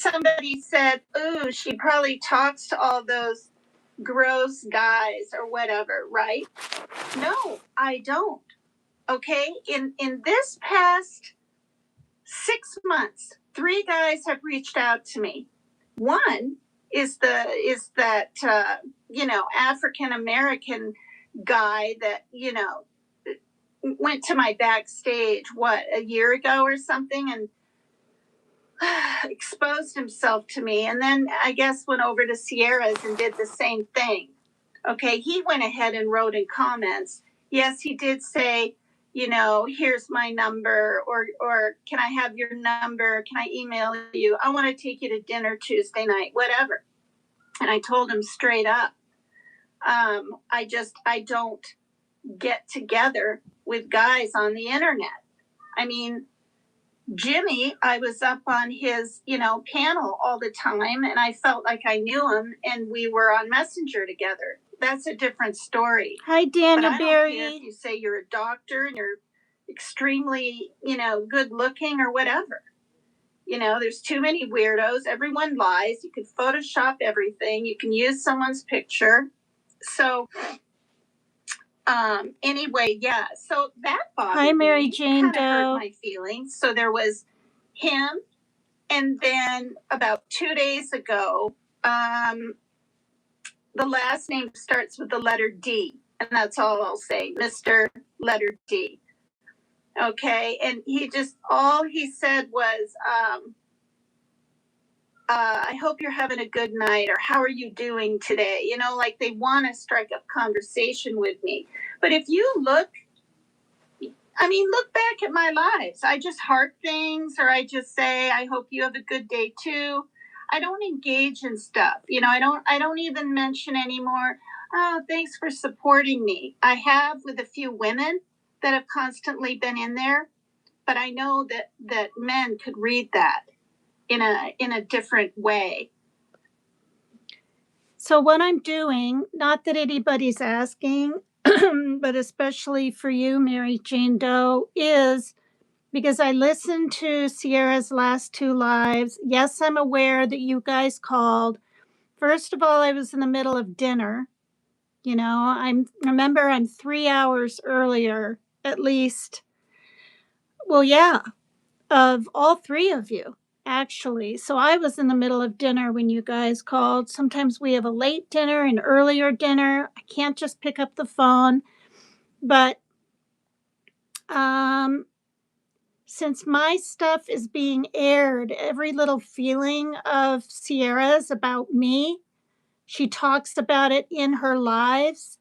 somebody said, "Ooh, she probably talks to all those gross guys or whatever," right? No, I don't. Okay, in this past 6 months, 3 guys have reached out to me. One is that African American guy that went to my backstage a year ago or something and exposed himself to me, and then I guess went over to Sierra's and did the same thing. Okay, he went ahead and wrote in comments. Yes, he did say, here's my number, or can I have your number? Can I email you? I want to take you to dinner Tuesday night, whatever. And I told him straight up, I don't get together with guys on the internet. I mean, Jimmy, I was up on his, panel all the time, and I felt like I knew him, and we were on Messenger together. That's a different story. Hi, Daniel But I Berry. don't care if you say you're a doctor and you're extremely, good looking or whatever. There's too many weirdos. Everyone lies. You can Photoshop everything. You can use someone's picture. So anyway, yeah. So that bothered me. Hi, Mary Jane Doe. Hurt my feelings. So there was him, and then about 2 days ago, the last name starts with the letter D, and that's all I'll say, Mr. Letter D. Okay, and all he said was, I hope you're having a good night, or how are you doing today? Like they want to strike up conversation with me. But if you look back at my lives. I just heart things, or I just say, I hope you have a good day too. I don't engage in stuff. I don't even mention anymore, oh, thanks for supporting me. I have with a few women that have constantly been in there, but I know that men could read that in a different way. So what I'm doing, not that anybody's asking, but especially for you, Mary Jane Doe, is because I listened to Sierra's last 2 lives. Yes, I'm aware that you guys called. First of all, I was in the middle of dinner. I'm 3 hours earlier, at least. Well, yeah, of all 3 of you, actually. So I was in the middle of dinner when you guys called. Sometimes we have a late dinner, an earlier dinner. I can't just pick up the phone. But since my stuff is being aired, every little feeling of Sierra's about me, she talks about it in her lives,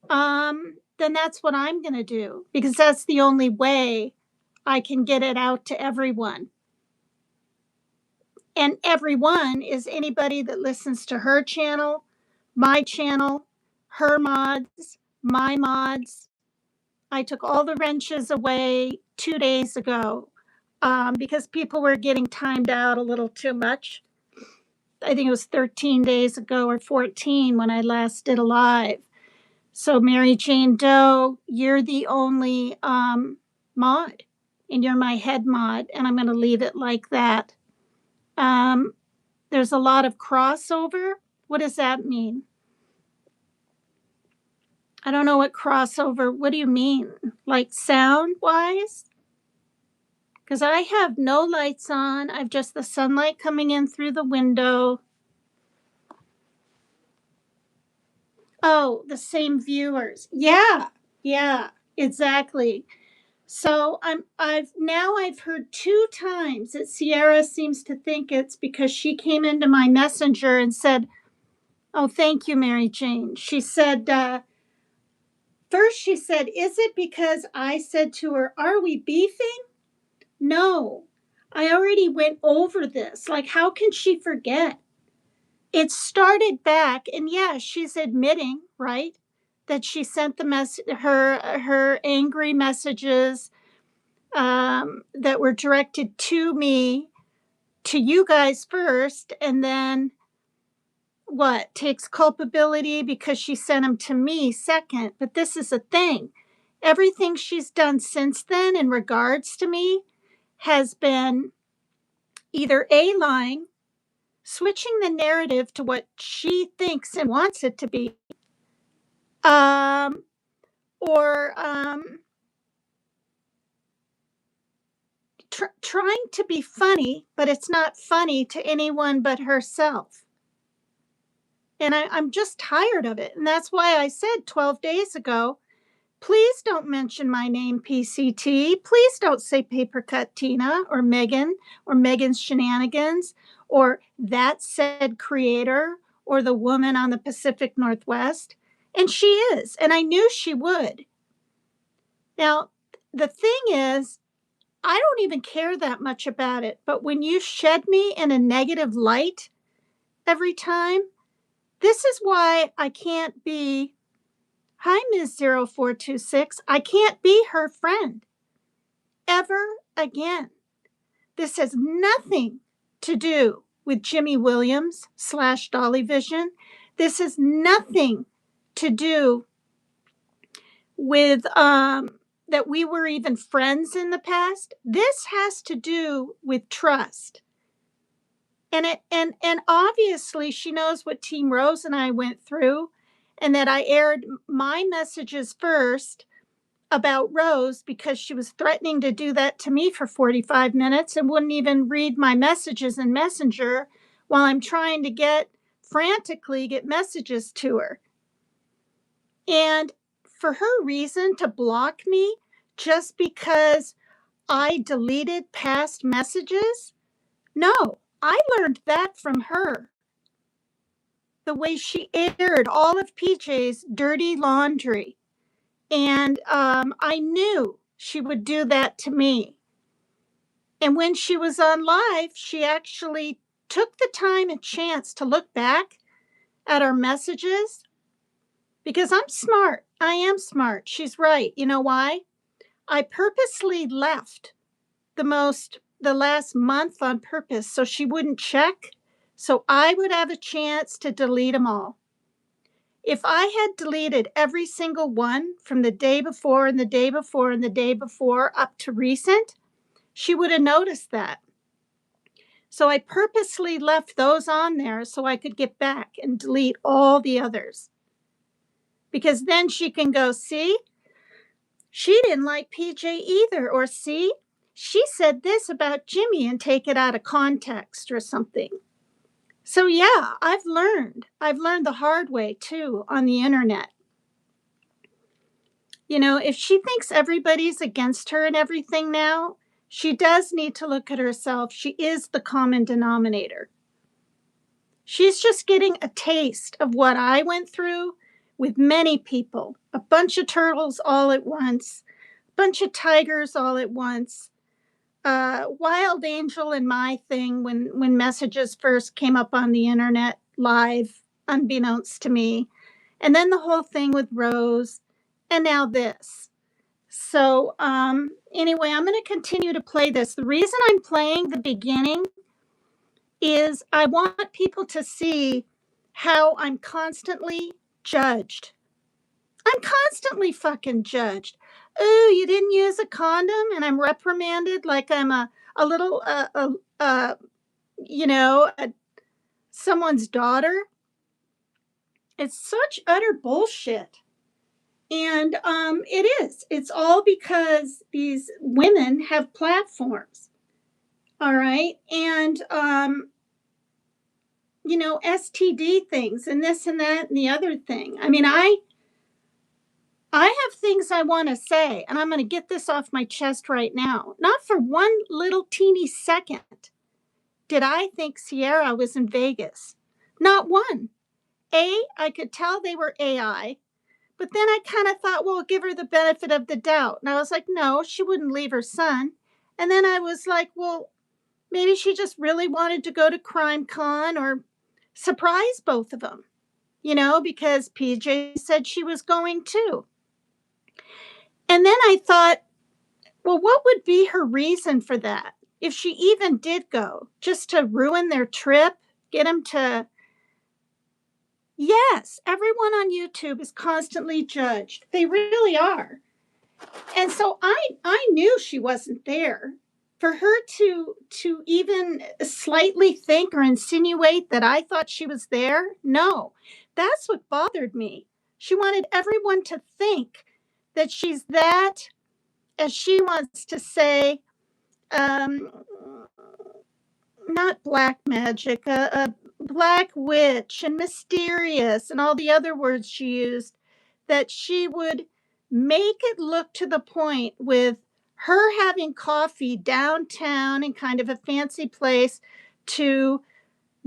then that's what I'm going to do, because that's the only way I can get it out to everyone. And everyone is anybody that listens to her channel, my channel, her mods, my mods. I took all the wrenches away 2 days ago because people were getting timed out a little too much. I think it was 13 days ago or 14 when I last did a live. So Mary Jane Doe, you're the only mod, and you're my head mod, and I'm going to leave it like that. There's a lot of crossover. What does that mean? I don't know what crossover, what do you mean? Like sound wise? Because I have no lights on. I've just the sunlight coming in through the window. Oh, the same viewers. Yeah, exactly. So I've heard 2 times that Sierra seems to think it's because she came into my messenger and said, oh, thank you, Mary Jane. She said, first she said, is it because I said to her, are we beefing? No, I already went over this. Like, how can she forget? It started back, and yeah, she's admitting, right, that she sent her angry messages that were directed to me, to you guys first, and then takes culpability because she sent them to me second. But this is a thing. Everything she's done since then in regards to me has been either A, lying, switching the narrative to what she thinks and wants it to be, or trying to be funny, but it's not funny to anyone but herself. And I'm just tired of it. And that's why I said 12 days ago, please don't mention my name, PCT. Please don't say Paper Cut Tina or Megan's Shenanigans or That Said Creator or the woman on the Pacific Northwest. And she is. And I knew she would. Now, the thing is, I don't even care that much about it. But when you shed me in a negative light every time, this is why I can't be, hi, Ms. 0426, I can't be her friend ever again. This has nothing to do with Jimmy Williams / Dolly Vision. This has nothing to do with that we were even friends in the past. This has to do with trust. And obviously she knows what Team Rose and I went through, and that I aired my messages first about Rose because she was threatening to do that to me for 45 minutes and wouldn't even read my messages in Messenger while I'm trying to frantically get messages to her. And for her reason to block me just because I deleted past messages, no, I learned that from her. The way she aired all of PJ's dirty laundry. And I knew she would do that to me. And when she was on live, she actually took the time and chance to look back at our messages, because I'm smart. I am smart. She's right. You know why? I purposely left the last month on purpose so she wouldn't check, so I would have a chance to delete them all. If I had deleted every single one from the day before and the day before and the day before up to recent, she would have noticed that. So I purposely left those on there so I could get back and delete all the others. Because then she can go, see, she didn't like PJ either, or see, she said this about Jimmy, and take it out of context or something. So yeah, I've learned the hard way too on the internet. You know, if she thinks everybody's against her and everything now, she does need to look at herself. She is the common denominator. She's just getting a taste of what I went through with many people, a bunch of turtles all at once, a bunch of tigers all at once, Wild Angel and my thing when messages first came up on the internet live, unbeknownst to me, and then the whole thing with Rose, and now this. So anyway, I'm going to continue to play this. The reason I'm playing the beginning is I want people to see how I'm constantly judged. I'm constantly fucking judged. Ooh, you didn't use a condom, and I'm reprimanded like I'm a little, someone's daughter. It's such utter bullshit. And it is. It's all because these women have platforms. All right. And, STD things and this and that and the other thing. I mean, I have things I want to say, and I'm going to get this off my chest right now. Not for one little teeny second did I think Sierra was in Vegas. Not one. I could tell they were AI, but then I kind of thought, well, give her the benefit of the doubt. And I was like, no, she wouldn't leave her son. And then I was like, well, maybe she just really wanted to go to CrimeCon or surprise both of them, because PJ said she was going too. And then I thought, well, what would be her reason for that? If she even did go, just to ruin their trip, get them to... Yes, everyone on YouTube is constantly judged. They really are. And so I knew she wasn't there. for her to even slightly think or insinuate that I thought she was there, no. That's what bothered me. She wanted everyone to think that she's that, as she wants to say, um, not black magic, a black witch and mysterious and all the other words she used, that she would make it look to the point with her having coffee downtown in kind of a fancy place to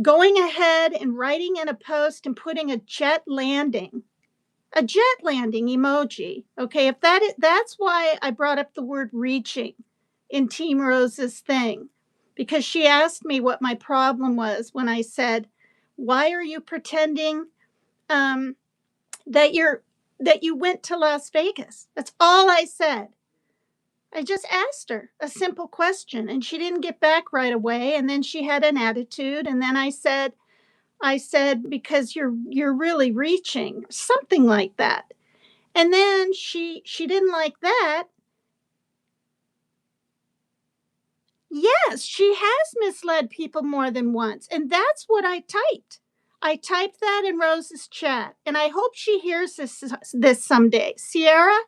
going ahead and writing in a post and putting a jet landing emoji. Okay, if that's why I brought up the word reaching in Team Rose's thing, because she asked me what my problem was when I said, "Why are you pretending um, that you went to Las Vegas?" That's all I said. I just asked her a simple question, and she didn't get back right away. And then she had an attitude, and then I said, because you're really reaching, something like that. And then she didn't like that. Yes, she has misled people more than once, and that's what I typed. I typed that in Rose's chat, and I hope she hears this someday. Sierra,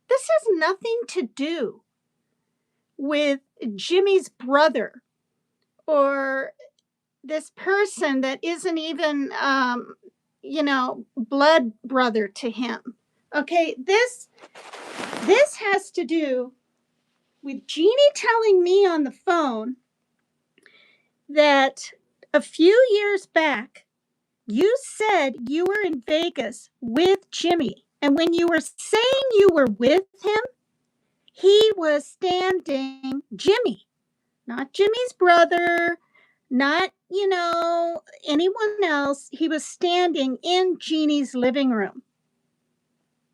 this has nothing to do with Jimmy's brother or this person that isn't even blood brother to him. Okay, this has to do with Jeannie telling me on the phone that a few years back, you said you were in Vegas with Jimmy. And when you were saying you were with him, he was standing Jimmy, not Jimmy's brother, not, anyone else. He was standing in Jeannie's living room.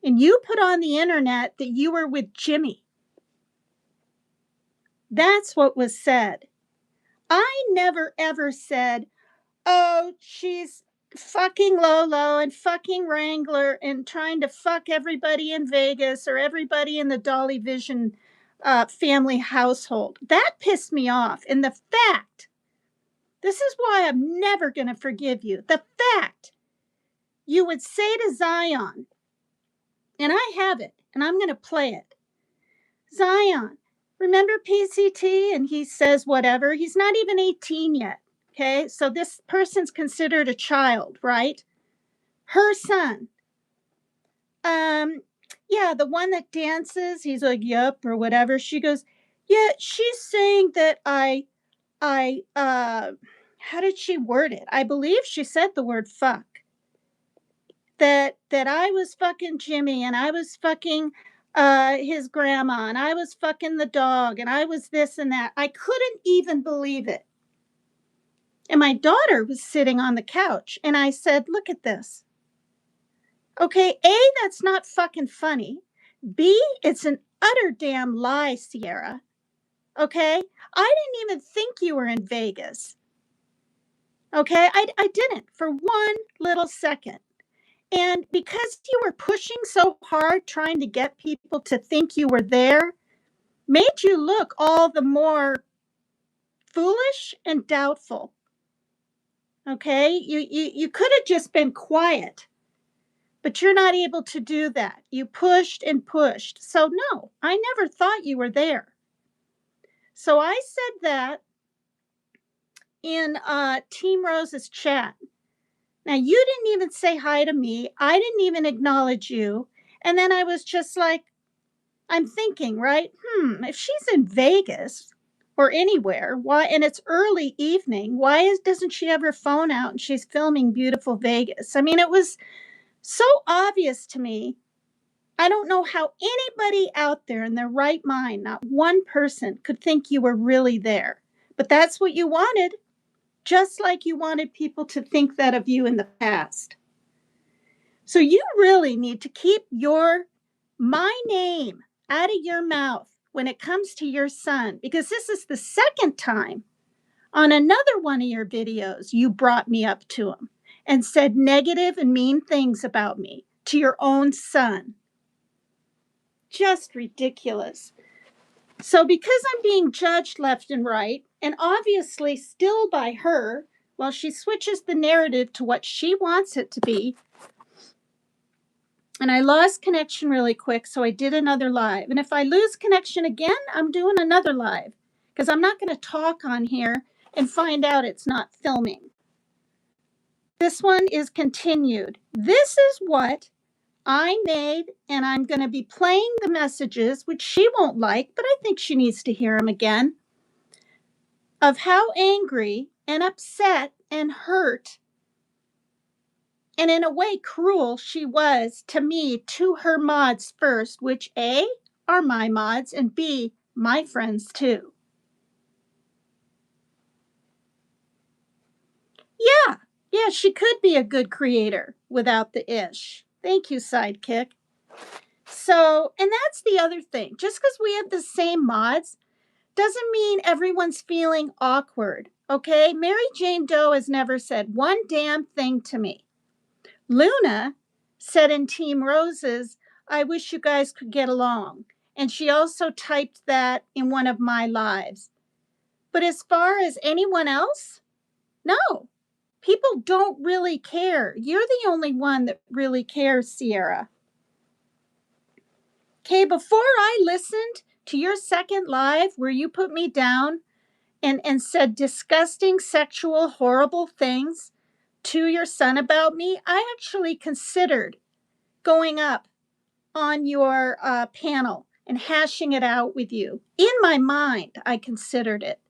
And you put on the internet that you were with Jimmy. That's what was said. I never ever said, "Oh, she's fucking Lolo and fucking Wrangler and trying to fuck everybody in Vegas or everybody in the Dolly Vision family household." That pissed me off. And the fact, this is why I'm never going to forgive you. The fact you would say to Zion, and I have it, and I'm going to play it. "Zion, remember PCT?" And he says whatever. He's not even 18 yet. Okay, so this person's considered a child, right? Her son. Yeah, the one that dances, he's like, "Yep," or whatever. She goes, "Yeah, she's saying that how did she word it? I believe she said the word fuck. That I was fucking Jimmy and I was fucking his grandma and I was fucking the dog and I was this and that." I couldn't even believe it. And my daughter was sitting on the couch and I said, "Look at this. Okay, A, that's not fucking funny. B, it's an utter damn lie, Sierra. Okay? I didn't even think you were in Vegas. Okay? I didn't for one little second. And because you were pushing so hard trying to get people to think you were there, made you look all the more foolish and doubtful. Okay? You could have just been quiet. But you're not able to do that. You pushed and pushed. So, no, I never thought you were there. So I said that in Team Rose's chat. Now, you didn't even say hi to me. I didn't even acknowledge you. And then I was just like, I'm thinking, right? If she's in Vegas or anywhere, why? And it's early evening, why doesn't she have her phone out and she's filming beautiful Vegas? I mean, it was so obvious to me. I don't know how anybody out there in their right mind, not one person, could think you were really there. But that's what you wanted, just like you wanted people to think that of you in the past. So you really need to keep my name out of your mouth when it comes to your son, because this is the second time on another one of your videos you brought me up to him and said negative and mean things about me to your own son. Just ridiculous. So, because I'm being judged left and right, and obviously still by her, while she switches the narrative to what she wants it to be, and I lost connection really quick, so I did another live. And if I lose connection again, I'm doing another live because I'm not going to talk on here and find out it's not filming. This one is continued. This is what I made, and I'm going to be playing the messages, which she won't like, but I think she needs to hear them again, of how angry and upset and hurt and in a way cruel she was to me, to her mods first, which A, are my mods, and B, my friends too. Yeah, she could be a good creator without the ish. Thank you, Sidekick. So, and that's the other thing. Just because we have the same mods doesn't mean everyone's feeling awkward, okay? Mary Jane Doe has never said one damn thing to me. Luna said in Team Roses, I wish you guys could get along. And she also typed that in one of my lives. But as far as anyone else, no. People don't really care. You're the only one that really cares, Sierra. Okay, before I listened to your second live where you put me down and said disgusting, sexual, horrible things to your son about me, I actually considered going up on your panel and hashing it out with you. In my mind, I considered it.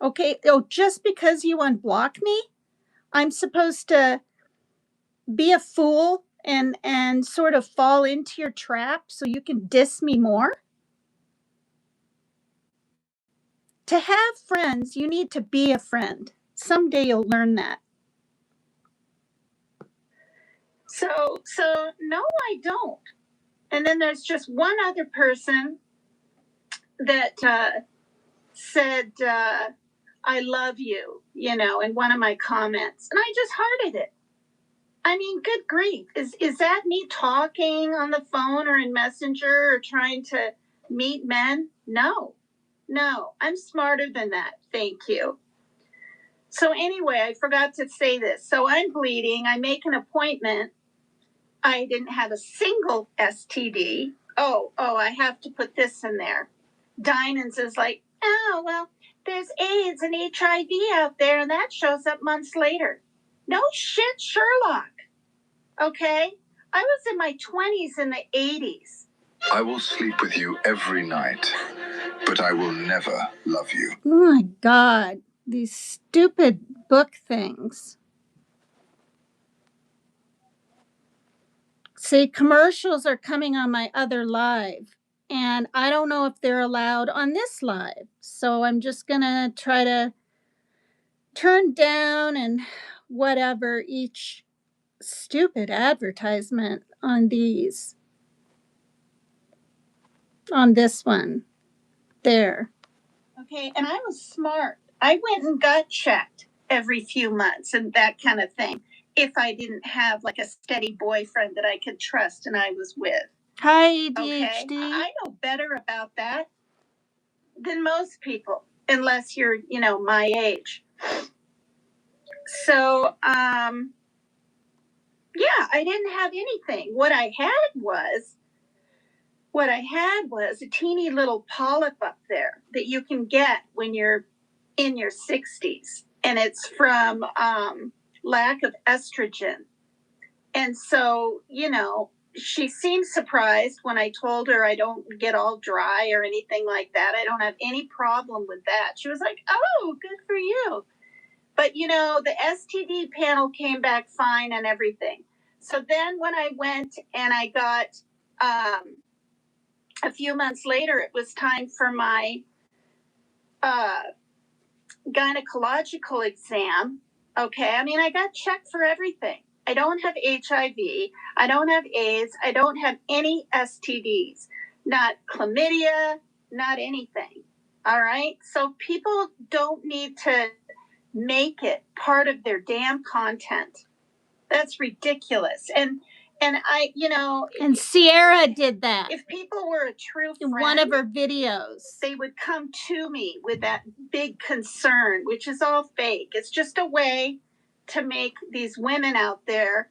Okay, oh, just because you unblock me, I'm supposed to be a fool and sort of fall into your trap so you can diss me more? To have friends, you need to be a friend. Someday you'll learn that. So no, I don't. And then there's just one other person that said, I love you, in one of my comments. And I just hearted it. I mean, good grief. Is that me talking on the phone or in Messenger or trying to meet men? No, I'm smarter than that. Thank you. So anyway, I forgot to say this. So I'm bleeding. I make an appointment. I didn't have a single STD. Oh, I have to put this in there. Dinans is like, oh, well, there's AIDS and HIV out there, and that shows up months later. No shit, Sherlock. Okay? I was in my 20s in the 80s. I will sleep with you every night, but I will never love you. Oh my God, these stupid book things. See, commercials are coming on my other live, and I don't know if they're allowed on this live. So I'm just going to try to turn down and whatever each stupid advertisement on these. On this one. There. Okay, and I was smart. I went and got checked every few months and that kind of thing. If I didn't have like a steady boyfriend that I could trust and I was with. Hi, ADHD. Okay? I know better about that than most people, unless you're, my age. So, yeah, I didn't have anything. What I had was a teeny little polyp up there that you can get when you're in your 60s. And it's from lack of estrogen. And so, she seemed surprised when I told her I don't get all dry or anything like that. I don't have any problem with that. She was like, oh, good for you. But, the STD panel came back fine and everything. So then when I went and I got, a few months later, it was time for my gynecological exam. Okay, I mean, I got checked for everything. I don't have HIV. I don't have AIDS. I don't have any STDs. Not chlamydia, not anything. All right? So people don't need to make it part of their damn content. That's ridiculous. And And And Sierra did that if people were a true in friend, one of her videos. they would come to me with that big concern, which is all fake. It's just a way to make these women out there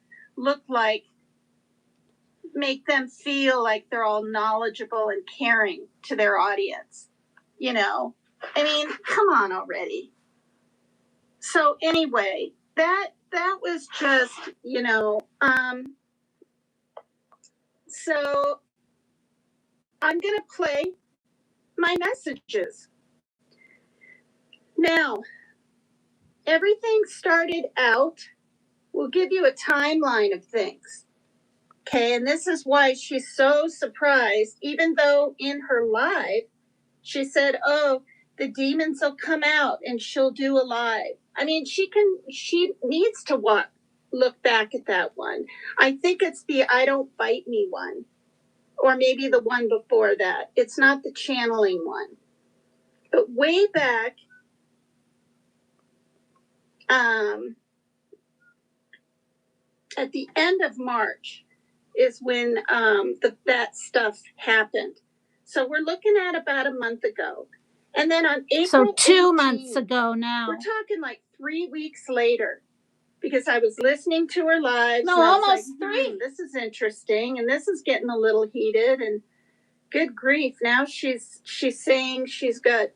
make them feel like they're all knowledgeable and caring to their audience. I mean, come on already. So anyway, that was just, so I'm going to play my messages. Now, everything started out, we'll give you a timeline of things. Okay, and this is why she's so surprised, even though in her live, she said, oh, the demons will come out and she'll do a live. I mean, she needs to look back at that one. I think it's the I Don't Bite Me one, or maybe the one before that. It's not the channeling one. But way back, at the end of March is when that stuff happened. So we're looking at about a month ago. And then on April 2 18th, months ago now. We're talking like 3 weeks later, because I was listening to her lives. No, almost like, 3. This is interesting, and this is getting a little heated, and good grief. Now she's saying she's got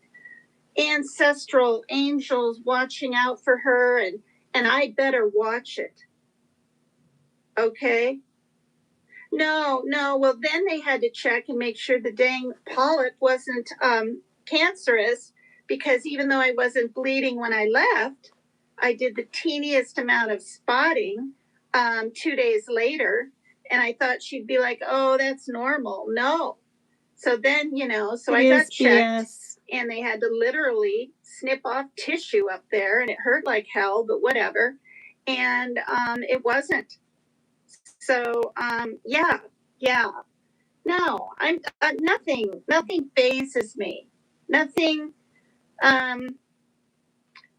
ancestral angels watching out for her, and I better watch it. Okay? No. Well, then they had to check and make sure the dang polyp wasn't cancerous, because even though I wasn't bleeding when I left, I did the teeniest amount of spotting 2 days later, and I thought she'd be like, oh, that's normal. No. So then, so I got checked, and they had to literally snip off tissue up there, and it hurt like hell, but whatever. And it wasn't. So, yeah. No, I'm nothing phases me. Nothing.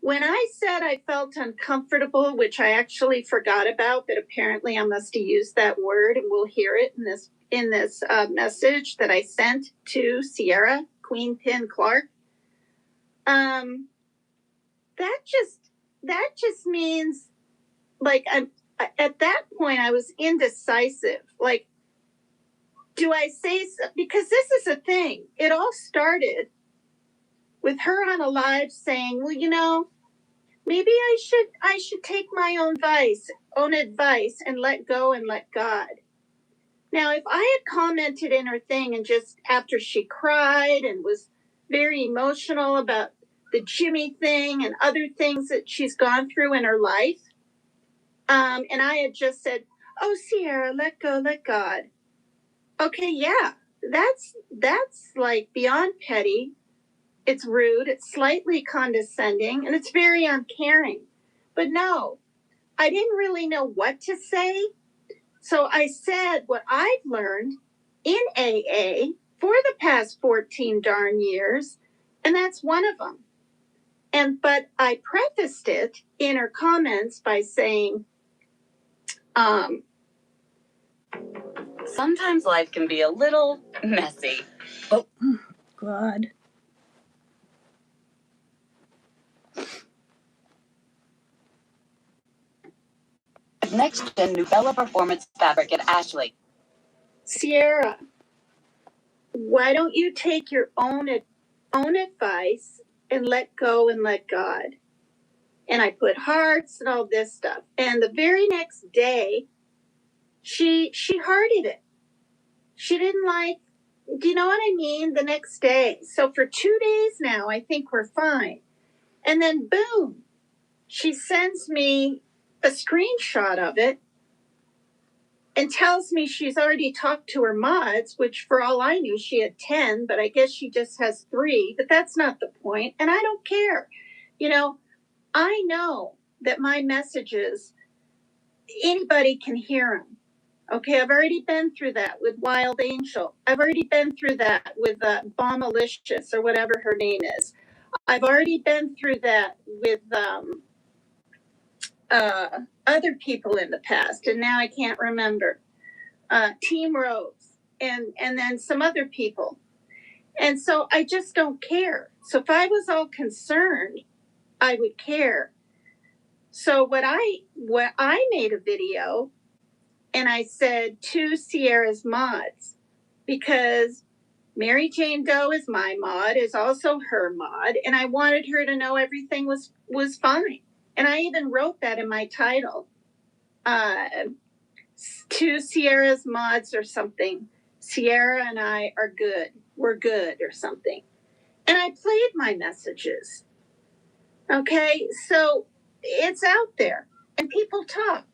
When I said I felt uncomfortable, which I actually forgot about, but apparently I must have used that word, and we'll hear it in this message that I sent to Sierra Queen Pin Clark. That just means, like, at that point I was indecisive. Like, do I say so? Because this is a thing. It all started with her on a live saying, well, maybe I should take my own advice and let go and let God. Now, if I had commented in her thing and just after she cried and was very emotional about the Jimmy thing and other things that she's gone through in her life, and I had just said, oh, Sierra, let go, let God. Okay, yeah, that's like beyond petty. It's rude, it's slightly condescending, and it's very uncaring. But no, I didn't really know what to say. So I said what I've learned in AA for the past 14 darn years, and that's one of them. But I prefaced it in her comments by saying, sometimes life can be a little messy. Oh, God. Next gen Nubella Performance Fabric at Ashley. Sierra, why don't you take your own advice and let go and let God? And I put hearts and all this stuff. And the very next day, she hearted it. She didn't like, do you know what I mean? The next day. So for 2 days now, I think we're fine. And then boom, she sends me a screenshot of it and tells me she's already talked to her mods, which for all I knew, she had 10, but I guess she just has 3. But that's not the point. And I don't care. I know that my messages, anybody can hear them. Okay, I've already been through that with Wild Angel. I've already been through that with Bombalicious, or whatever her name is. I've already been through that with other people in the past, and now I can't remember. Team Rose, and then some other people. And so I just don't care. So if I was all concerned, I would care. So what I made a video and I said to Sierra's mods, because Mary Jane Doe is my mod, is also her mod, and I wanted her to know everything was fine. And I even wrote that in my title. To Sierra's mods or something. Sierra and I are good. We're good or something. And I played my messages. Okay, so it's out there and people talk.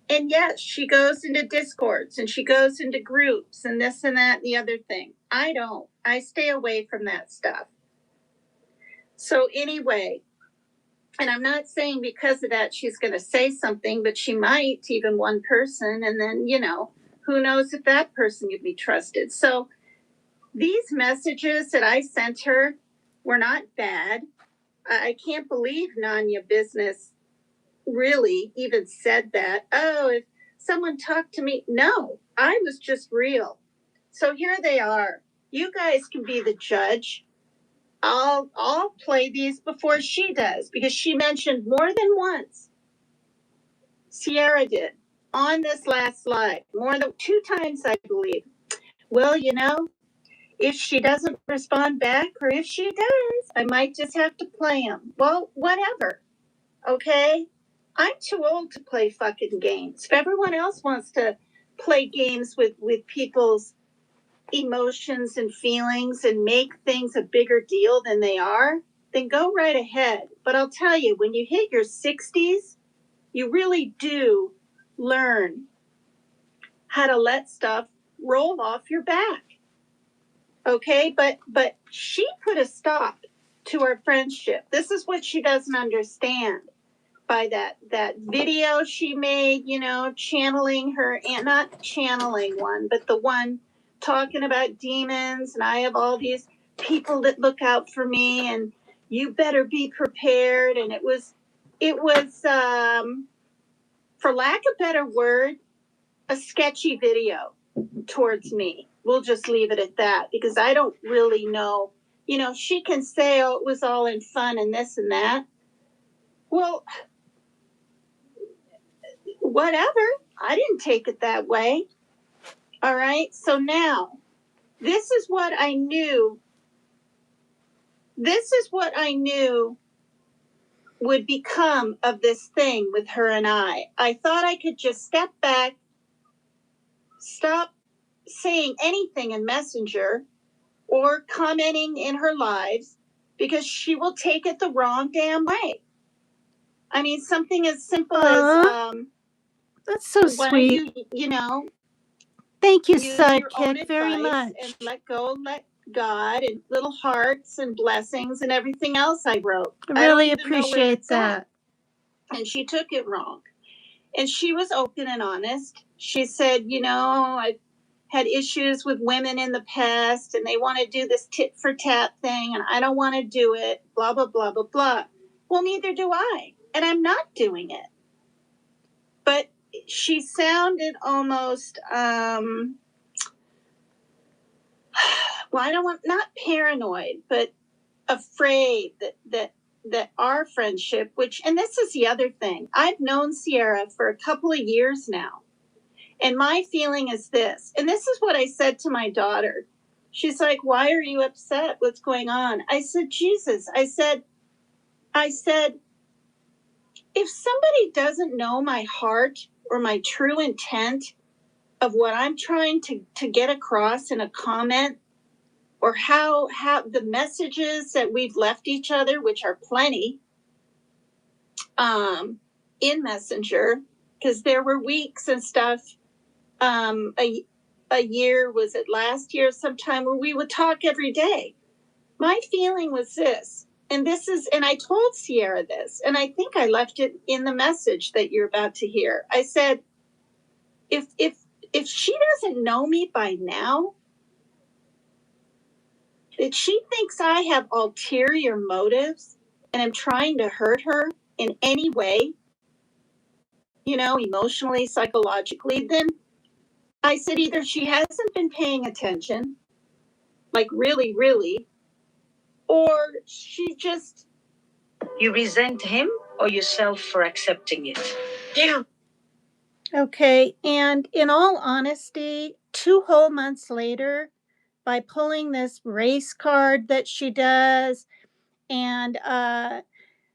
And yes, she goes into Discords and she goes into groups and this and that and the other thing. I don't. I stay away from that stuff. So anyway, and I'm not saying because of that she's going to say something, but she might, even one person, and then, you know, who knows if that person could be trusted. So these messages that I sent her were not bad. I can't believe Nanya Business really even said that. Oh, if someone talked to me. No, I was just real. So here they are. You guys can be the judge. I'll play these before she does, because she mentioned more than once. Sierra did on this last slide, more than 2 times, I believe. Well, you know, if she doesn't respond back, or if she does, I might just have to play them. Well, whatever. Okay? I'm too old to play fucking games. If everyone else wants to play games with people's emotions and feelings and make things a bigger deal than they are, then go right ahead. But I'll tell you, when you hit your 60s, you really do learn how to let stuff roll off your back. Okay, but she put a stop to our friendship. This is what she doesn't understand. By that video she made, you know, channeling her, and not channeling one, but the one talking about demons, and I have all these people that look out for me, and you better be prepared. And it was for lack of a better word, a sketchy video towards me. We'll just leave it at that, because I don't really know. You know, she can say, oh, it was all in fun and this and that. Well, whatever. I didn't take it that way. All right. So now, this is what I knew. This is what I knew would become of this thing with her and I. I thought I could just step back, stop saying anything in Messenger or commenting in her lives, because she will take it the wrong damn way. I mean, something as simple as that's so sweet. You know, thank you, use your own Sidekick, very advice much. and let go, let God, and little hearts and blessings and everything else I wrote. I really appreciate that. And she took it wrong. And she was open and honest. She said, you know, I've had issues with women in the past and they want to do this tit for tat thing and I don't want to do it, blah, blah, blah, blah, blah. Well, neither do I. And I'm not doing it. But she sounded almost, well, I don't want, not paranoid, but afraid that our friendship, which, and this is the other thing, I've known Sierra for a couple of years now. And my feeling is this, and this is what I said to my daughter. She's like, why are you upset? What's going on? I said, Jesus, I said, if somebody doesn't know my heart or my true intent of what I'm trying to get across in a comment, or how the messages that we've left each other, which are plenty, in Messenger, because there were weeks and stuff, a year, was it last year sometime, where we would talk every day. My feeling was this, and I told Sierra this, and I think I left it in the message that you're about to hear. I said, if she doesn't know me by now, that she thinks I have ulterior motives and I'm trying to hurt her in any way, you know, emotionally, psychologically, then I said either she hasn't been paying attention, like really, really, or she just. You resent him or yourself for accepting it? Yeah. Okay, and in all honesty, 2 whole months later, by pulling this race card that she does and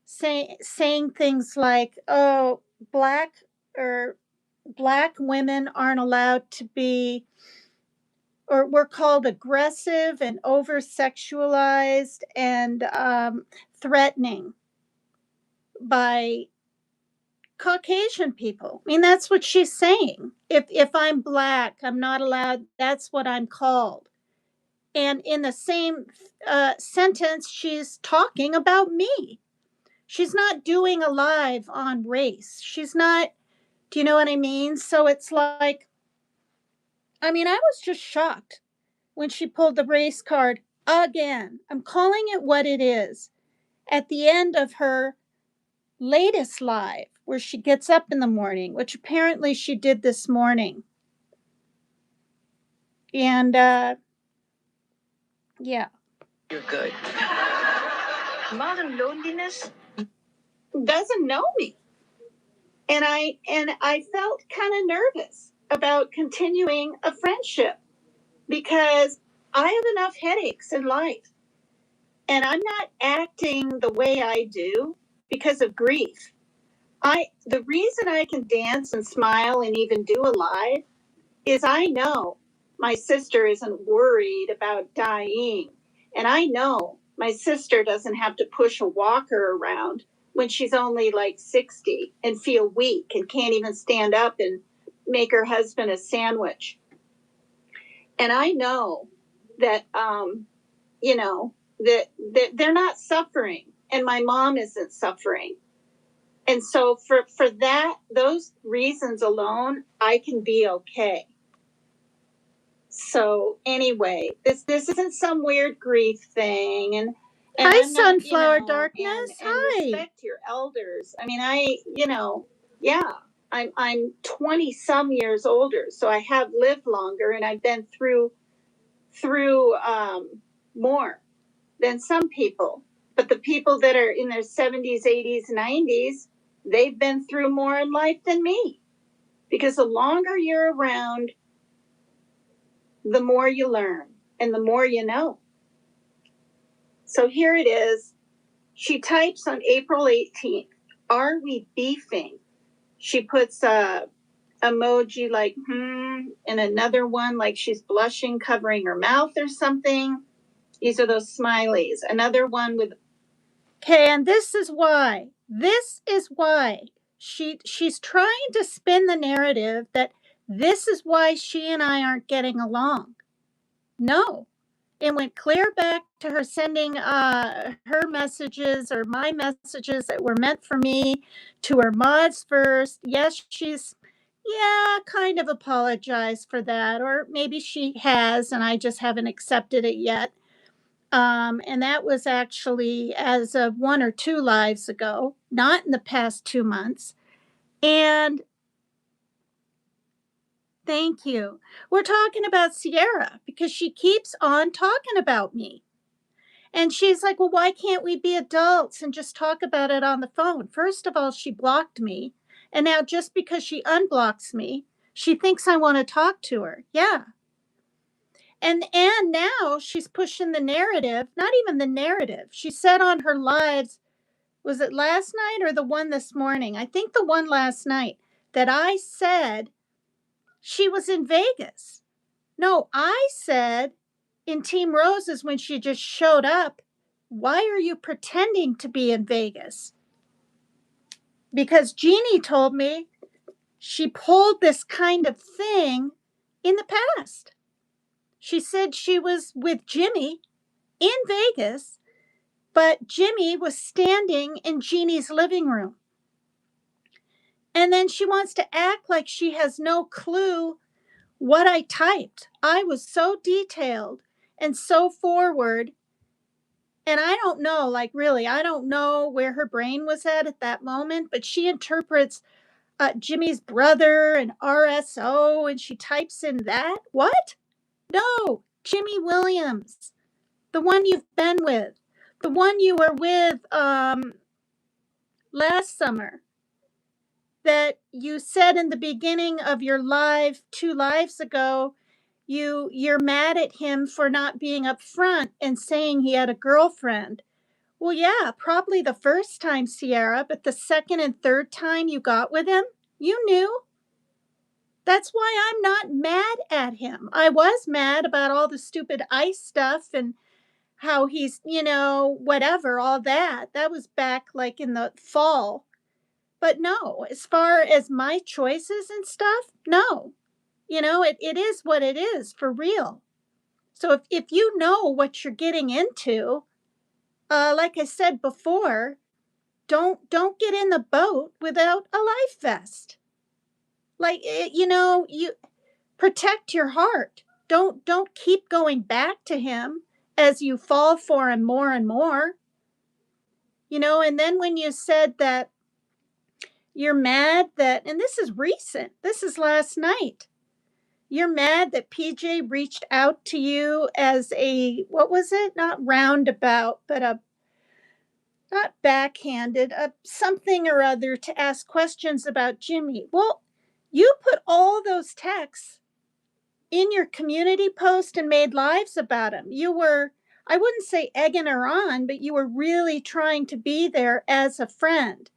saying things like, "Oh, black or black women aren't allowed to be, or we're called aggressive and over sexualized and threatening by Caucasian people." I mean, that's what she's saying. If I'm black, I'm not allowed. That's what I'm called. And in the same sentence, she's talking about me. She's not doing a live on race. She's not. Do you know what I mean? So it's like, I mean, I was just shocked when she pulled the race card again. I'm calling it what it is. At the end of her latest live, where she gets up in the morning, which apparently she did this morning. And yeah. You're good. Modern loneliness doesn't know me. And I felt kind of nervous about continuing a friendship because I have enough headaches in life. And I'm not acting the way I do because of grief. The reason I can dance and smile and even do a live is I know my sister isn't worried about dying. And I know my sister doesn't have to push a walker around when she's only like 60 and feel weak and can't even stand up and make her husband a sandwich. And I know that, that they're not suffering, and my mom isn't suffering. And so for that, those reasons alone, I can be okay. So anyway, this isn't some weird grief thing, and Hi, I'm not, Sunflower Darkness. and Hi. respect your elders. I mean, I'm 20 some years older, so I have lived longer, and I've been through more than some people. But the people that are in their 70s, 80s, 90s, they've been through more in life than me. Because the longer you're around, the more you learn and the more you know. So here it is. She types on April 18th, "Are we beefing?" She puts a emoji like, and another one like she's blushing, covering her mouth or something. These are those smileys. Another one with. Okay, and this is why. She's trying to spin the narrative that this is why she and I aren't getting along. No. It went clear back to her sending her messages or my messages that were meant for me to her mods first. Yes, she's kind of apologized for that, or maybe she has and I just haven't accepted it yet. And that was actually as of 1 or 2 lives ago, not in the past 2 months. And thank you. We're talking about Sierra because she keeps on talking about me. And she's like, "Well, why can't we be adults and just talk about it on the phone?" First of all, she blocked me. And now just because she unblocks me, she thinks I want to talk to her. Yeah. And now she's pushing the narrative, not even the narrative. She said on her lives, was it last night or the one this morning? I think the one last night, that I said she was in Vegas. No, I said in Team Roses when she just showed up, "Why are you pretending to be in Vegas?" Because Jeannie told me she pulled this kind of thing in the past. She said she was with Jimmy in Vegas, but Jimmy was standing in Jeannie's living room. And then she wants to act like she has no clue what I typed. I was so detailed and so forward. And I don't know, like really, I don't know where her brain was at that moment, but she interprets Jimmy's brother and RSO, and she types in that. What? No, Jimmy Williams, the one you've been with, the one you were with last summer, that you said in the beginning of your live 2 lives ago, you're mad at him for not being upfront and saying he had a girlfriend. Well, yeah, probably the first time, Sierra, but the second and third time you got with him, you knew. That's why I'm not mad at him. I was mad about all the stupid ICE stuff and how he's, whatever, all that. That was back like in the fall. But no, as far as my choices and stuff, no. It is what it is for real. So if you know what you're getting into, like I said before, don't get in the boat without a life vest. Like you protect your heart. Don't keep going back to him as you fall for him more and more. And then when you said that you're mad that, and this is recent, this is last night, you're mad that PJ reached out to you as a, what was it? Not roundabout, but not backhanded, something or other to ask questions about Jimmy. Well, you put all those texts in your community post and made lives about him. You were, I wouldn't say egging her on, but you were really trying to be there as a friend.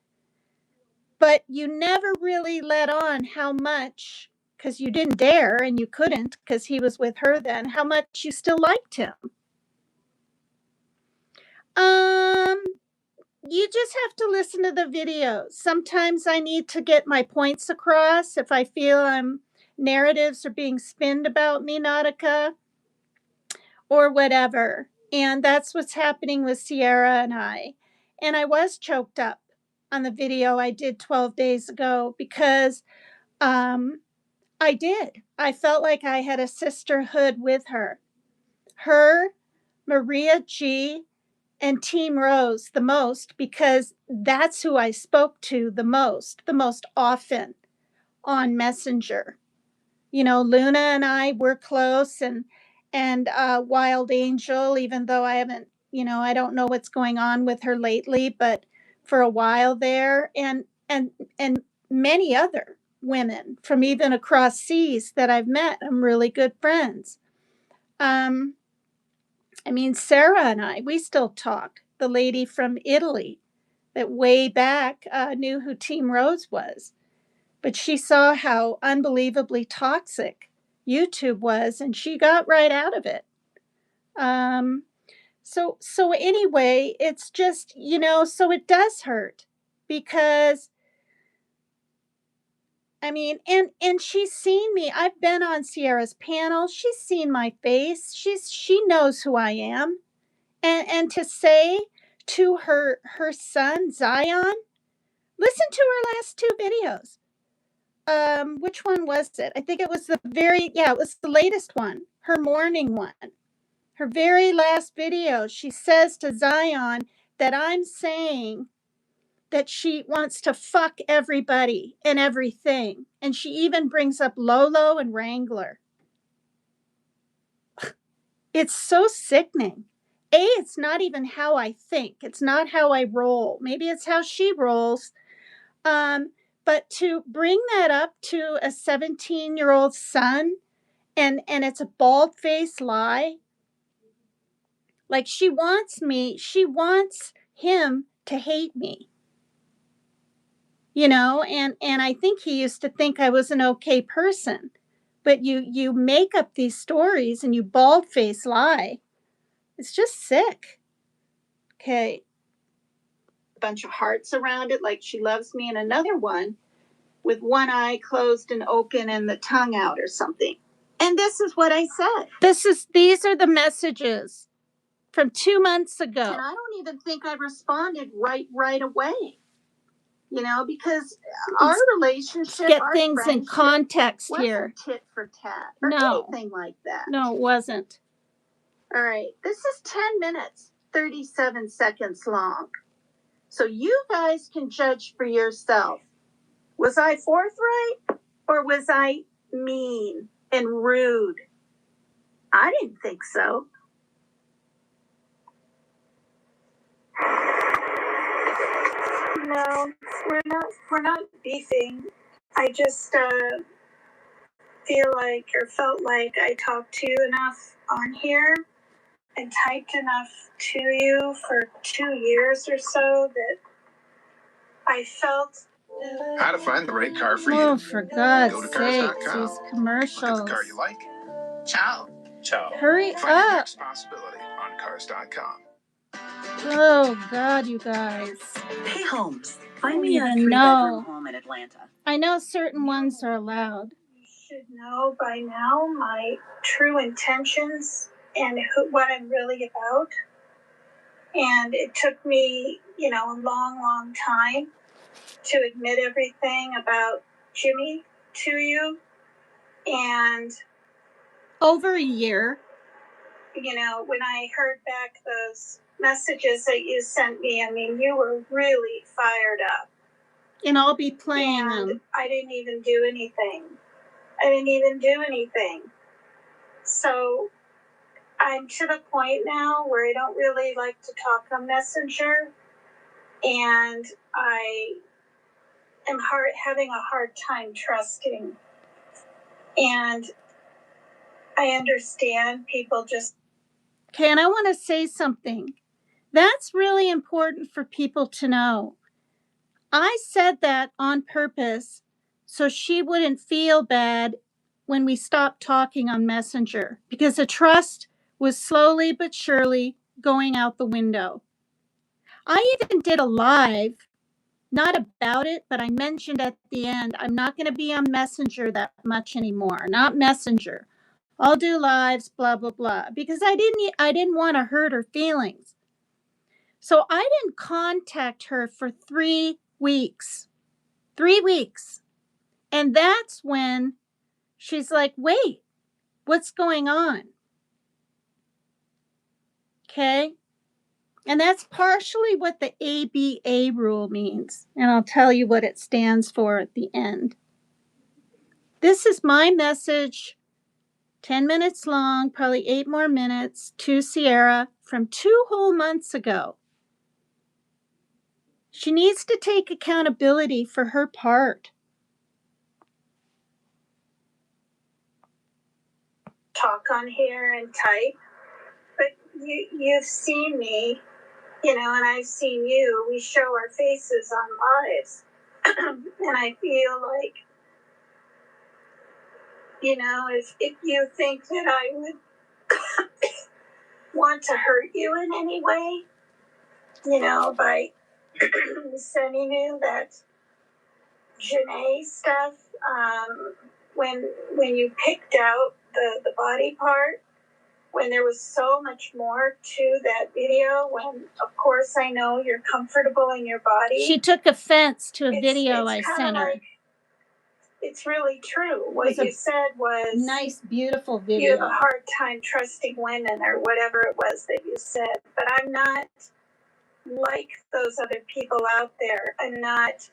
But you never really let on how much, because you didn't dare and you couldn't because he was with her then, how much you still liked him. You just have to listen to the videos. Sometimes I need to get my points across if I feel narratives are being spinned about me, Nautica, or whatever. And that's what's happening with Sierra and I. And I was choked up on the video I did 12 days ago because I did. I felt like I had a sisterhood with her. Her, Maria G., and Team Rose the most, because that's who I spoke to the most often on Messenger. Luna and I were close, and Wild Angel, even though I haven't, I don't know what's going on with her lately, but for a while there, and many other women from even across seas that I've met. I'm really good friends. Sarah and I, we still talk. The lady from Italy that way back knew who Team Rose was. But she saw how unbelievably toxic YouTube was, and she got right out of it. So anyway, it's just, so it does hurt because, and she's seen me. I've been on Sierra's panel. She's seen my face. She knows who I am. And to say to her son, Zion, listen to her last 2 videos. Which one was it? I think it was it was the latest one, her morning one. Her very last video, she says to Zion that I'm saying that she wants to fuck everybody and everything. And she even brings up Lolo and Wrangler. It's so sickening. It's not even how I think. It's not how I roll. Maybe it's how she rolls. But to bring that up to a 17-year-old son, and it's a bald-faced lie. Like she wants him to hate me. And I think he used to think I was an okay person. But you make up these stories and you bald-faced lie. It's just sick. Okay. A bunch of hearts around it, like she loves me, and another one with one eye closed and open and the tongue out or something. And this is what I said. These are the messages from 2 months ago. And I don't even think I responded right away. Because our relationship, get things in context here. Tit for tat or anything like that. No, it wasn't. All right, this is 10 minutes, 37 seconds long. So you guys can judge for yourself. Was I forthright or was I mean and rude? I didn't think so. No, we're not beefing. I just feel like or felt like I talked to you enough on here and typed enough to you for 2 years or so that I felt. How to find the right car for you. Oh, for God's Go to sake, cars.com. these Look at commercials. the car you like. Ciao. Ciao. Hurry Find your up. next possibility on cars.com. Oh, God, you guys. Hey, Holmes, I find don't me a even 3-bedroom know. home in Atlanta. I know certain ones are allowed. You should know by now my true intentions and what I'm really about. And it took me, a long time to admit everything about Jimmy to you. And, Over a year. when I heard back those messages that you sent me, I mean, you were really fired up. And I'll be playing And them. I didn't even do anything. So I'm to the point now where I don't really like to talk on Messenger. And I am having a hard time trusting. And I understand people just. Okay, and I want to say something. That's really important for people to know. I said that on purpose so she wouldn't feel bad when we stopped talking on Messenger because the trust was slowly but surely going out the window. I even did a live, not about it, but I mentioned at the end, I'm not going to be on Messenger that much anymore, not Messenger. I'll do lives, blah, blah, blah, because I didn't want to hurt her feelings. So I didn't contact her for 3 weeks. 3 weeks. And that's when she's like, wait, what's going on? Okay. And that's partially what the ABA rule means. And I'll tell you what it stands for at the end. This is my message, 10 minutes long, probably 8 more minutes, to Sierra from 2 whole months ago. She needs to take accountability for her part. Talk on here and type, but you've seen me, and I've seen you. We show our faces on lives, and I feel like, if you think that I would want to hurt you in any way, by sending you that Janae stuff, when you picked out the body part, when there was so much more to that video, when of course I know you're comfortable in your body. She took offense to a video I kinda sent her. like, it's really true. What you said was Nice, beautiful you video. have a hard time trusting women or whatever it was that you said. But I'm not like those other people out there. I'm not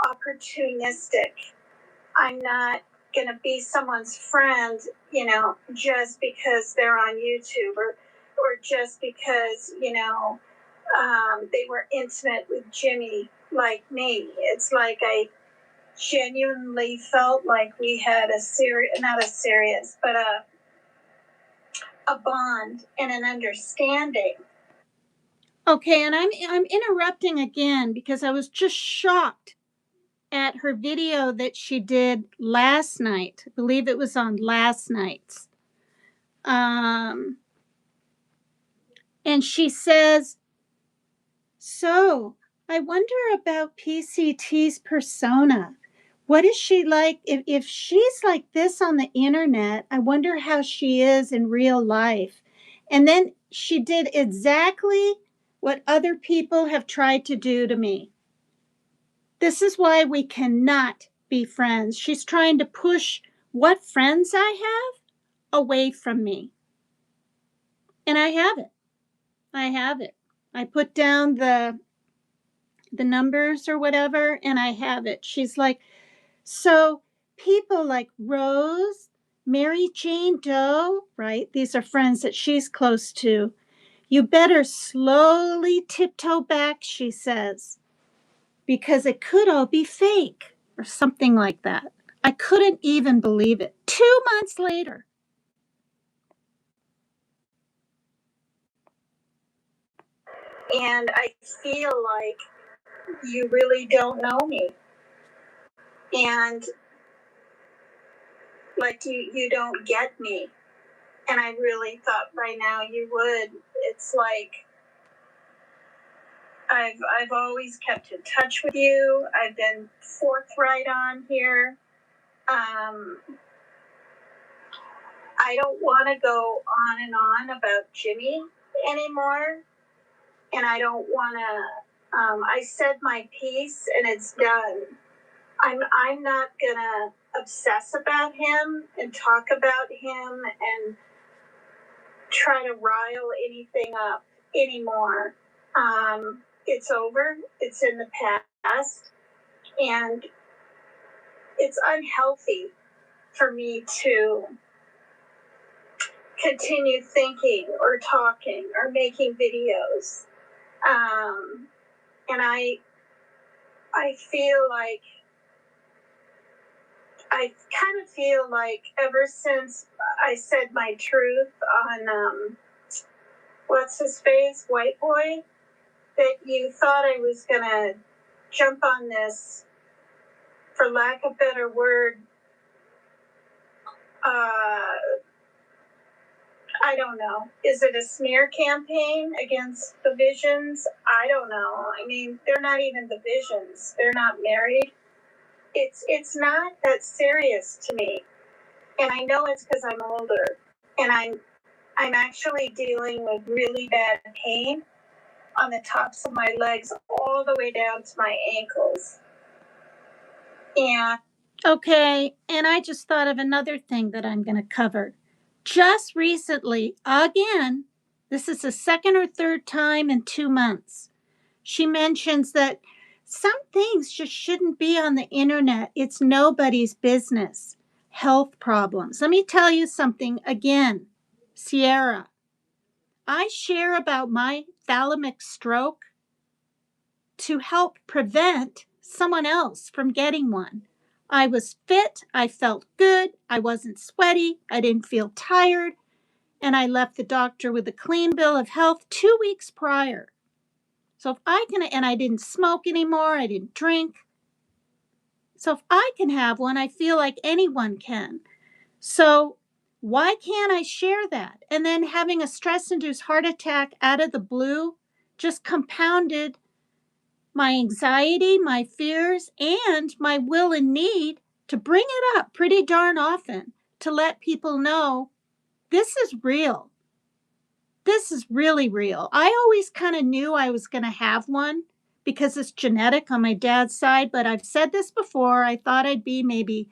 opportunistic. I'm not going to be someone's friend, just because they're on YouTube or just because, they were intimate with Jimmy like me. It's like I genuinely felt like we had not a serious, but a bond and an understanding. Okay, and I'm interrupting again because I was just shocked at her video that she did last night. I believe it was on last night's. And she says, so I wonder about PCT's persona. What is she like? If she's like this on the internet, I wonder how she is in real life. And then she did exactly what other people have tried to do to me. This is why we cannot be friends. She's trying to push what friends I have away from me. And I have it. I put down the the numbers or whatever, and I have it. She's like, so people like Rose, Mary Jane Doe, right? These are friends that she's close to. You better slowly tiptoe back, she says, because it could all be fake or something like that. I couldn't even believe it. 2 months later. And I feel like you really don't know me. And like you don't get me. And I really thought by now you would. It's like I've always kept in touch with you. I've been forthright on here. I don't want to go on and on about Jimmy anymore. And I don't want to, I said my piece and it's done. I'm not going to obsess about him and talk about him and try to rile anything up anymore. It's over. It's in the past. And it's unhealthy for me to continue thinking or talking or making videos. And I feel like, I kind of feel like ever since I said my truth on, what's his face, White Boy, that you thought I was gonna jump on this, for lack of a better word, I don't know. Is it a smear campaign against the Visions? I don't know. I mean, they're not even the Visions. They're not married. It's not that serious to me. And I know it's because I'm older. And I'm actually dealing with really bad pain on the tops of my legs all the way down to my ankles. And Okay, and I just thought of another thing that I'm going to cover. Just recently, again, this is the second or third time in 2 months, she mentions that some things just shouldn't be on the internet. It's nobody's business. Health problems. Let me tell you something again, Sierra. I share about my thalamic stroke to help prevent someone else from getting one. I was fit, I felt good, I wasn't sweaty, I didn't feel tired, and I left the doctor with a clean bill of health 2 weeks prior. So if I can, and I didn't smoke anymore, I didn't drink. So if I can have one, I feel like anyone can. So why can't I share that? And then having a stress-induced heart attack out of the blue just compounded my anxiety, my fears, and my will and need to bring it up pretty darn often to let people know this is real. This is really real. I always kind of knew I was going to have one because it's genetic on my dad's side, but I've said this before. I thought I'd be maybe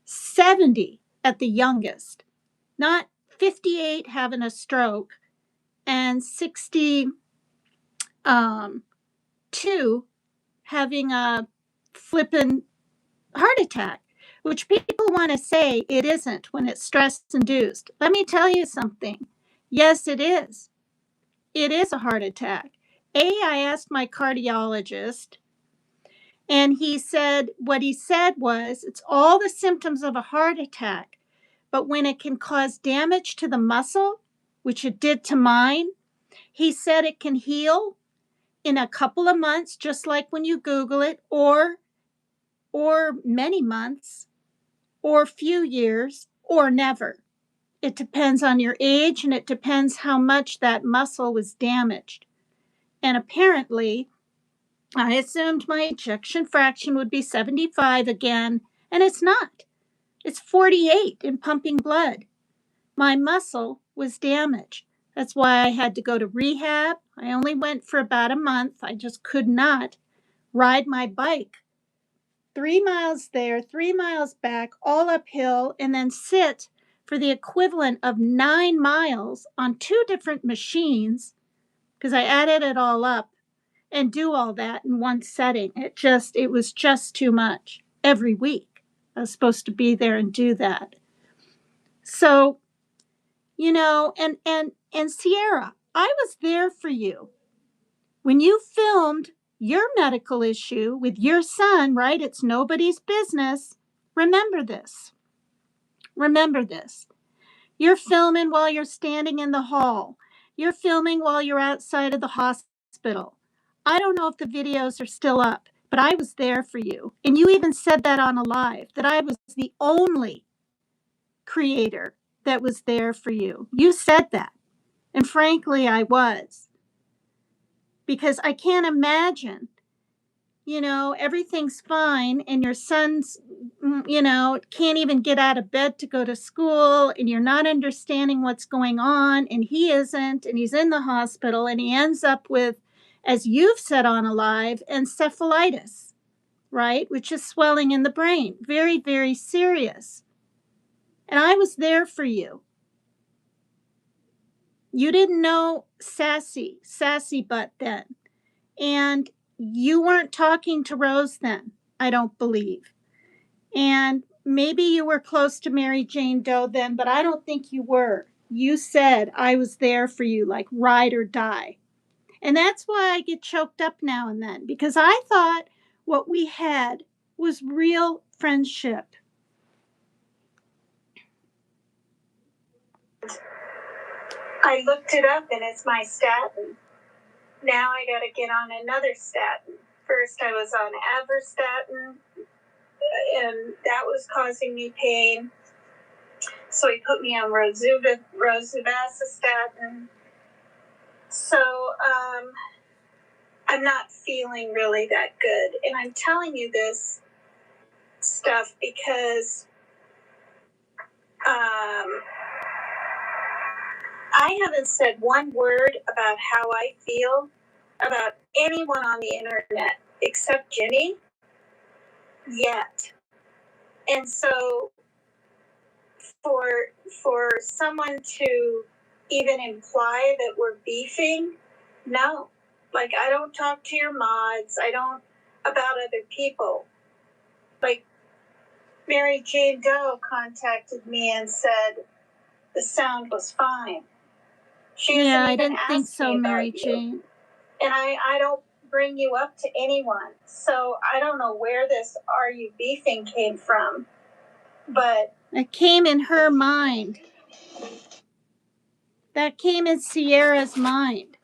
70 at the youngest, not 58 having a stroke and 62 having a flippin' heart attack, which people want to say it isn't when it's stress induced. Let me tell you something. Yes, it is. It is a heart attack. I asked my cardiologist, and what he said was, it's all the symptoms of a heart attack, but when it can cause damage to the muscle, which it did to mine, he said it can heal in a couple of months, just like when you Google it, or many months, or few years, or never. It depends on your age, and it depends how much that muscle was damaged. And apparently, I assumed my ejection fraction would be 75 again, and it's not. It's 48 in pumping blood. My muscle was damaged. That's why I had to go to rehab. I only went for about a month. I just could not ride my bike 3 miles there, 3 miles back, all uphill, and then sit for the equivalent of 9 miles on 2 different machines, because I added it all up. and do all that in one setting. It was just too much every week. I was supposed to be there and do that. So, and Sierra, I was there for you when you filmed your medical issue with your son, right? It's nobody's business. Remember this. Remember this. You're filming while you're standing in the hall. You're filming while you're outside of the hospital. I don't know if the videos are still up, but I was there for you. And you even said that on a live, that I was the only creator that was there for you. You said that. And frankly, I was. Because I can't imagine, everything's fine and your son's, can't even get out of bed to go to school and you're not understanding what's going on and he isn't and he's in the hospital and he ends up with, as you've said on a live, encephalitis, right? Which is swelling in the brain. Very, very serious. And I was there for you. You didn't know sassy butt then. And you weren't talking to Rose then, I don't believe. And maybe you were close to Mary Jane Doe then, but I don't think you were. You said I was there for you, like ride or die. And that's why I get choked up now and then, because I thought what we had was real friendship. I looked it up and it's my statin. Now I gotta get on another statin. First I was on Avorstatin and that was causing me pain. So he put me on rosuvastatin. So I'm not feeling really that good. And I'm telling you this stuff because I haven't said one word about how I feel about anyone on the internet except Jimmy yet. And so for someone to even imply that we're beefing, no. Like, I don't talk to your mods. I don't about other people. Like, Mary Jane Doe contacted me and said the sound was fine. Yeah, I didn't think so, Mary Jane. And I don't bring you up to anyone. So I don't know where this "are you beefing" came from. But it came in her mind. That came in Sierra's mind.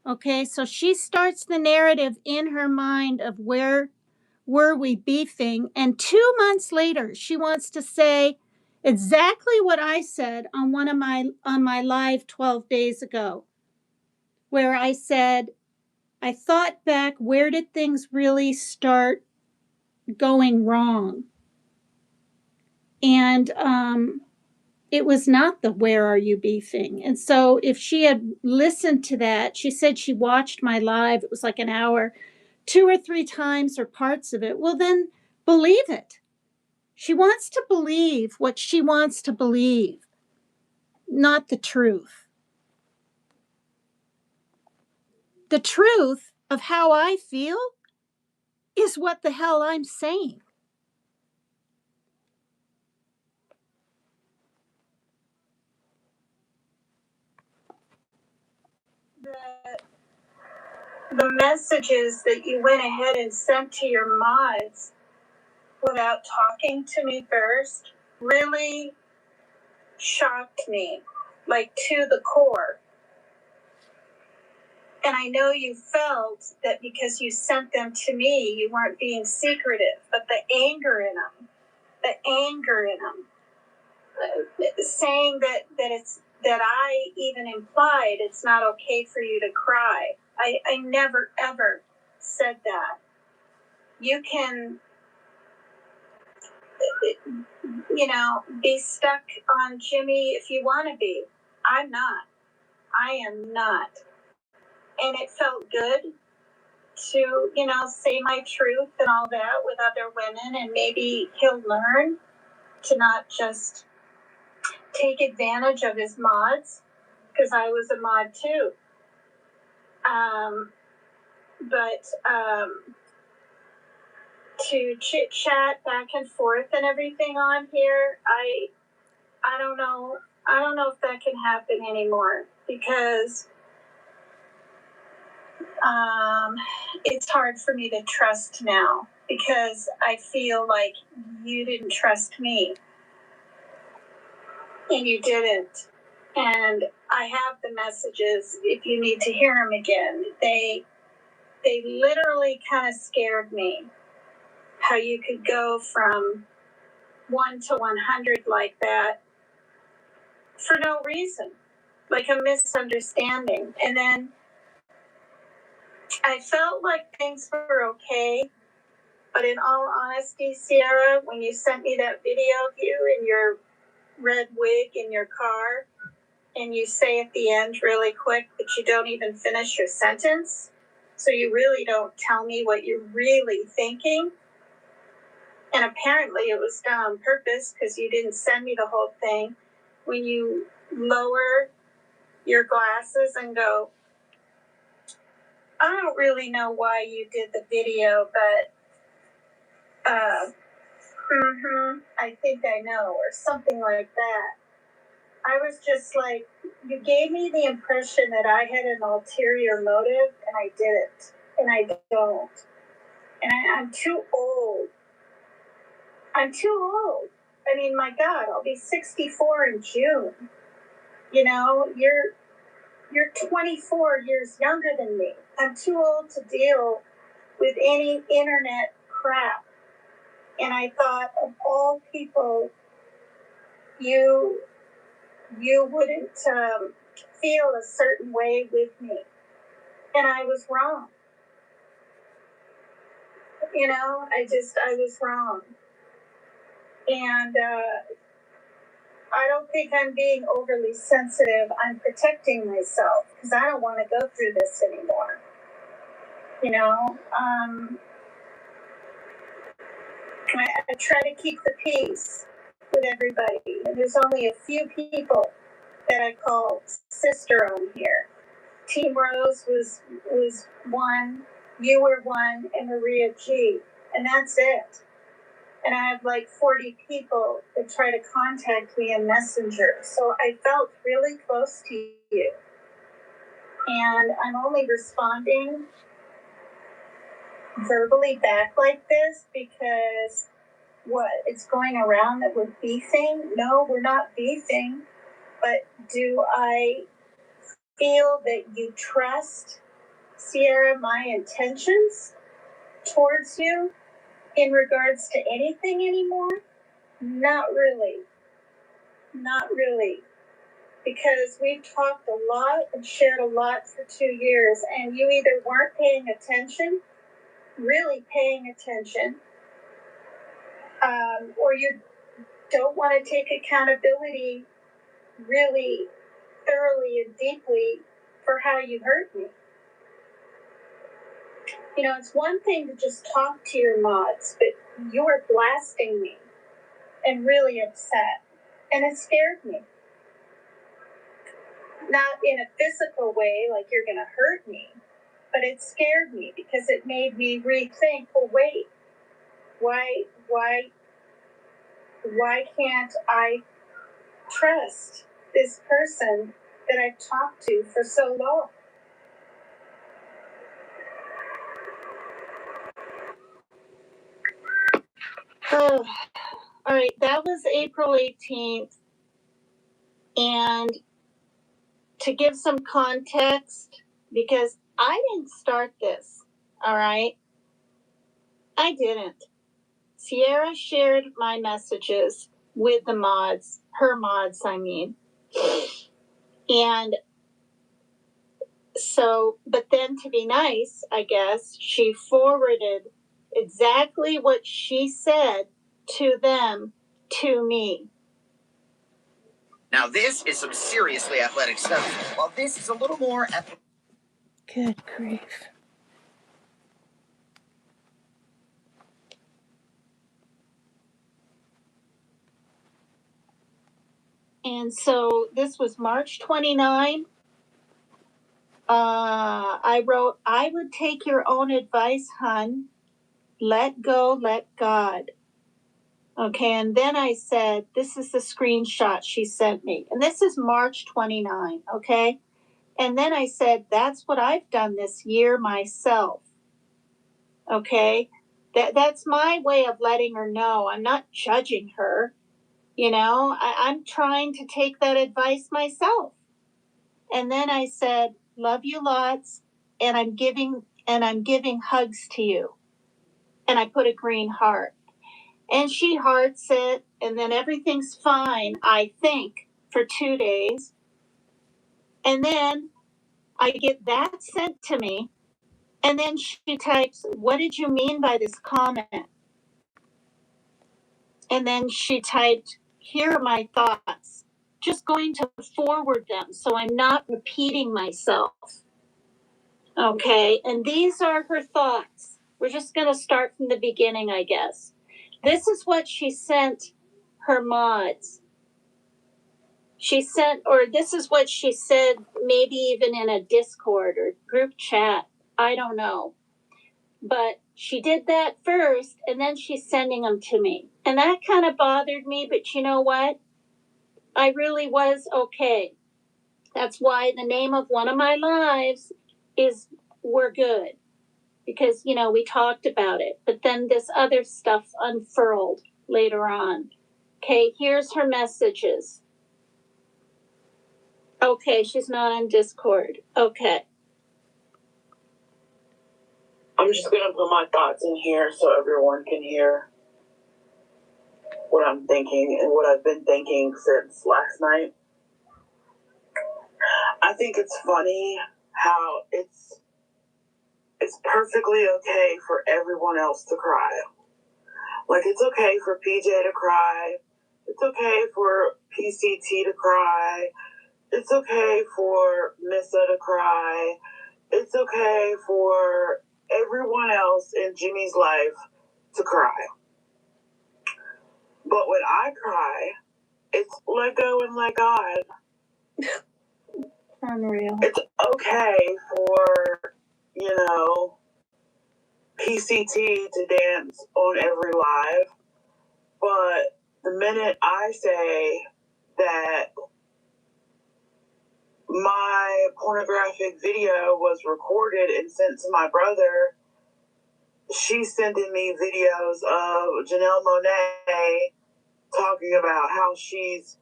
Okay, so she starts the narrative in her mind of where were we beefing, and 2 months later she wants to say exactly what I said on my live 12 days ago, where I said I thought back, where did things really start going wrong? And it was not the "where are you beefing." And so if she had listened to that, she said she watched my live, it was like an hour, 2 or 3 times or parts of it. Well, then believe it. She wants to believe what she wants to believe, not the truth. The truth of how I feel is what the hell I'm saying. The messages that you went ahead and sent to your mods without talking to me first really shocked me, like to the core. And I know you felt that because you sent them to me, you weren't being secretive, but the anger in them, saying that I even implied it's not okay for you to cry. I never, ever said that. You can, be stuck on Jimmy if you want to be. I'm not. I am not. And it felt good to, say my truth and all that with other women, and maybe he'll learn to not just take advantage of his mods, because I was a mod too. But to chit chat back and forth and everything on here, I don't know. I don't know if that can happen anymore because it's hard for me to trust now because I feel like you didn't trust me and you didn't. And I have the messages if you need to hear them again. They literally kind of scared me. How you could go from 1 to 100 like that for no reason, like a misunderstanding. And then I felt like things were okay. But in all honesty, Sierra, when you sent me that video of you in your red wig in your car, and you say at the end really quick that you don't even finish your sentence, so you really don't tell me what you're really thinking. And apparently it was done on purpose because you didn't send me the whole thing. When you lower your glasses and go, I don't really know why you did the video, but I think I know, or something like that. I was just like, you gave me the impression that I had an ulterior motive, and I didn't, and I don't. And I'm too old. I'm too old. I mean, my God, I'll be 64 in June. You know, you're 24 years younger than me. I'm too old to deal with any internet crap. And I thought, of all people, you wouldn't feel a certain way with me. And I was wrong. You know, I was wrong. And I don't think I'm being overly sensitive. I'm protecting myself because I don't want to go through this anymore. You know, I try to keep the peace with everybody. And there's only a few people that I call sister on here. Team Rose was one, you were one, and Maria G. And that's it. And I have like 40 people that try to contact me in Messenger. So I felt really close to you. And I'm only responding verbally back like this because what? It's going around that we're beefing? No, we're not beefing. But do I feel that you trust, Sierra, my intentions towards you in regards to anything anymore? Not really. Not really. Because we've talked a lot and shared a lot for 2 years, and you either weren't paying attention, really paying attention, or you don't want to take accountability really thoroughly and deeply for how you hurt me. You know, it's one thing to just talk to your mods, but you were blasting me and really upset, and it scared me. Not in a physical way, like you're going to hurt me, but it scared me because it made me rethink, well, wait, why can't I trust this person that I've talked to for so long? Oh, all right, that was April 18th. And to give some context, because I didn't start this, all right? I didn't. Sierra shared my messages with the mods, her mods, I mean. And so, but then to be nice, I guess, she forwarded exactly what she said to them to me. Now, this is some seriously athletic stuff, while this is a little more athletic. Good grief. And so this was March 29. I wrote, I would take your own advice, hun. Let go, let God. Okay, and then I said, this is the screenshot she sent me. And this is March 29, okay? And then I said, that's what I've done this year myself. Okay? That's my way of letting her know. I'm not judging her. You know, I'm trying to take that advice myself. And then I said, love you lots, and I'm giving hugs to you. And I put a green heart. And she hearts it, and then everything's fine, I think, for 2 days. And then I get that sent to me, and then she types, what did you mean by this comment? And then she typed, here are my thoughts. Just going to forward them so I'm not repeating myself. Okay, and these are her thoughts. We're just going to start from the beginning, I guess. This is what she sent her mods. This is what she said, maybe even in a Discord or group chat. I don't know. But she did that first, and then she's sending them to me. And that kind of bothered me, but you know what? I really was okay. That's why the name of one of my lives is We're Good. Because, you know, we talked about it. But then this other stuff unfurled later on. Okay, here's her messages. Okay, she's not on Discord. Okay. I'm just going to put my thoughts in here so everyone can hear what I'm thinking and what I've been thinking since last night. I think it's funny how it's perfectly okay for everyone else to cry. Like, it's okay for PJ to cry. It's okay for PCT to cry. It's okay for Missa to cry. It's okay for everyone else in Jimmy's life to cry. But when I cry, it's let go and let God. Unreal. It's okay for, you know, PCT to dance on every live. But the minute I say that my pornographic video was recorded and sent to my brother, she's sending me videos of Janelle Monáe talking about how she's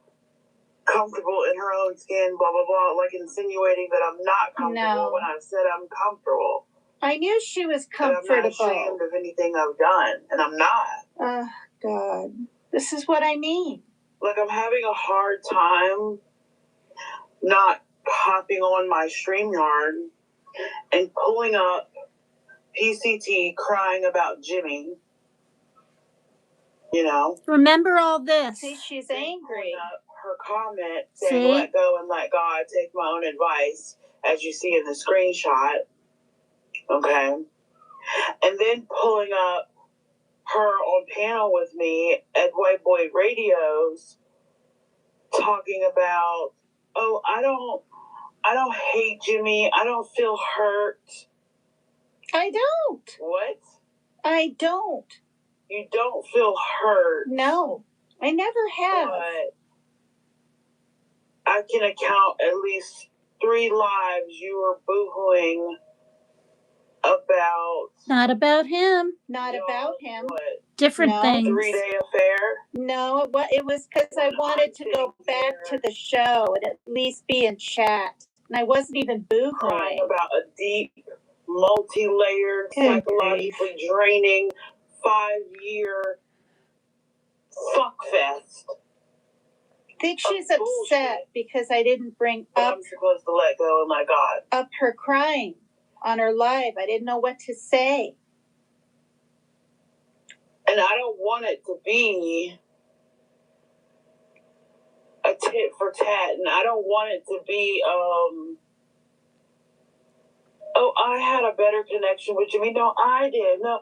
comfortable in her own skin, blah, blah, blah, like insinuating that I'm not comfortable when I've said I'm comfortable. I knew she was comfortable. And I'm not ashamed of anything I've done, and I'm not. Oh, God. This is what I mean. Like, I'm having a hard time not hopping on my StreamYard and pulling up PCT crying about Jimmy. You know? Remember all this. See, she's angry. Her comment saying, let go and let God, take my own advice, as you see in the screenshot. Okay? And then pulling up her on panel with me at White Boy Radios talking about, oh, I don't hate Jimmy. I don't feel hurt. I don't. What? I don't. You don't feel hurt. No, I never have. But I can account at least 3 lives you were boohooing about. Not about him. Not about him. What? Different things. 3-day affair? No, it was because I wanted to go back to the show and at least be in chat. And I wasn't even boohooing. Crying about a deep, multi-layered, psychologically draining 5-year fuckfest. I think she's upset because I didn't bring up. I'm supposed to let go and let God. Up her crying on her live. I didn't know what to say. And I don't want it to be a tit for tat, and I don't want it to be, oh, I had a better connection with Jimmy. No, I did. No,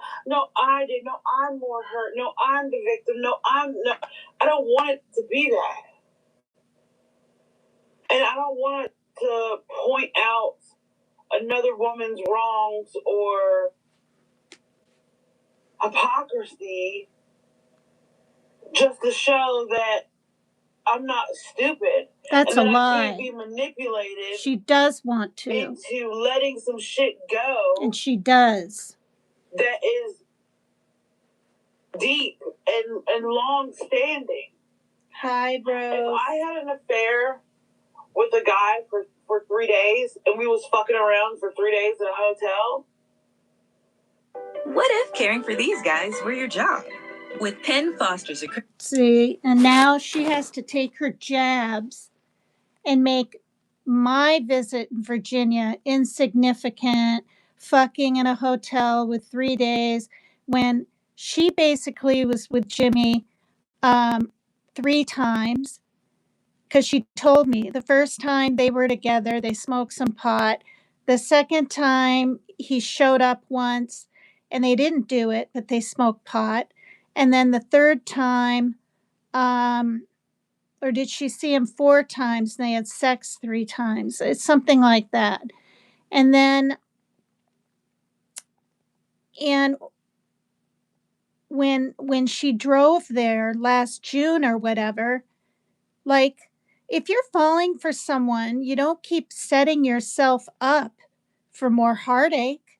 I did. No, I'm more hurt. No, I'm the victim. No, I don't want it to be that. And I don't want to point out another woman's wrongs or hypocrisy just to show that I'm not stupid. That's and a that I lie. can't be manipulated She does want to. into letting some shit go. And she does. That is deep and long standing. Hi, bro. If I had an affair with a guy for 3 days and we was fucking around for 3 days in a hotel. What if caring for these guys were your job? With Penn Foster's See, and now she has to take her jabs and make my visit in Virginia insignificant, fucking in a hotel with 3 days, when she basically was with Jimmy 3 times, because she told me the first time they were together, they smoked some pot. The second time he showed up once and they didn't do it, but they smoked pot. And then the third time, or did she see him 4 times and they had sex 3 times? It's something like that. And then, and when she drove there last June or whatever, like, if you're falling for someone, you don't keep setting yourself up for more heartache.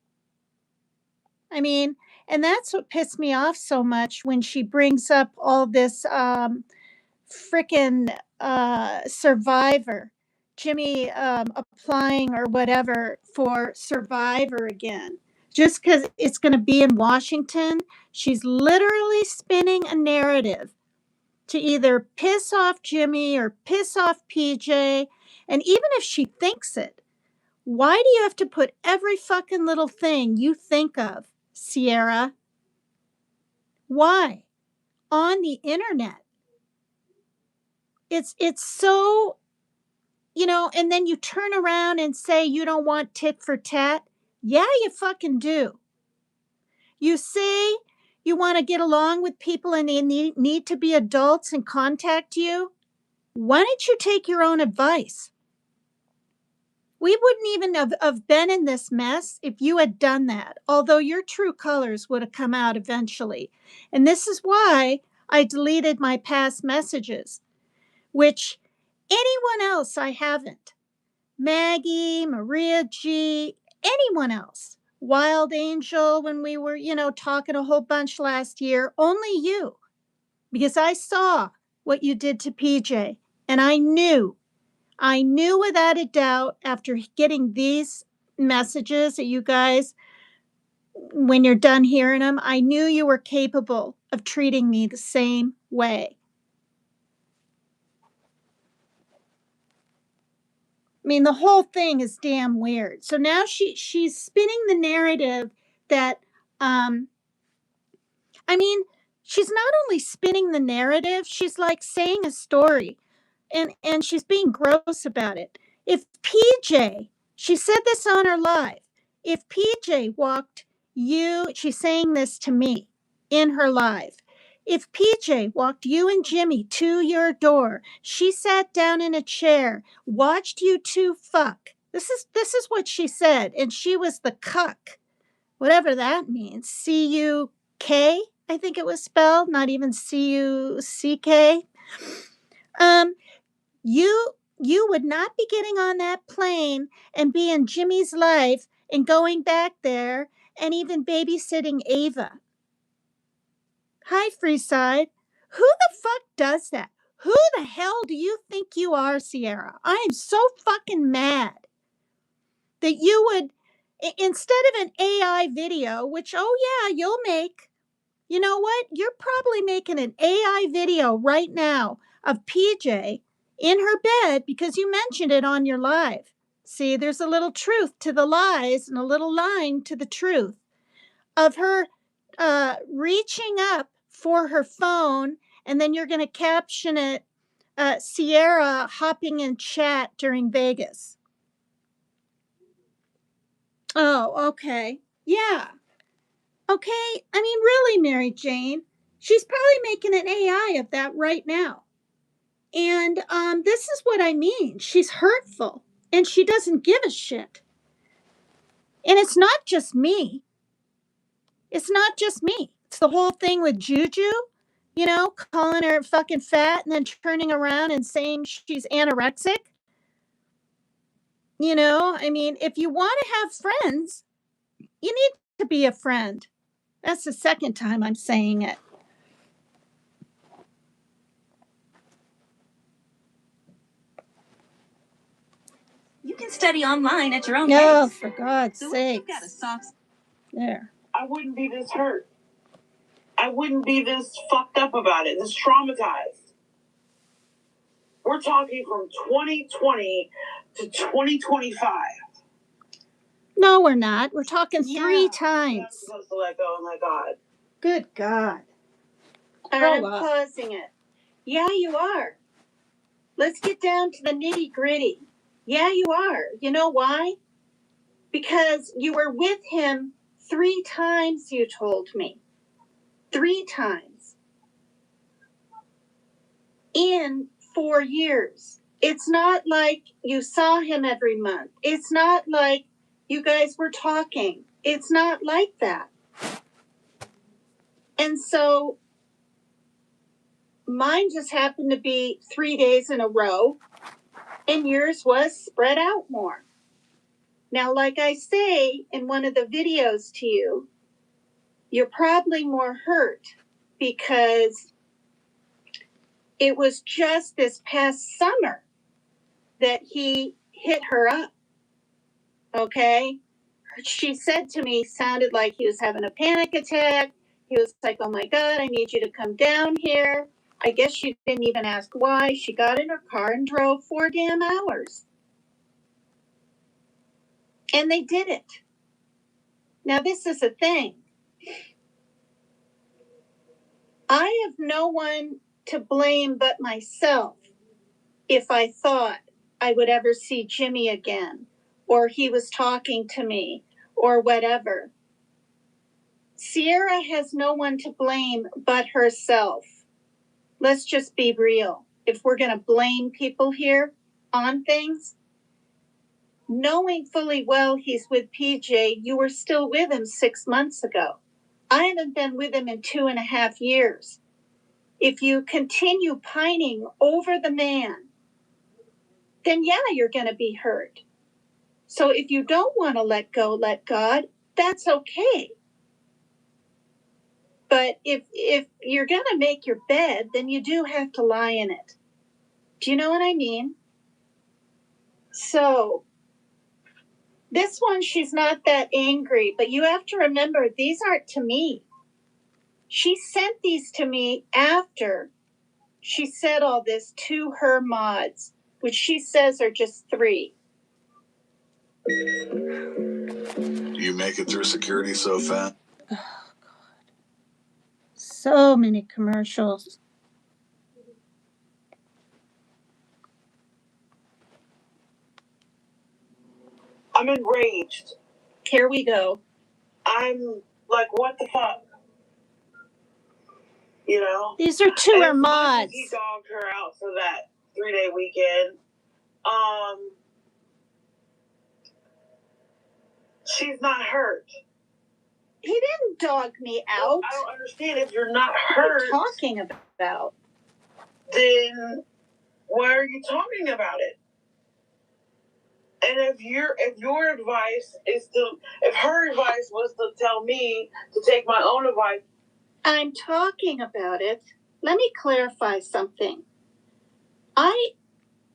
I mean, and that's what pissed me off so much when she brings up all this frickin' Survivor. Jimmy applying or whatever for Survivor again. Just because it's going to be in Washington, she's literally spinning a narrative to either piss off Jimmy or piss off PJ. And even if she thinks it, why do you have to put every fucking little thing you think of, Sierra? Why? On the internet. It's so, and then you turn around and say you don't want tit for tat. Yeah, you fucking do. You say you want to get along with people and they need to be adults and contact you. Why don't you take your own advice? We wouldn't even have been in this mess if you had done that, although your true colors would have come out eventually. And this is why I deleted my past messages, which anyone else I haven't. Maggie, Maria G, anyone else. Wild Angel, when we were, talking a whole bunch last year, only you. Because I saw what you did to PJ, and I knew without a doubt after getting these messages that you guys, when you're done hearing them, I knew you were capable of treating me the same way. I mean, the whole thing is damn weird. So now she's spinning the narrative that, she's not only spinning the narrative, she's like saying a story, and she's being gross about it. If PJ, she said this on her live, if PJ walked you, she's saying this to me in her live. If PJ walked you and Jimmy to your door, she sat down in a chair, watched you two fuck. This is what she said, and she was the cuck, whatever that means. C-U-K, I think it was spelled, not even C-U-C-K. You would not be getting on that plane and be in Jimmy's life and going back there and even babysitting Ava. Hi, Freeside. Who the fuck does that? Who the hell do you think you are, Sierra? I am so fucking mad that you would, instead of an AI video, which, oh yeah, you'll make, you know what? You're probably making an AI video right now of PJ in her bed because you mentioned it on your live. See, there's a little truth to the lies and a little line to the truth of her reaching up for her phone, and then you're going to caption it, Sierra hopping in chat during Vegas. Oh, okay. Yeah. Okay. I mean, really, Mary Jane, she's probably making an AI of that right now. And this is what I mean. She's hurtful and she doesn't give a shit. And it's not just me. It's not just me. It's the whole thing with Juju, you know, calling her fucking fat and then turning around and saying she's anorexic. You know, I mean, if you want to have friends, you need to be a friend. That's the second time I'm saying it. You can study online at your own Oh, pace. for God's So sake. you've got a soft. There. I wouldn't be this hurt. I wouldn't be this fucked up about it, this traumatized. We're talking from 2020 to 2025. No, we're not. We're talking three I'm times. supposed to let go and let God. Good God. I'm Grow up. pausing it. Yeah, you are. Let's get down to the nitty gritty. Yeah, you are. You know why? Because you were with him 3 times, you told me. 3 times. In 4 years. It's not like you saw him every month. It's not like you guys were talking. It's not like that. And so mine just happened to be 3 days in a row, and yours was spread out more. Now, like I say in one of the videos to you, you're probably more hurt because it was just this past summer that he hit her up. Okay? She said to me, sounded like he was having a panic attack. He was like, oh my God, I need you to come down here. I guess she didn't even ask why. She got in her car and drove 4 damn hours. And they did it. Now, this is a thing. I have no one to blame but myself if I thought I would ever see Jimmy again, or he was talking to me, or whatever. Sierra has no one to blame but herself. Let's just be real. If we're going to blame people here on things, knowing fully well he's with PJ, you were still with him 6 months ago. I haven't been with him in 2.5 years. If you continue pining over the man, then yeah, you're going to be hurt. So if you don't want to let go, let God, that's okay. But if you're going to make your bed, then you do have to lie in it. Do you know what I mean? So this one, she's not that angry, but you have to remember, these aren't to me. She sent these to me after she said all this to her mods, which she says are just 3. Do you make it through security so fast? Oh, God. So many commercials. I'm enraged. Here we go. I'm like, what the fuck? You know? These are to her As much as mods. he dogged her out for that 3-day weekend. She's not hurt. He didn't dog me out. I don't understand. If you're not What are hurt, you talking about? then why are you talking about it? And if your advice is if her advice was to tell me to take my own advice. I'm talking about it. Let me clarify something.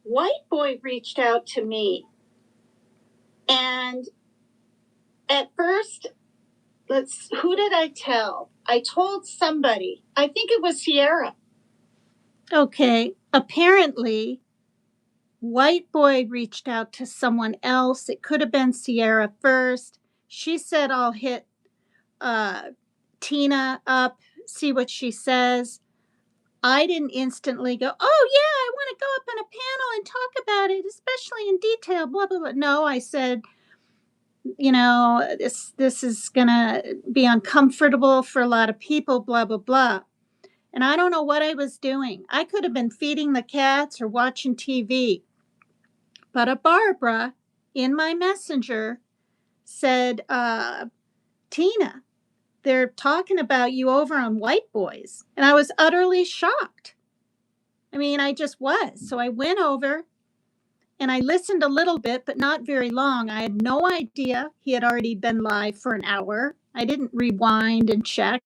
White Boy reached out to me, and at first, who did I tell? I told somebody. I think it was Sierra. Okay. Apparently, White Boy reached out to someone else. It could have been Sierra first. She said, I'll hit Tina up, see what she says. I didn't instantly go, oh, yeah, I want to go up on a panel and talk about it, especially in detail, blah, blah, blah. No, I said, you know, this is going to be uncomfortable for a lot of people, blah, blah, blah. And I don't know what I was doing. I could have been feeding the cats or watching TV. But a Barbara in my messenger said, Tina, they're talking about you over on White Boys. And I was utterly shocked. I mean, I just was. So I went over and I listened a little bit, but not very long. I had no idea he had already been live for an hour. I didn't rewind and check.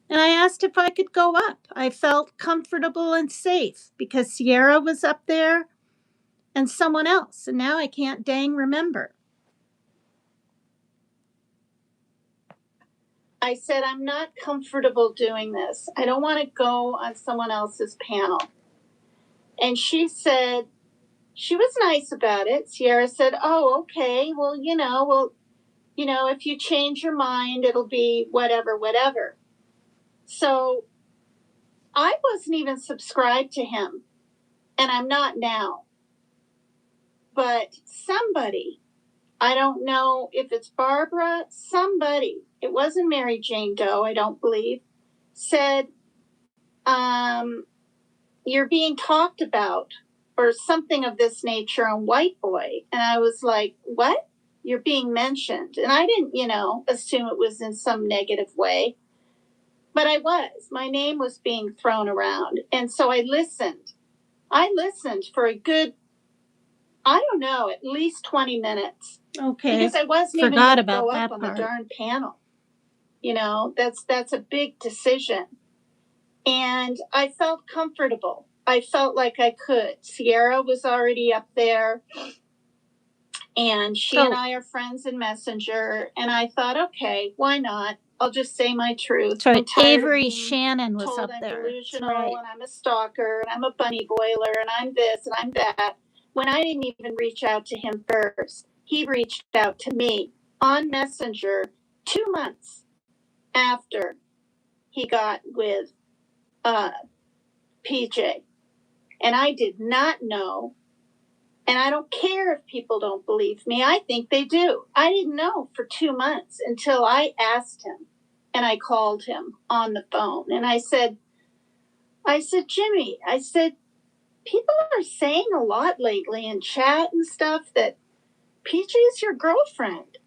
And I asked if I could go up. I felt comfortable and safe because Sierra was up there and someone else. And now I can't dang remember. I said, I'm not comfortable doing this. I don't want to go on someone else's panel. And she said, she was nice about it. Sierra said, oh, okay. Well, if you change your mind, it'll be whatever. So I wasn't even subscribed to him, and I'm not now. But somebody, I don't know if it's Barbara, somebody, it wasn't Mary Jane Doe, I don't believe, said, you're being talked about or something of this nature on White Boy. And I was like, what? You're being mentioned. And I didn't, assume it was in some negative way. But I was. My name was being thrown around. And so I listened. I listened for a good, I don't know, at least 20 minutes. Okay. Because I wasn't even going to go up on the darn panel. That's a big decision. And I felt comfortable. I felt like I could. Sierra was already up there. And she and I are friends in Messenger. And I thought, okay, why not? I'll just say my truth. So Avery Shannon was up I'm there. delusional, Right. and I'm a stalker, and I'm a bunny boiler, and I'm this, and I'm that. When I didn't even reach out to him first, he reached out to me on Messenger 2 months after he got with PJ. And I did not know. And I don't care if people don't believe me. I think they do. I didn't know for 2 months until I asked him and I called him on the phone. And I said, Jimmy, people are saying a lot lately in chat and stuff that PJ is your girlfriend.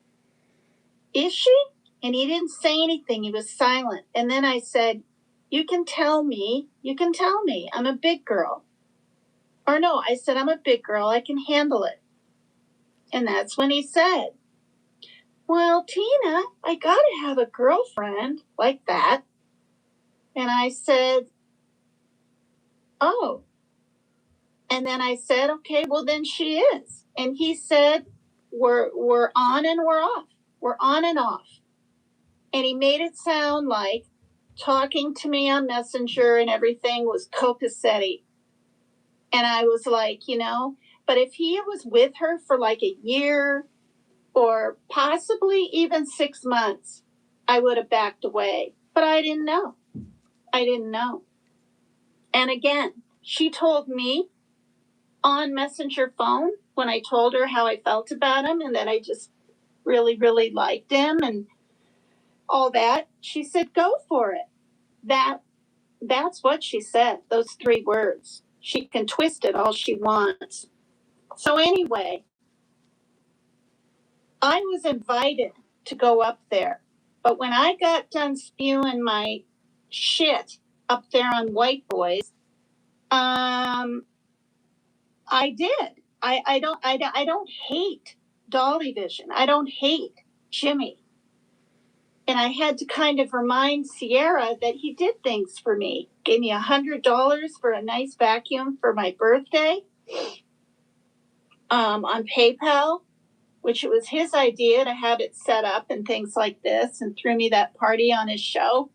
Is she? And he didn't say anything. He was silent. And then I said, you can tell me. I'm a big girl. Or no, I said, I'm a big girl. I can handle it. And that's when he said, well, Tina, I got to have a girlfriend like that. And I said, oh. And then I said, okay, well, then she is. And he said, we're on and we're off. We're on and off. And he made it sound like talking to me on Messenger and everything was copacetic. And I was like, but if he was with her for like a year or possibly even 6 months, I would have backed away. But I didn't know. And again, she told me on Messenger phone when I told her how I felt about him and that I just really, really liked him and all that. She said, go for it. That's what she said, those 3 words. She can twist it all she wants. So anyway, I was invited to go up there. But when I got done spewing my shit up there on White Boys, I did. I don't hate Dolly Vision. I don't hate Jimmy. And I had to kind of remind Sierra that he did things for me. Gave me $100 for a nice vacuum for my birthday on PayPal, which it was his idea to have it set up and things like this, and threw me that party on his show.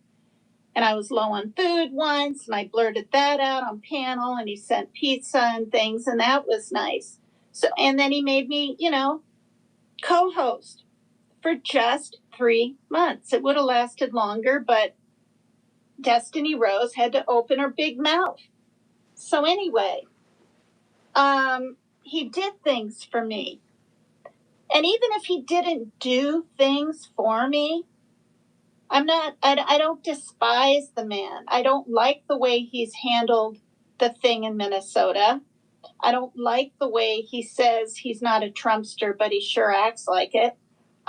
And I was low on food once, and I blurted that out on panel, and he sent pizza and things, and that was nice. So, and then he made me, co-host for just 3 months. It would have lasted longer, but Destiny Rose had to open her big mouth. So anyway, he did things for me. And even if he didn't do things for me, I don't despise the man. I don't like the way he's handled the thing in Minnesota. I don't like the way he says he's not a Trumpster, but he sure acts like it.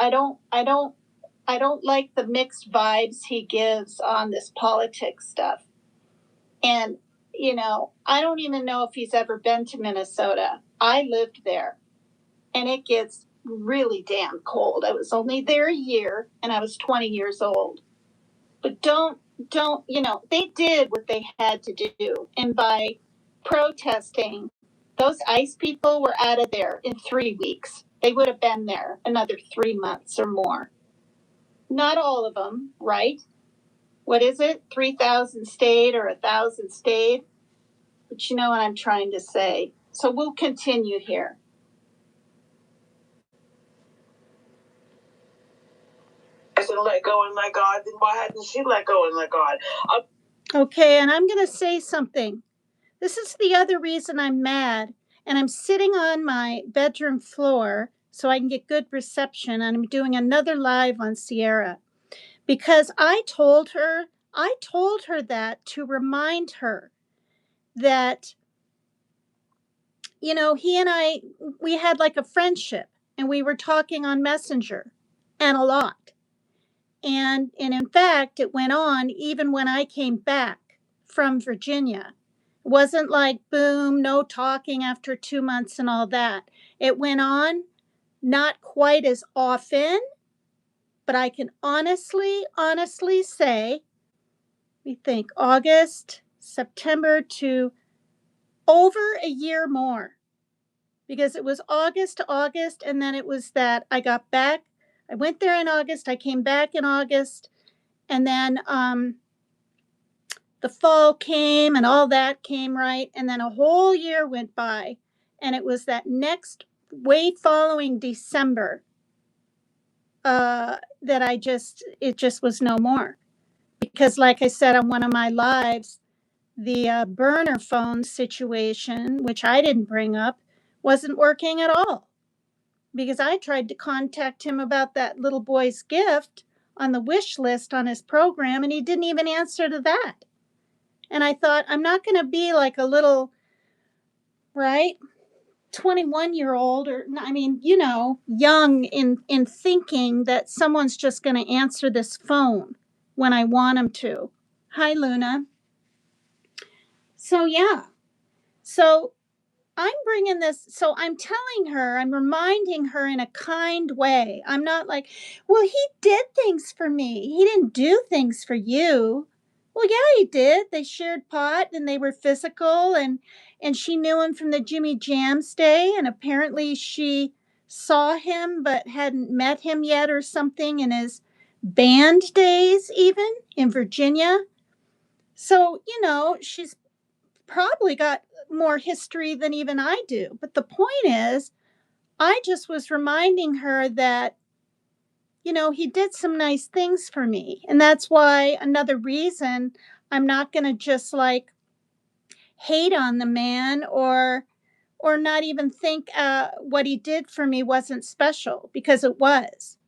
I don't like the mixed vibes he gives on this politics stuff. And, you know, I don't even know if he's ever been to Minnesota. I lived there and it gets really damn cold. I was only there a year and I was 20 years old. But don't, you know, they did what they had to do. And by protesting, those ICE people were out of there in 3 weeks. They would have been there another 3 months or more. Not all of them, right? What is it? 3,000 stayed or 1,000 stayed? But you know what I'm trying to say. So we'll continue here. I said, let go and let God. Then why hadn't she let go and let God? Okay, and I'm going to say something. This is the other reason I'm mad. And I'm sitting on my bedroom floor so I can get good reception. And I'm doing another live on Sierra. Because I told her that to remind her that, you know, he and I, we had like a friendship and we were talking on Messenger and a lot. And in fact, it went on even when I came back from Virginia. It wasn't like, boom, no talking after 2 months and all that. It went on, not quite as often, but I can honestly say, we think August, September to over a year more, because it was August to August. And then it was that I got back. I went there in August. I came back in August. And then the fall came and all that came, right? And then a whole year went by. And it was that next way following December that it just was no more. Because like I said on one of my lives, the burner phone situation, which I didn't bring up, wasn't working at all. Because I tried to contact him about that little boy's gift on the wish list on his program, and he didn't even answer to that. And I thought, I'm not going to be like a little, right, 21-year-old, or I mean, you know, young in thinking that someone's just going to answer this phone when I want them to. Hi, Luna. So, yeah. So I'm bringing this, so I'm telling her, I'm reminding her in a kind way. I'm not like, well, he did things for me. He didn't do things for you. Well, yeah, he did. They shared pot and they were physical, and she knew him from the Jimmy Jams day, and apparently she saw him but hadn't met him yet or something in his band days, even in Virginia. So, you know, she's probably got more history than even I do. But the point is, I just was reminding her that, you know, he did some nice things for me. And that's why another reason I'm not going to just like hate on the man or not even think what he did for me wasn't special, because it was.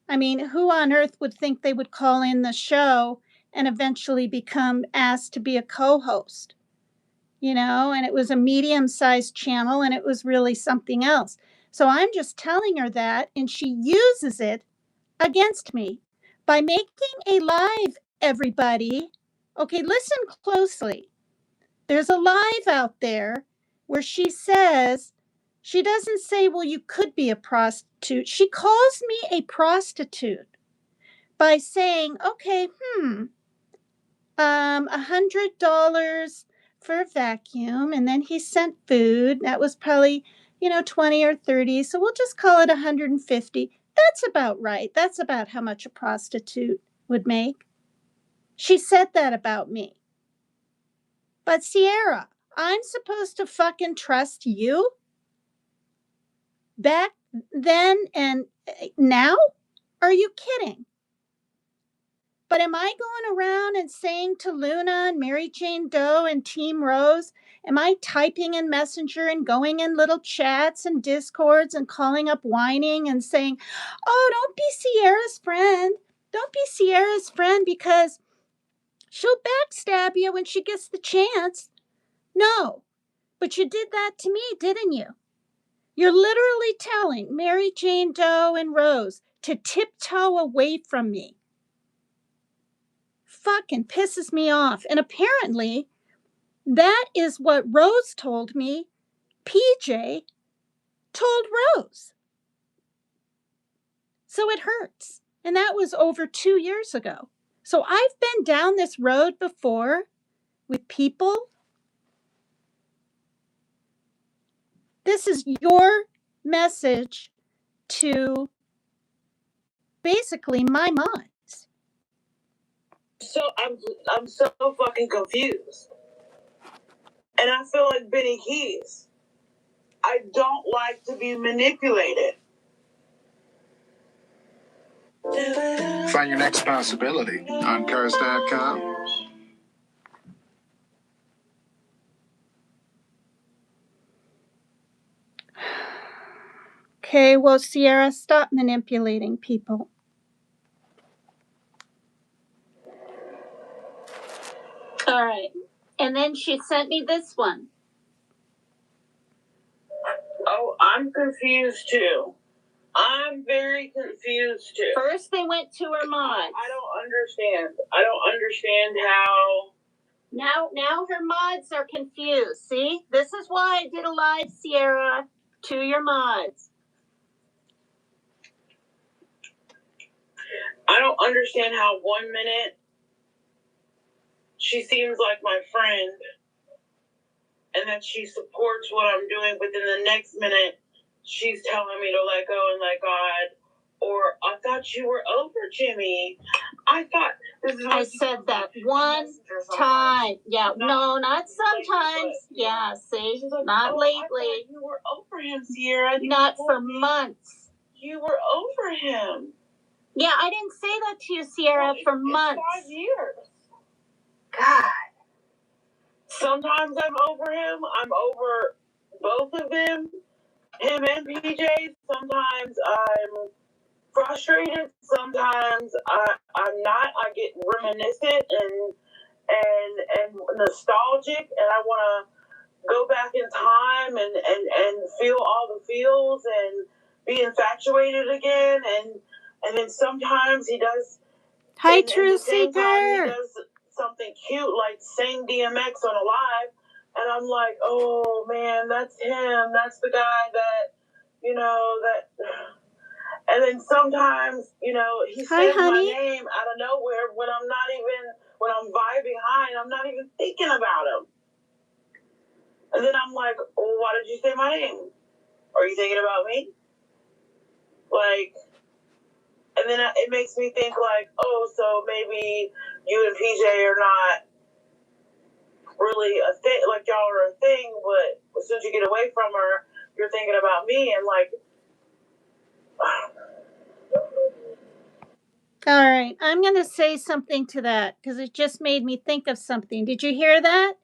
I mean, who on earth would think they would call in the show and eventually become asked to be a co-host? You know, and it was a medium-sized channel and it was really something else. So I'm just telling her that, and she uses it against me by making a live, everybody. Okay, listen closely. There's a live out there where she says, she doesn't say, well, you could be a prostitute. She calls me a prostitute by saying, okay, $100 for a vacuum, and then he sent food. That was probably, you know, 20 or 30. So we'll just call it 150. That's about right. That's about how much a prostitute would make. She said that about me. But Sierra, I'm supposed to fucking trust you? Back then and now? Are you kidding? But am I going around and saying to Luna and Mary Jane Doe and Team Rose, am I typing in Messenger and going in little chats and Discords and calling up whining and saying, oh, don't be Sierra's friend. Don't be Sierra's friend because she'll backstab you when she gets the chance. No, but you did that to me, didn't you? You're literally telling Mary Jane Doe and Rose to tiptoe away from me. Fucking pisses me off. And apparently, that is what Rose told me PJ told Rose. So it hurts. And that was over 2 years ago. So I've been down this road before with people. This is your message to basically my mods. So I'm so fucking confused. And I feel like Benny Keys. I don't like to be manipulated. Find your next possibility on Cars.com. Okay, well, Sierra, stop manipulating people. All right. And then she sent me this one. Oh, I'm confused too. I'm very confused too. First, they went to her mods. I don't understand. I don't understand how. Now her mods are confused. See? This is why I did a live, Sierra, to your mods. I don't understand how 1 minute she seems like my friend and that she supports what I'm doing, but then the next minute she's telling me to let go and let God. Or I thought you were over, Jimmy. I thought this is what I said that one time. Yeah, no, not sometimes. Yeah, see, like, not lately. You were over him, Sierra. Not for months. You were over him. Yeah, I didn't say that to you, Sierra, for months. 5 years. God. Sometimes I'm over him. I'm over both of them, him and PJ. Sometimes I'm frustrated. Sometimes I'm not. I get reminiscent and nostalgic, and I want to go back in time and feel all the feels and be infatuated again. And then sometimes he does. Hi, True Seeker. He does something cute like sing DMX on a live, and I'm like, oh man, that's him. That's the guy that, that. And then sometimes, he says my name out of nowhere when I'm vibing high and I'm not even thinking about him. And then I'm like, well, why did you say my name? Are you thinking about me? Like, and then it makes me think like, oh, so maybe you and PJ are not really a thing, like y'all are a thing, but as soon as you get away from her, you're thinking about me, and like. All right, I'm going to say something to that because it just made me think of something. Did you hear that?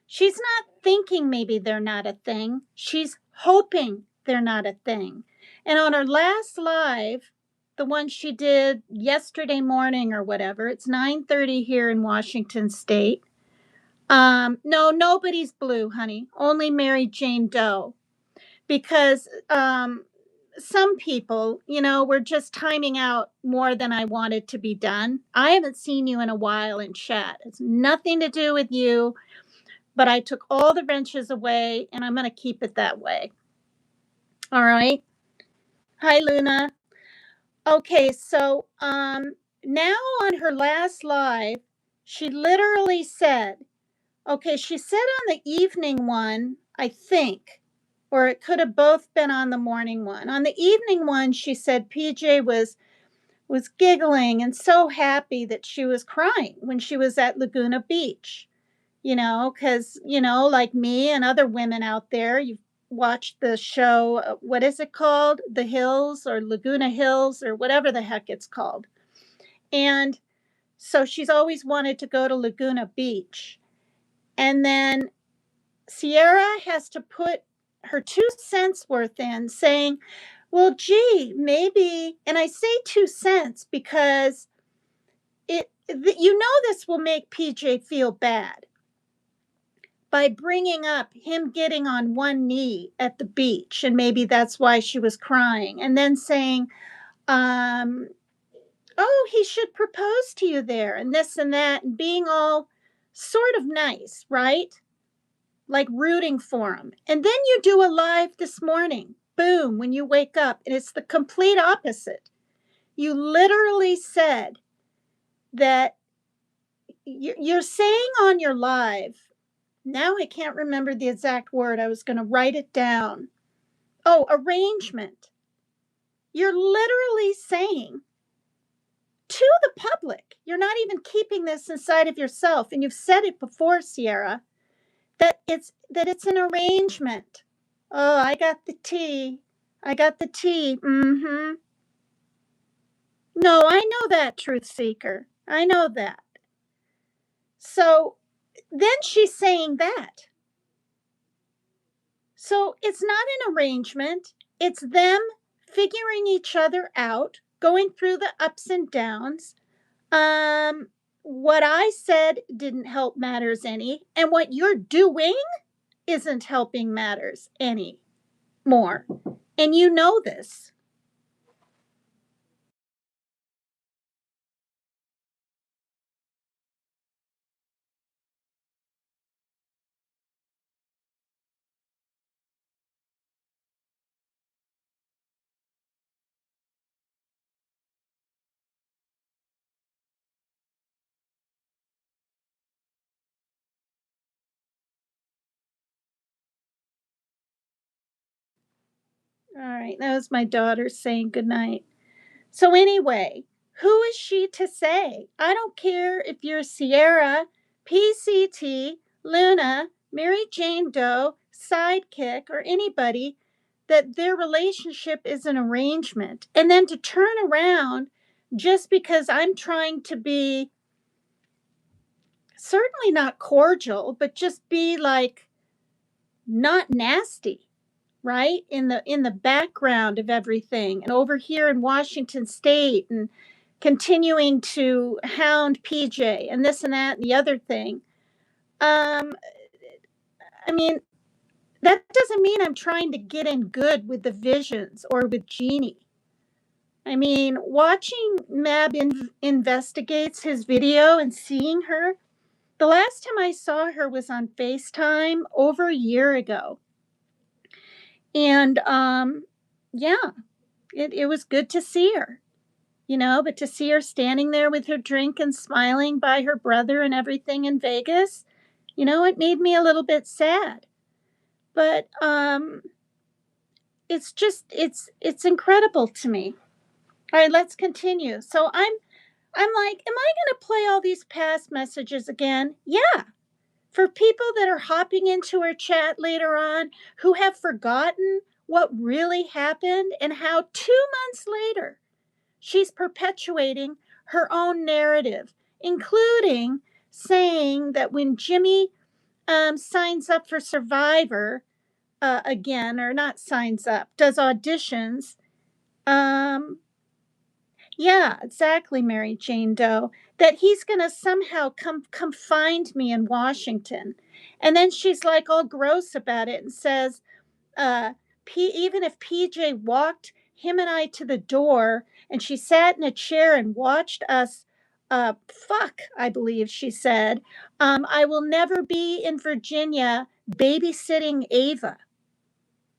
She's not thinking maybe they're not a thing. She's hoping they're not a thing. And on her last live, the one she did yesterday morning or whatever, it's 9:30 here in Washington State. No, nobody's blue, honey. Only Mary Jane Doe. Because some people, were just timing out more than I wanted to be done. I haven't seen you in a while in chat. It's nothing to do with you, but I took all the wrenches away and I'm going to keep it that way. All right. Hi, Luna. Okay, so now on her last live, she literally said, she said on the evening one, I think, or it could have both been on the morning one. On the evening one, she said PJ was giggling and so happy that she was crying when she was at Laguna Beach, because, like me and other women out there, you've watched the show, what is it called? The Hills or Laguna Hills or whatever the heck it's called. And so she's always wanted to go to Laguna Beach. And then Sierra has to put her 2 cents worth in saying, well, gee, maybe, and I say 2 cents because this will make PJ feel bad by bringing up him getting on one knee at the beach. And maybe that's why she was crying. And then saying, Oh, he should propose to you there and this and that, and being all sort of nice, right? Like rooting for him. And then you do a live this morning, boom, when you wake up, and it's the complete opposite. You literally said that you're saying on your live, now I can't remember the exact word, I was going to write it down. Oh, arrangement. You're literally saying to the public, you're not even keeping this inside of yourself, and you've said it before, Sierra, that it's an arrangement. Oh, I got the tea. Mm-hmm. No, I know that, truth seeker. I know that. So then she's saying that. So it's not an arrangement. It's them figuring each other out, going through the ups and downs. What I said didn't help matters any, and what you're doing isn't helping matters any more. And you know this. All right, that was my daughter saying goodnight. So anyway, who is she to say? I don't care if you're Sierra, PCT, Luna, Mary Jane Doe, Sidekick, or anybody, that their relationship is an arrangement. And then to turn around just because I'm trying to be certainly not cordial, but just be like not nasty, right? In the background of everything, and over here in Washington State, and continuing to hound PJ and this and that and the other thing. I mean, that doesn't mean I'm trying to get in good with the Visions or with Jeannie. I mean, watching Mab investigates his video and seeing her, the last time I saw her was on FaceTime over a year ago. And yeah, it was good to see her, but to see her standing there with her drink and smiling by her brother and everything in Vegas, it made me a little bit sad. But it's just it's incredible to me. All right, let's continue. So I'm like, am I going to play all these past messages again? Yeah. For people that are hopping into her chat later on who have forgotten what really happened and how 2 months later she's perpetuating her own narrative, including saying that when Jimmy signs up for Survivor again, or not signs up, does auditions. Yeah, exactly, Mary Jane Doe, that he's going to somehow come find me in Washington. And then she's like all gross about it and says, even if PJ walked him and I to the door and she sat in a chair and watched us fuck, I believe she said, I will never be in Virginia babysitting Ava.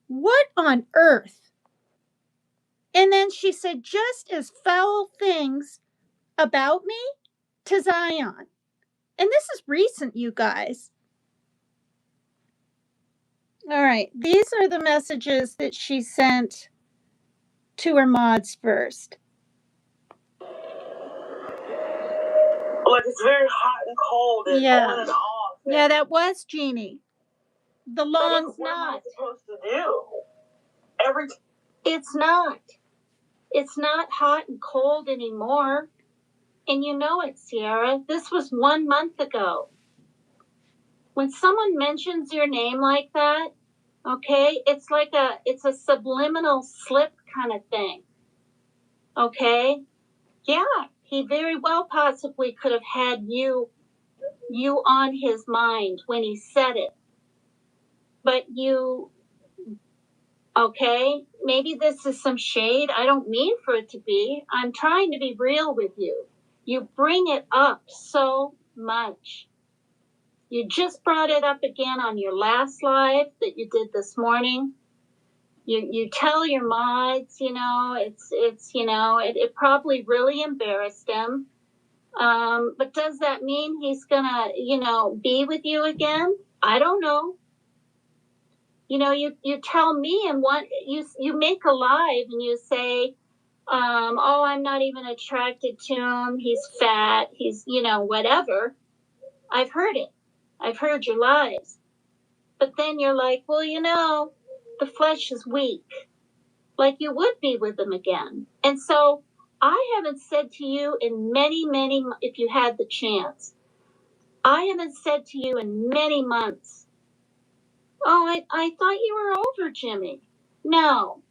What on earth? And then she said just as foul things about me to Zion. And this is recent, you guys. All right, these are the messages that she sent to her mods first. Like, it's very hot and cold and on and off. Yeah, that was Jeannie. The long. But it's what am I supposed to do? It's not. It's not hot and cold anymore. And you know it, Sierra. This was 1 month ago. When someone mentions your name like that, okay, it's like it's a subliminal slip kind of thing. Okay? Yeah, he very well possibly could have had you on his mind when he said it. But you Okay? Maybe this is some shade. I don't mean for it to be. I'm trying to be real with you. You bring it up so much. You just brought it up again on your last live that you did this morning. You tell your mods, it probably really embarrassed him. But does that mean he's gonna, be with you again? I don't know. You tell me, and you make a live and you say, oh, I'm not even attracted to him. He's fat. He's, whatever. I've heard it. I've heard your lies. But then you're like, well, the flesh is weak. Like you would be with him again. And so I haven't said to you in many, if you had the chance, I haven't said to you in many months, oh, I thought you were over Jimmy. No.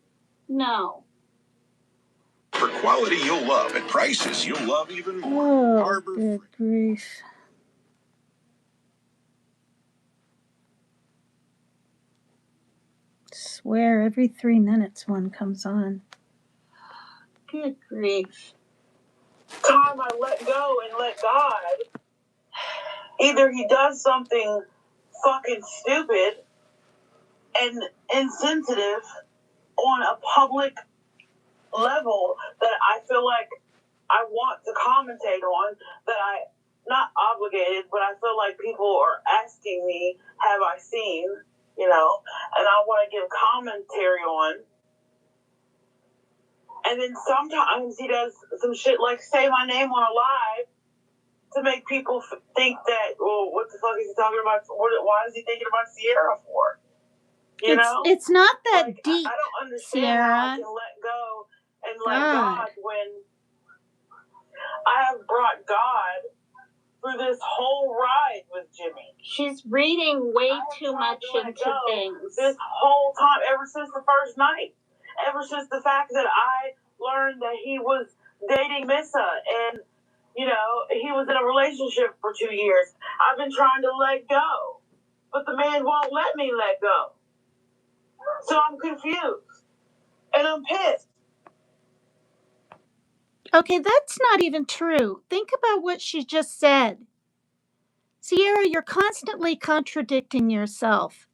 For quality you'll love at prices you'll love even more. Oh, Harbor good grief. Swear every 3 minutes one comes on. Good grief. Time I let go and let God. Either he does something fucking stupid and insensitive on a public level that I feel like I want to commentate on, that I, not obligated, but I feel like people are asking me, have I seen, and I want to give commentary on. And then sometimes he does some shit like say my name on a live to make people think that, well, what the fuck is he talking about? Why is he thinking about Sierra for? It's not that like, deep, I don't understand Sierra. how I can let go and let God when I have brought God through this whole ride with Jimmy. She's reading way too much into things. This whole time, ever since the first night. Ever since the fact that I learned that he was dating Missa and, he was in a relationship for 2 years. I've been trying to let go. But the man won't let me let go. So I'm confused. And I'm pissed. Okay, that's not even true. Think about what she just said. Sierra, you're constantly contradicting yourself.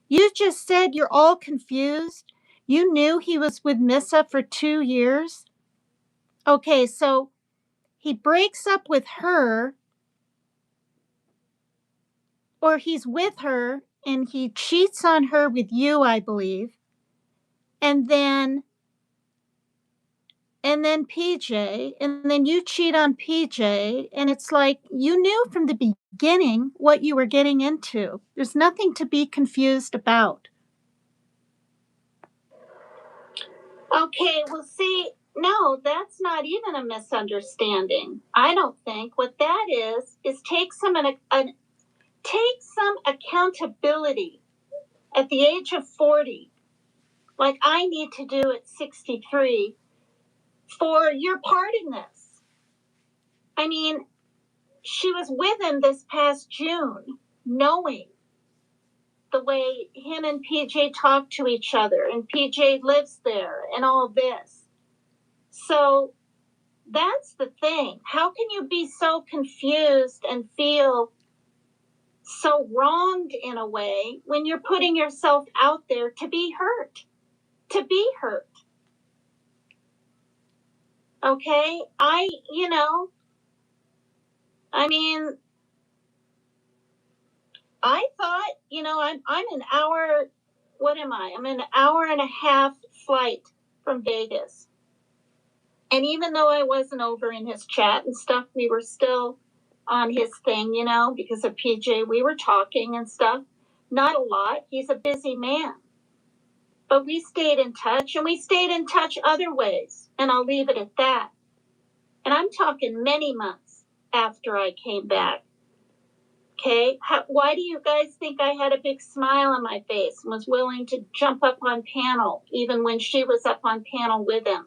You just said you're all confused. You knew he was with Missa for 2 years. Okay, so he breaks up with her, or he's with her and he cheats on her with you, I believe. And then PJ, and then you cheat on PJ, and it's like you knew from the beginning what you were getting into. There's nothing to be confused about. Okay, well, see, no, that's not even a misunderstanding. I don't think what that is take some accountability at the age of 40, like I need to do at 63, for your part in this. I mean, she was with him this past June, knowing the way him and PJ talk to each other, and PJ lives there, and all this. So that's the thing. How can you be so confused and feel so wronged in a way when you're putting yourself out there to be hurt? To be hurt. Okay? I thought, I'm an hour, what am I? I'm an hour and a half flight from Vegas. And even though I wasn't over in his chat and stuff, we were still on his thing, because of PJ. We were talking and stuff. Not a lot. He's a busy man. But we stayed in touch, and we stayed in touch other ways. And I'll leave it at that. And I'm talking many months after I came back. Okay? Why do you guys think I had a big smile on my face and was willing to jump up on panel, even when she was up on panel with him?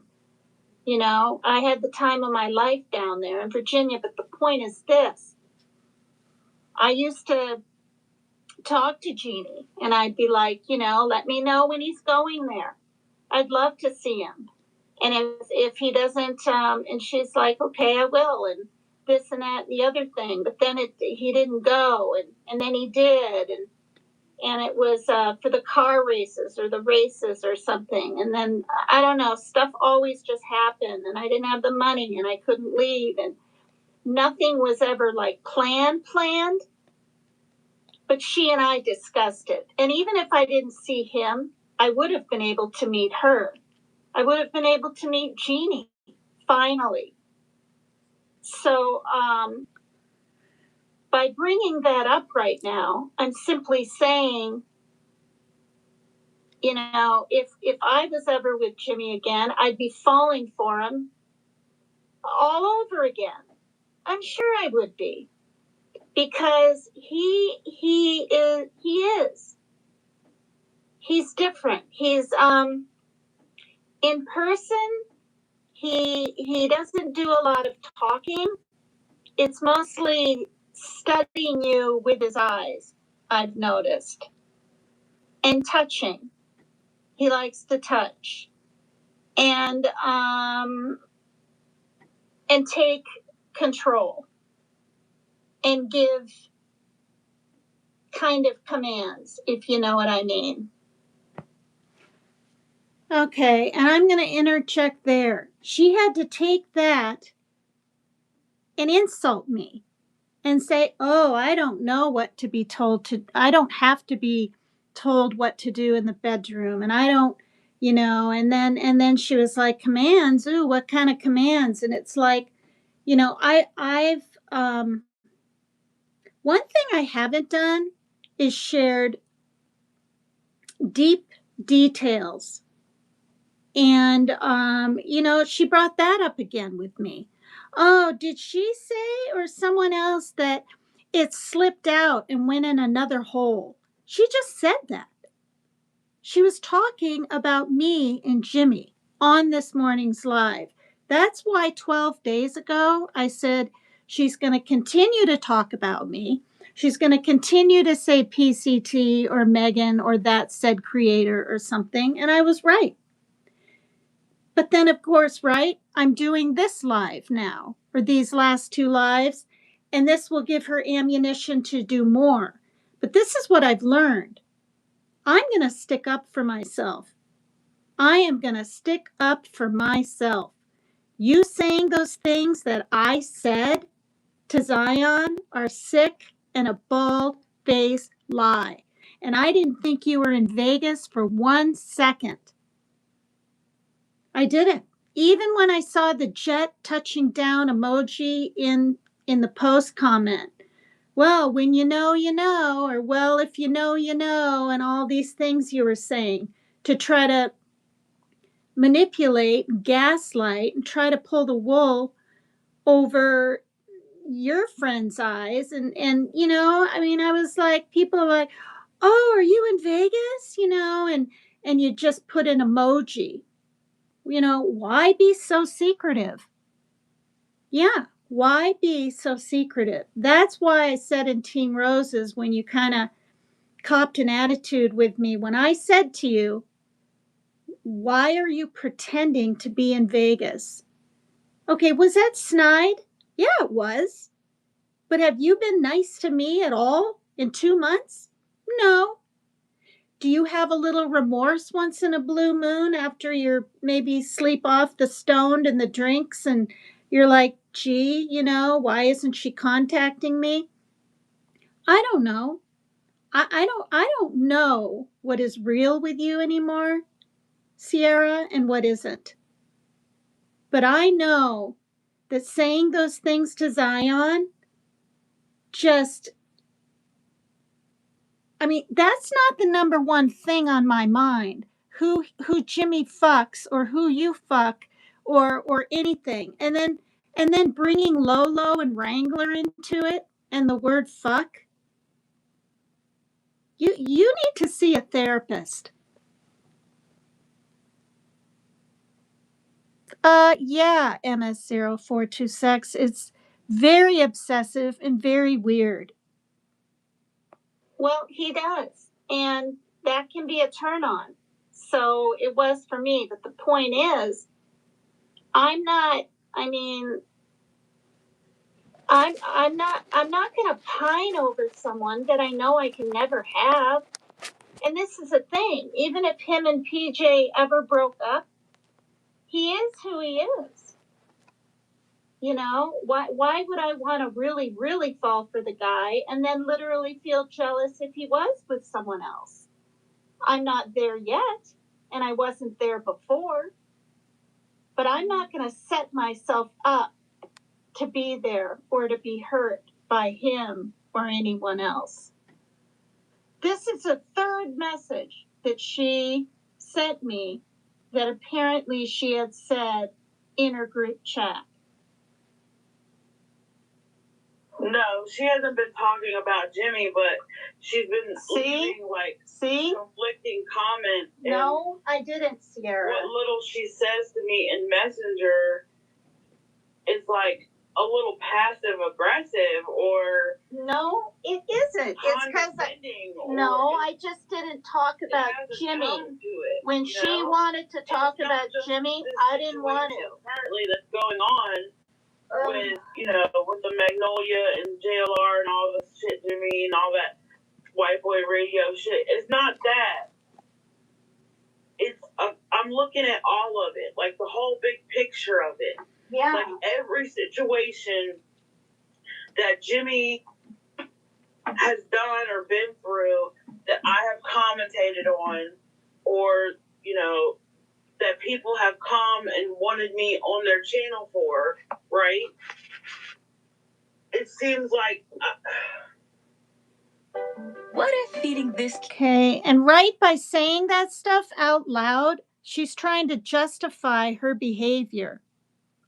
I had the time of my life down there in Virginia, but the point is this. I used to talk to Jeannie, and I'd be like, let me know when he's going there. I'd love to see him. And if he doesn't, and she's like, okay, I will, and this and that and the other thing. But then he didn't go, and then he did, and it was for the car races or the races or something. And then I don't know, stuff always just happened, and I didn't have the money, and I couldn't leave, and nothing was ever like planned. But she and I discussed it. And even if I didn't see him, I would have been able to meet her. I would have been able to meet Jeannie, finally. So by bringing that up right now, I'm simply saying, if I was ever with Jimmy again, I'd be falling for him all over again. I'm sure I would be. Because he is. He's different. He's in person, he doesn't do a lot of talking. It's mostly studying you with his eyes, I've noticed. And touching. He likes to touch. And take control. And give kind of commands, if you know what I mean. Okay, and I'm going to interject there. She had to take that and insult me and say, oh, I don't know what to be told to. I don't have to be told what to do in the bedroom. And I don't, and then she was like, commands. Ooh, what kind of commands? And it's like, I've, one thing I haven't done is shared deep details. And, she brought that up again with me. Oh, did she say, or someone else, that it slipped out and went in another hole? She just said that. She was talking about me and Jimmy on this morning's live. That's why 12 days ago I said she's going to continue to talk about me. She's going to continue to say PCT or Megan or that said creator or something. And I was right. But then, of course, right, I'm doing this live now, or these last 2 lives, and this will give her ammunition to do more. But this is what I've learned. I'm going to stick up for myself. I am going to stick up for myself. You saying those things that I said to Zion are sick and a bald-faced lie. And I didn't think you were in Vegas for 1 second. I didn't. Even when I saw the jet touching down emoji in the post comment, well, when you know, or well, if you know, and all these things you were saying to try to manipulate, gaslight, and try to pull the wool over your friend's eyes. And I was like, people are like, oh, are you in Vegas? And you just put an emoji. Why be so secretive? Yeah, why be so secretive? That's why I said in Team Roses, when you kind of copped an attitude with me, when I said to you, why are you pretending to be in Vegas? Okay, was that snide? Yeah, it was. But have you been nice to me at all in 2 months? No. Do you have a little remorse once in a blue moon after you're maybe sleep off the stoned and the drinks and you're like, gee, why isn't she contacting me? I don't know. I don't know what is real with you anymore, Sierra, and what isn't. But I know that saying those things to Zion that's not the number one thing on my mind. Who Jimmy fucks or who you fuck or anything. And then bringing Lolo and Wrangler into it and the word fuck. You need to see a therapist. Yeah, MS0426. It's very obsessive and very weird. Well, he does. And that can be a turn on. So it was for me. But the point is, I'm not gonna pine over someone that I know I can never have. And this is the thing, even if him and PJ ever broke up, he is who he is. You know, why would I want to really, really fall for the guy and then literally feel jealous if he was with someone else? I'm not there yet, and I wasn't there before. But I'm not going to set myself up to be there or to be hurt by him or anyone else. This is a third message that she sent me that apparently she had said in her group chat. No, she hasn't been talking about Jimmy, but she's been leaving conflicting comments. No, I didn't, Sierra. What little she says to me in Messenger is like a little passive aggressive or no, it isn't. It's because I just didn't talk about Jimmy. When she wanted to talk about Jimmy, I didn't want to. Apparently, that's going on with with the Magnolia and JLR and all this shit, Jimmy, and all that white boy radio shit. It's not that. It's I'm looking at all of it, like the whole big picture of it. Yeah. Like every situation that Jimmy has done or been through that I have commentated on, or that people have come and wanted me on their channel for, right? It seems like What if feeding this Okay, and right by saying that stuff out loud, she's trying to justify her behavior.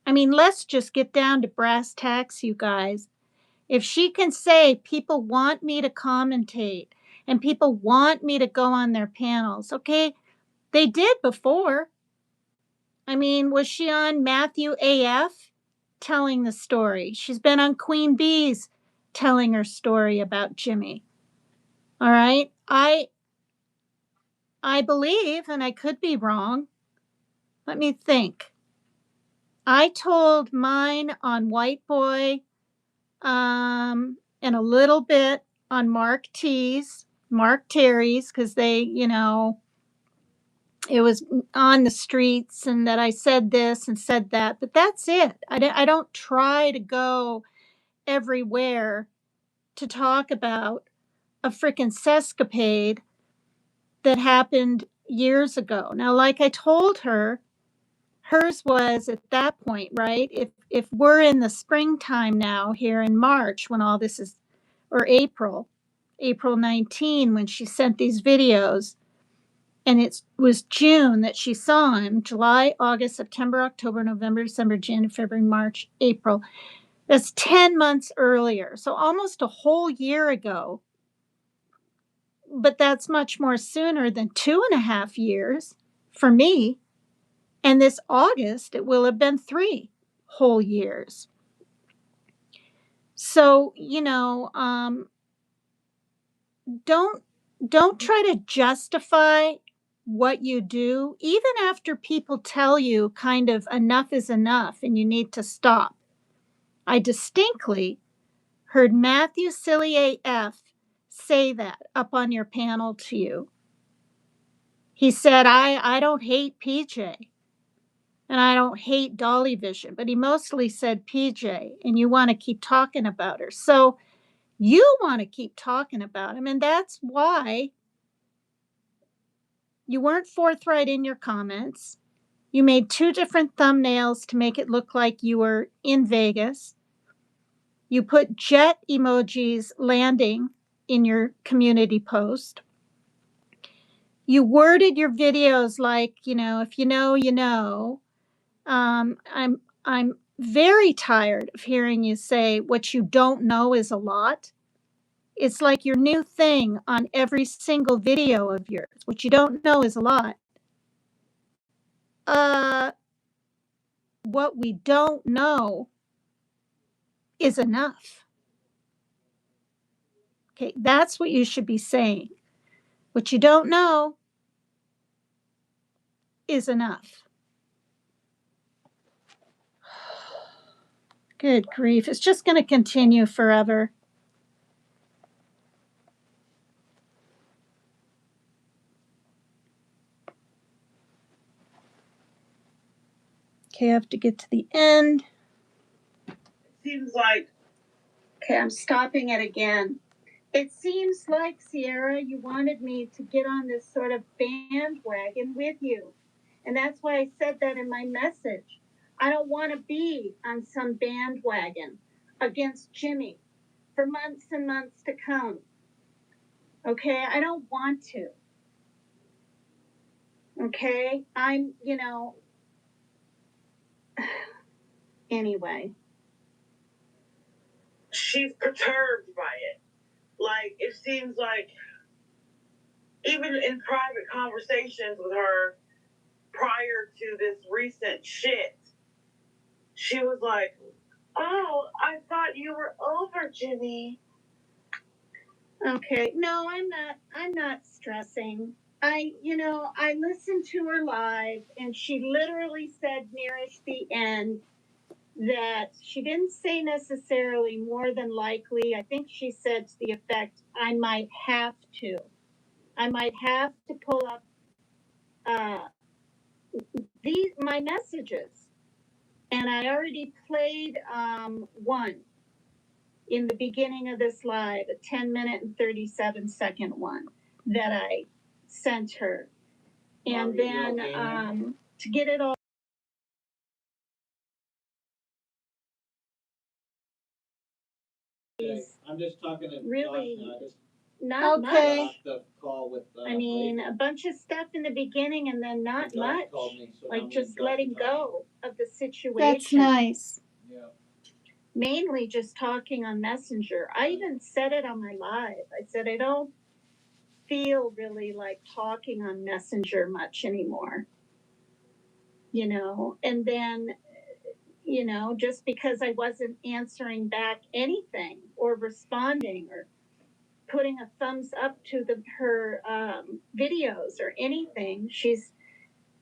I mean, let's just get down to brass tacks, you guys. If she can say people want me to commentate and people want me to go on their panels, okay, they did before. I mean, was she on Matthew AF telling the story? She's been on Queen Bee's telling her story about Jimmy. All right, I believe, and I could be wrong. Let me think. I told mine on White Boy, and a little bit on Mark Terry's, because they, it was on the streets and that I said this and said that, but that's it. I don't try to go everywhere to talk about a frickin' sescapade that happened years ago. Now, like I told her, hers was at that point, right? If we're in the springtime now here in March when all this is, or April 19, when she sent these videos, and it was June that she saw him, July, August, September, October, November, December, January, February, March, April. That's 10 months earlier. So almost a whole year ago. But that's much more sooner than 2.5 years for me. And this August, it will have been 3 whole years. So, don't try to justify what you do, even after people tell you kind of enough is enough and you need to stop. I distinctly heard Matthew Silly AF say that up on your panel to you. He said, I don't hate PJ and I don't hate Dolly Vision, but he mostly said PJ, and you want to keep talking about her. So you want to keep talking about him, and that's why you weren't forthright in your comments. You made 2 different thumbnails to make it look like you were in Vegas. You put jet emojis landing in your community post. You worded your videos like, if you know, you know. I'm very tired of hearing you say what you don't know is a lot. It's like your new thing on every single video of yours. What you don't know is a lot. What we don't know is enough. Okay, that's what you should be saying. What you don't know is enough. Good grief. It's just going to continue forever. Okay, I have to get to the end. Seems like. Okay, I'm stopping it again. It seems like, Sierra, you wanted me to get on this sort of bandwagon with you. And that's why I said that in my message. I don't want to be on some bandwagon against Jimmy for months and months to come. Okay, I don't want to. Okay, I'm, anyway. She's perturbed by it. Like, it seems like even in private conversations with her prior to this recent shit, she was like, "Oh, I thought you were over, Jimmy." Okay, no, I'm not stressing. I listened to her live and she literally said nearest the end that she didn't say necessarily more than likely. I think she said to the effect, I might have to pull up my messages. And I already played one in the beginning of this live, a 10-minute and 37-second one that I sent her. And then to get it all Okay. I'm just talking to really Josh now. I just not got much. off the call with I mean, a bunch of stuff in the beginning and then not Josh much. called me, so now Like me just and Josh letting are talking. go of the situation. That's nice. Yeah. Mainly just talking on Messenger. I even said it on my live. I said I don't feel really like talking on Messenger much anymore. And then, just because I wasn't answering back anything or responding or putting a thumbs up to her videos or anything, she's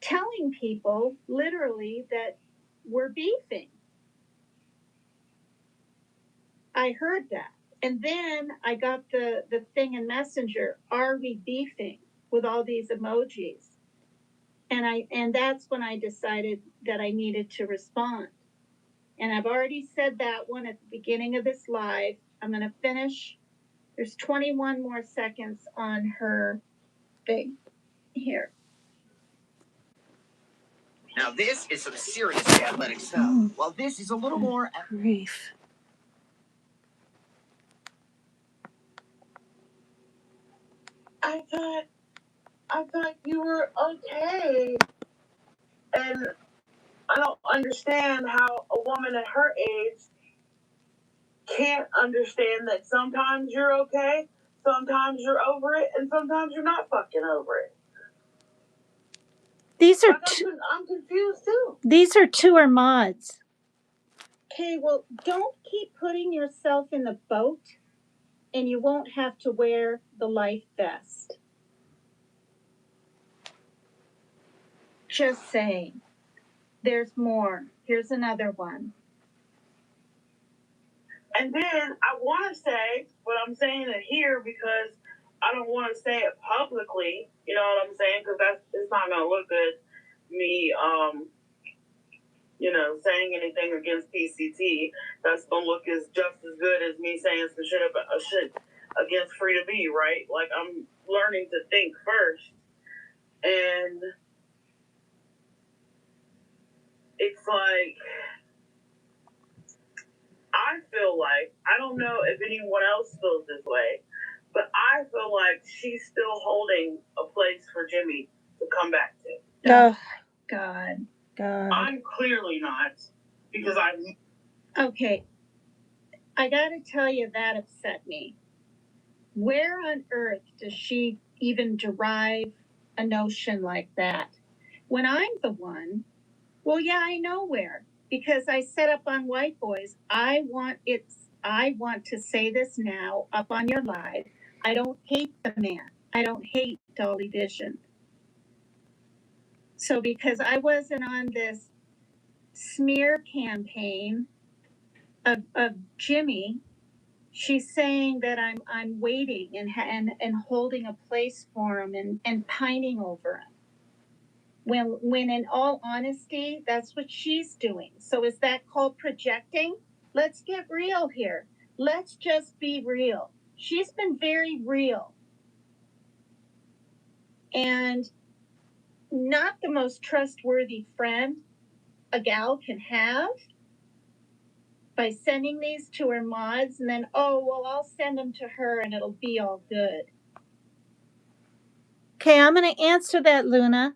telling people literally that we're beefing. I heard that. And then I got the thing in Messenger, are we beefing, with all these emojis. And that's when I decided that I needed to respond. And I've already said that one at the beginning of this live. I'm going to finish. There's 21 more seconds on her thing here. Now this is some seriously athletic stuff. While this is a little more. Grief. I thought you were okay. And I don't understand how a woman at her age can't understand that sometimes you're okay, sometimes you're over it, and sometimes you're not fucking over it. These are I'm confused too. These are tour mods. Okay, well, don't keep putting yourself in the boat and you won't have to wear the life vest. Just saying. There's more. Here's another one. And then I want to say what I'm saying it here because I don't want to say it publicly. You know what I'm saying? Because it's not gonna look good. Me, saying anything against PCT. That's gonna look just as good as me saying some shit against Frida B. Right? Like I'm learning to think first, and it's like. I feel like, I don't know if anyone else feels this way, but I feel like she's still holding a place for Jimmy to come back to. Oh, God. I'm clearly not, because Okay. I gotta tell you, that upset me. Where on earth does she even derive a notion like that? When I'm the one, well, yeah, I know where. Because I set up on White Boys, I want I want to say this now up on your live. I don't hate the man. I don't hate Dolly Vision. So because I wasn't on this smear campaign of Jimmy, she's saying that I'm waiting and holding a place for him and pining over him. When in all honesty, that's what she's doing. So is that called projecting? Let's get real here. Let's just be real. She's been very real and not the most trustworthy friend a gal can have by sending these to her mods and then, oh, well, I'll send them to her and it'll be all good. Okay, I'm going to answer that, Luna.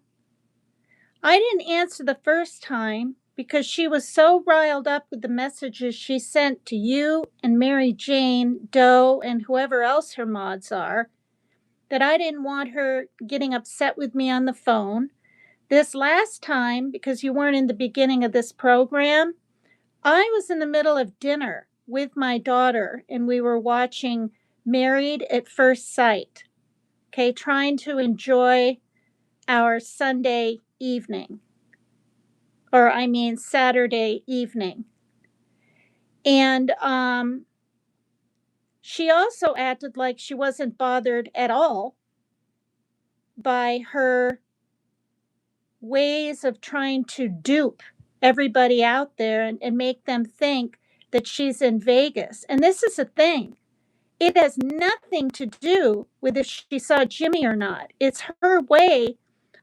I didn't answer the first time because she was so riled up with the messages she sent to you and Mary Jane, Doe, and whoever else her mods are, that I didn't want her getting upset with me on the phone. This last time, because you weren't in the beginning of this program, I was in the middle of dinner with my daughter and we were watching Married at First Sight, okay, trying to enjoy our Sunday evening, or I mean Saturday evening. And she also acted like she wasn't bothered at all by her ways of trying to dupe everybody out there and make them think that she's in Vegas. And this is a thing. It has nothing to do with if she saw Jimmy or not. It's her way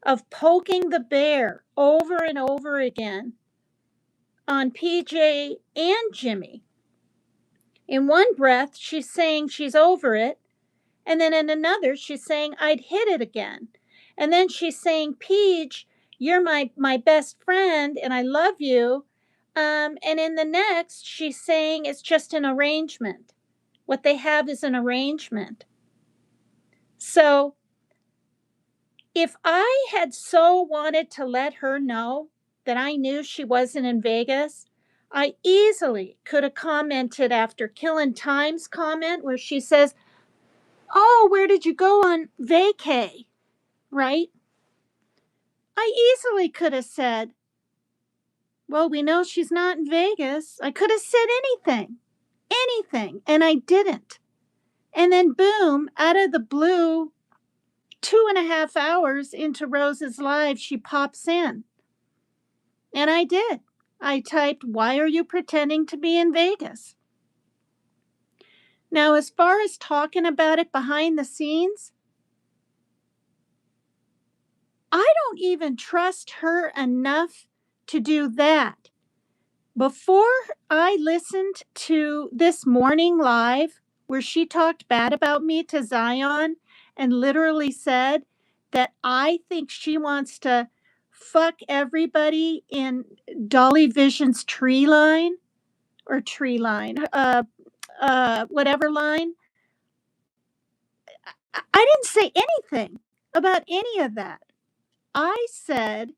of poking the bear over and over again on PJ and Jimmy. In one breath, she's saying she's over it. And then in another, she's saying, I'd hit it again. And then she's saying, Peach, you're my best friend and I love you. And in the next, she's saying it's just an arrangement. What they have is an arrangement. So if I had so wanted to let her know that I knew she wasn't in Vegas, I easily could have commented after Killing Time's comment where she says, oh, where did you go on vacay? Right? I easily could have said, well, we know she's not in Vegas. I could have said anything, and I didn't. And then boom, out of the blue, 2.5 hours into Rose's live, she pops in. And I did. I typed, why are you pretending to be in Vegas? Now, as far as talking about it behind the scenes, I don't even trust her enough to do that. Before I listened to this morning live where she talked bad about me to Zion and literally said that I think she wants to fuck everybody in Dolly Vision's tree line, whatever line. I didn't say anything about any of that. I said,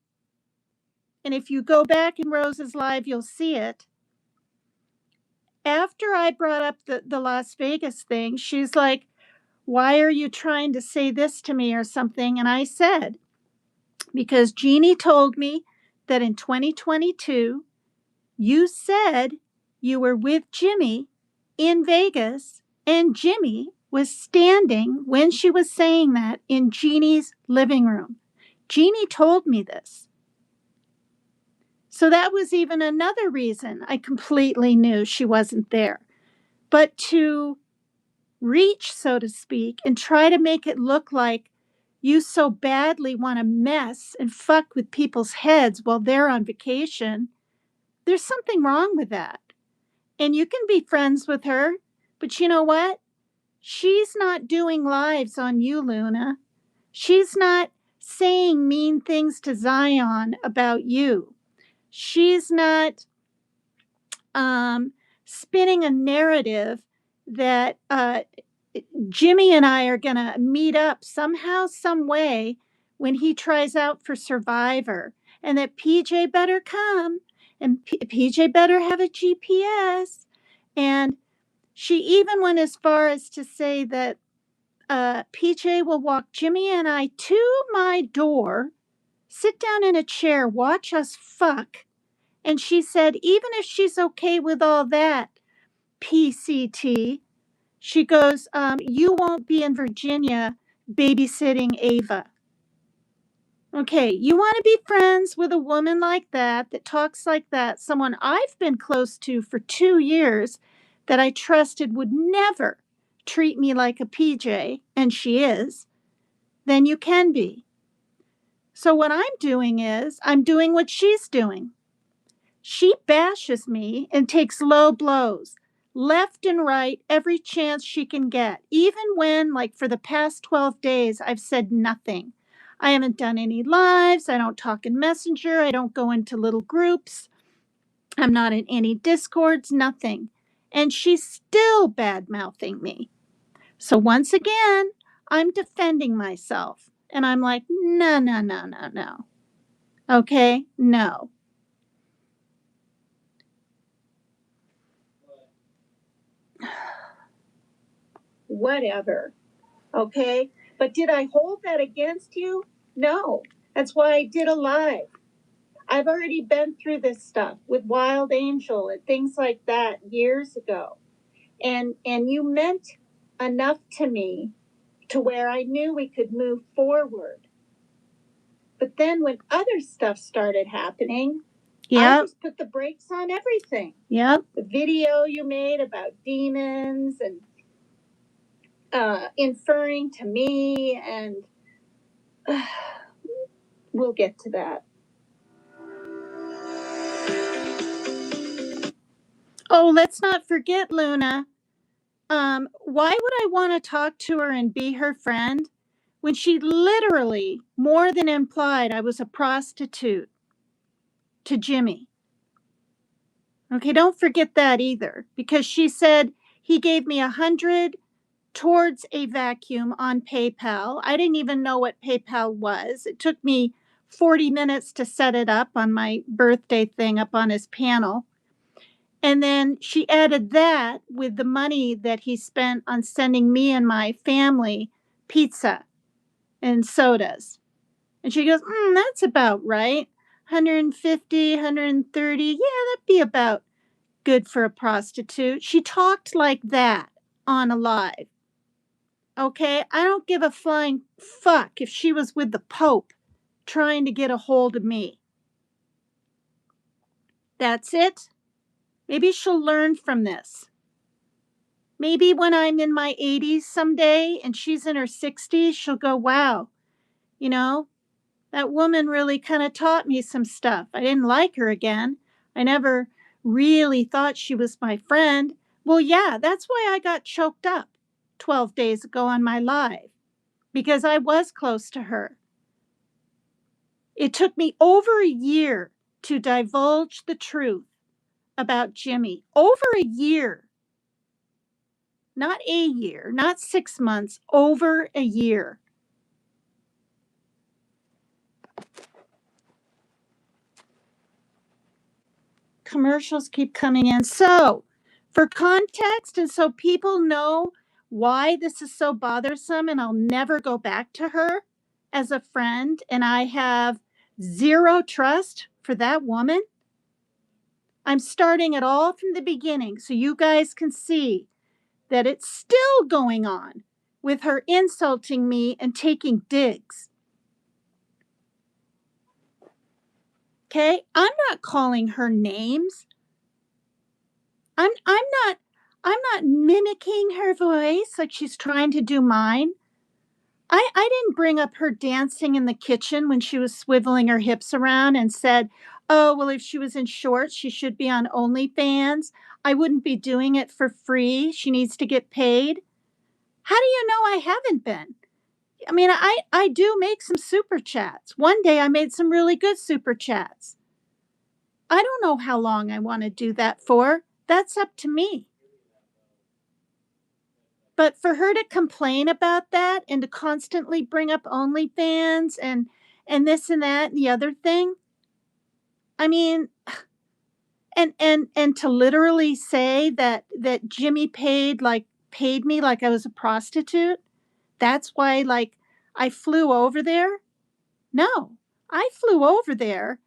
and if you go back in Rose's live, you'll see it. After I brought up the Las Vegas thing, she's like, why are you trying to say this to me or something? And I said, because Jeannie told me that in 2022, you said you were with Jimmy in Vegas and Jimmy was standing when she was saying that in Jeannie's living room. Jeannie told me this. So that was even another reason I completely knew she wasn't there. But to reach, so to speak, and try to make it look like you so badly want to mess and fuck with people's heads while they're on vacation, there's something wrong with that. And you can be friends with her, but you know what? She's not doing lives on you, Luna. She's not saying mean things to Zion about you. She's not spinning a narrative that Jimmy and I are going to meet up somehow, some way when he tries out for Survivor, and that PJ better come and PJ better have a GPS. And She even went as far as to say that PJ will walk Jimmy and I to my door, sit down in a chair, watch us fuck. And she said, even if she's okay with all that, PCT, she goes, you won't be in Virginia babysitting Ava. Okay, you want to be friends with a woman like that talks like that, someone I've been close to for 2 years that I trusted would never treat me like a PJ, and she is, then you can be. So what I'm doing is, I'm doing what she's doing. She bashes me and takes low blows, left and right, every chance she can get, even when, like for the past 12 days, I've said nothing. I haven't done any lives. I don't talk in Messenger. I don't go into little groups. I'm not in any Discords, nothing. And she's still bad mouthing me. So once again, I'm defending myself. And I'm like, no, no, no, no, no. Okay, no. Whatever. Okay? But did I hold that against you? No. That's why I did a live. I've already been through this stuff with Wild Angel and things like that years ago. And you meant enough to me to where I knew we could move forward. But then when other stuff started happening, I just put the brakes on everything. Yep. The video you made about demons and inferring to me, and we'll get to that. Oh, let's not forget, Luna. Why would I want to talk to her and be her friend when she literally, more than implied, I was a prostitute to Jimmy? Okay, don't forget that either, because she said he gave me 100 towards a vacuum on PayPal. I didn't even know what PayPal was. It took me 40 minutes to set it up on my birthday thing up on his panel. And then she added that with the money that he spent on sending me and my family pizza and sodas. And she goes, that's about right. 150, 130. Yeah, that'd be about good for a prostitute. She talked like that on a live. Okay, I don't give a flying fuck if she was with the Pope trying to get a hold of me. That's it. Maybe she'll learn from this. Maybe when I'm in my 80s someday and she's in her 60s, she'll go, wow, you know, that woman really kind of taught me some stuff. I didn't like her again. I never really thought she was my friend. Well, yeah, that's why I got choked up 12 days ago on my live, because I was close to her. It took me over a year to divulge the truth about Jimmy. Over a year. Not a year, not 6 months, over a year. Commercials keep coming in. So, for context, and so people know why this is so bothersome, and I'll never go back to her as a friend, and I have zero trust for that woman. I'm starting it all from the beginning so you guys can see that it's still going on with her insulting me and taking digs. Okay? I'm not calling her names. I'm not mimicking her voice like she's trying to do mine. I didn't bring up her dancing in the kitchen when she was swiveling her hips around and said, oh, well, if she was in shorts, she should be on OnlyFans. I wouldn't be doing it for free. She needs to get paid. How do you know I haven't been? I mean, I do make some super chats. One day I made some really good super chats. I don't know how long I want to do that for. That's up to me. But for her to complain about that and to constantly bring up OnlyFans and this and that and the other thing, I mean, And to literally say that Jimmy paid me like I was a prostitute. That's why I flew over there. No, I flew over there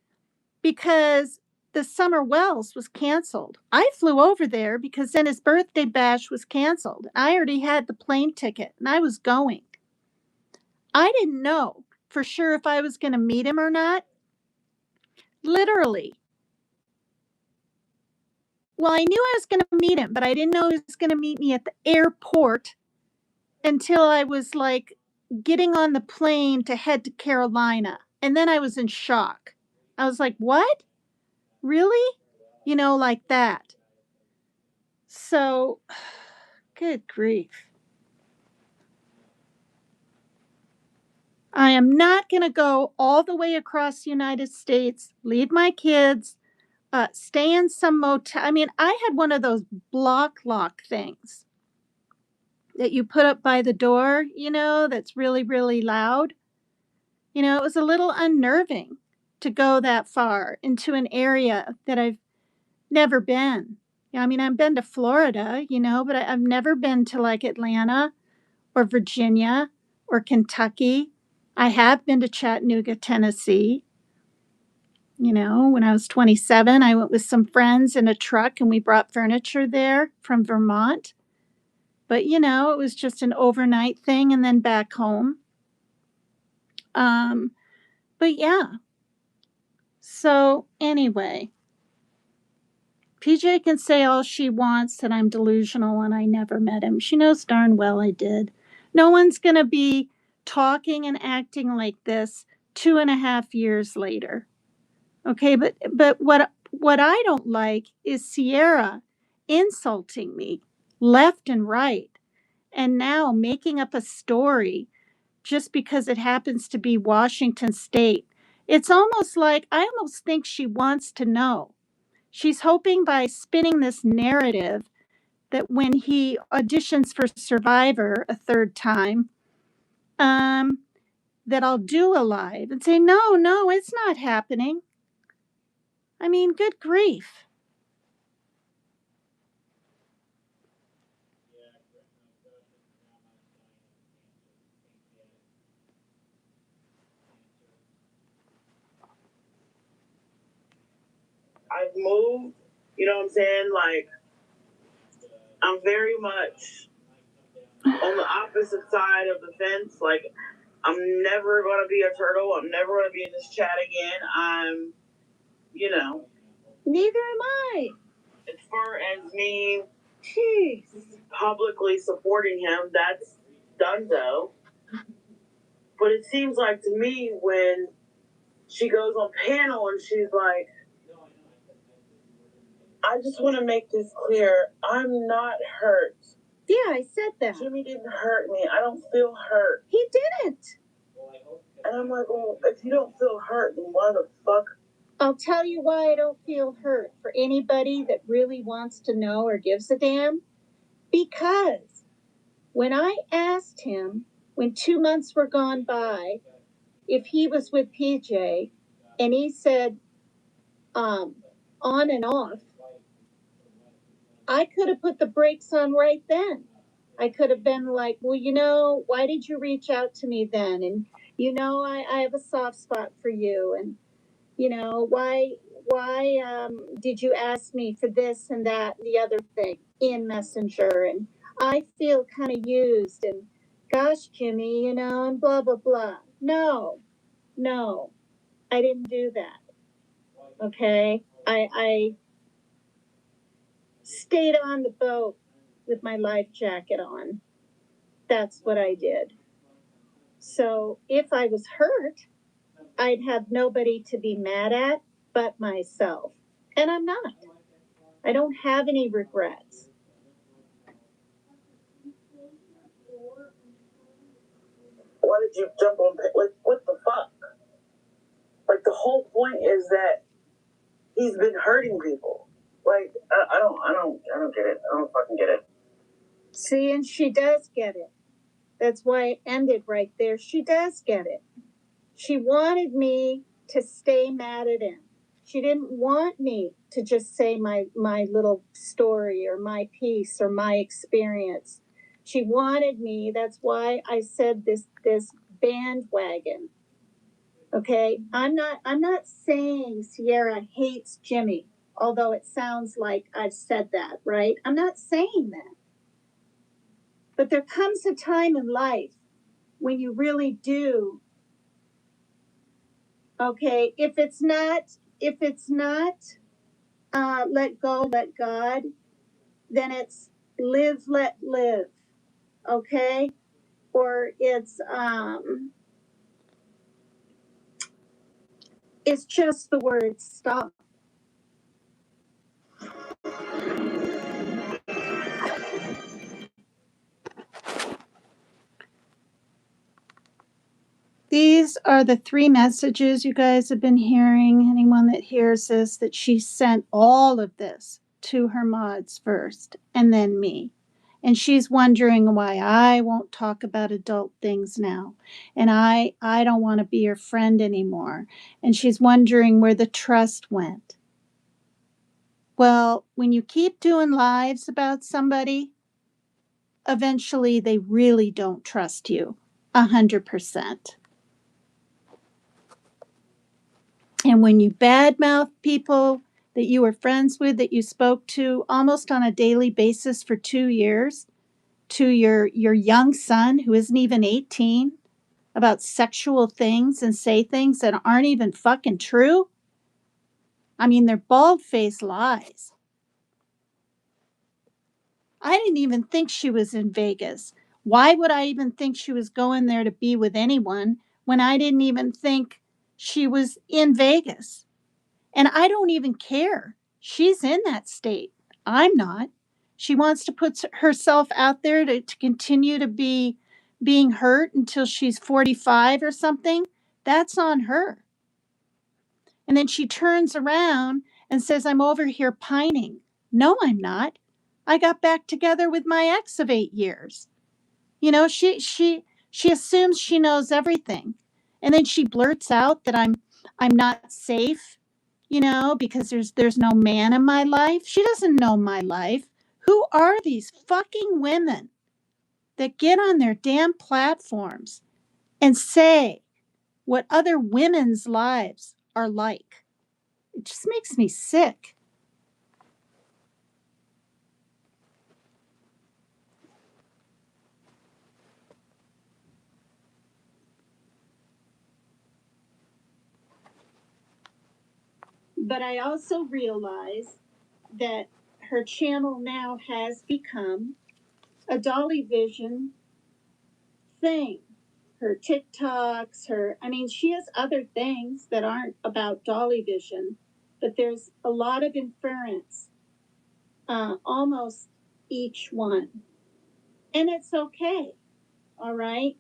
because the Summer Wells was canceled. I flew over there because then his birthday bash was canceled. I already had the plane ticket and I was going. I didn't know for sure if I was going to meet him or not. Literally. Well, I knew I was going to meet him, but I didn't know he was going to meet me at the airport until I was getting on the plane to head to Carolina. And then I was in shock. I was like, what? Really? Like that. So, good grief. I am not going to go all the way across the United States, leave my kids, stay in some motel. I mean, I had one of those block lock things that you put up by the door, that's really, really loud. It was a little unnerving to go that far into an area that I've never been. I mean, I've been to Florida, but I've never been to Atlanta or Virginia or Kentucky. I have been to Chattanooga, Tennessee. When I was 27, I went with some friends in a truck and we brought furniture there from Vermont. But, it was just an overnight thing and then back home. But yeah. So anyway, PJ can say all she wants that I'm delusional and I never met him. She knows darn well I did. No one's going to be talking and acting like this 2.5 years later. Okay, but what I don't like is Sierra insulting me left and right and now making up a story just because it happens to be Washington State. It's almost like I almost think she wants to know. She's hoping by spinning this narrative that when he auditions for Survivor a third time, that I'll do a live and say, no, it's not happening. I mean, good grief. I've moved, you know what I'm saying? I'm very much on the opposite side of the fence. I'm never going to be a turtle. I'm never going to be in this chat again. I'm, Neither am I. As far as me publicly supporting him, that's done though. But it seems like to me when she goes on panel and she's like, I just want to make this clear. I'm not hurt. Yeah, I said that. Jimmy didn't hurt me. I don't feel hurt. He didn't. And I'm like, well, if you don't feel hurt, then why the fuck? I'll tell you why I don't feel hurt for anybody that really wants to know or gives a damn. Because when I asked him, when 2 months were gone by, if he was with PJ, and he said, on and off, I could have put the brakes on right then. I could have been like, well, why did you reach out to me then? And, I have a soft spot for you. And, why did you ask me for this and that and the other thing in Messenger? And I feel kind of used. And gosh, Jimmy, and blah, blah, blah. No, I didn't do that. Okay? I stayed on the boat with my life jacket on. That's what I did. So if I was hurt, I'd have nobody to be mad at but myself. And I'm not. I don't have any regrets. Why did you jump on? What the fuck? The whole point is that he's been hurting people. I don't get it. I don't fucking get it. See, and she does get it. That's why it ended right there. She does get it. She wanted me to stay mad at him. She didn't want me to just say my little story or my piece or my experience. She wanted me. That's why I said this bandwagon. Okay, I'm not saying Sierra hates Jimmy, although it sounds like I've said that, right? I'm not saying that. But there comes a time in life when you really do. Okay, if it's not let go, let God, then it's live, let live. Okay, or it's just the word stop. These are the 3 messages you guys have been hearing. Anyone that hears this, that she sent all of this to her mods first and then me. And she's wondering why I won't talk about adult things now. And I don't want to be her friend anymore. And she's wondering where the trust went. Well, when you keep doing lives about somebody, eventually they really don't trust you 100%. And when you badmouth people that you were friends with, that you spoke to almost on a daily basis for 2 years, to your young son who isn't even 18, about sexual things and say things that aren't even fucking true. I mean, they're bald-faced lies. I didn't even think she was in Vegas. Why would I even think she was going there to be with anyone when I didn't even think she was in Vegas? And I don't even care. She's in that state. I'm not. She wants to put herself out there to continue to be being hurt until she's 45 or something. That's on her. And then she turns around and says, I'm over here pining. No, I'm not. I got back together with my ex of 8 years. You know, she assumes she knows everything. And then she blurts out that I'm not safe, you know, because there's no man in my life. She doesn't know my life. Who are these fucking women that get on their damn platforms and say what other women's lives are like? It just makes me sick. But I also realize that her channel now has become a Dolly Vision thing. Her TikToks, she has other things that aren't about Dolly Vision, but there's a lot of inference, almost each one. And it's okay, all right?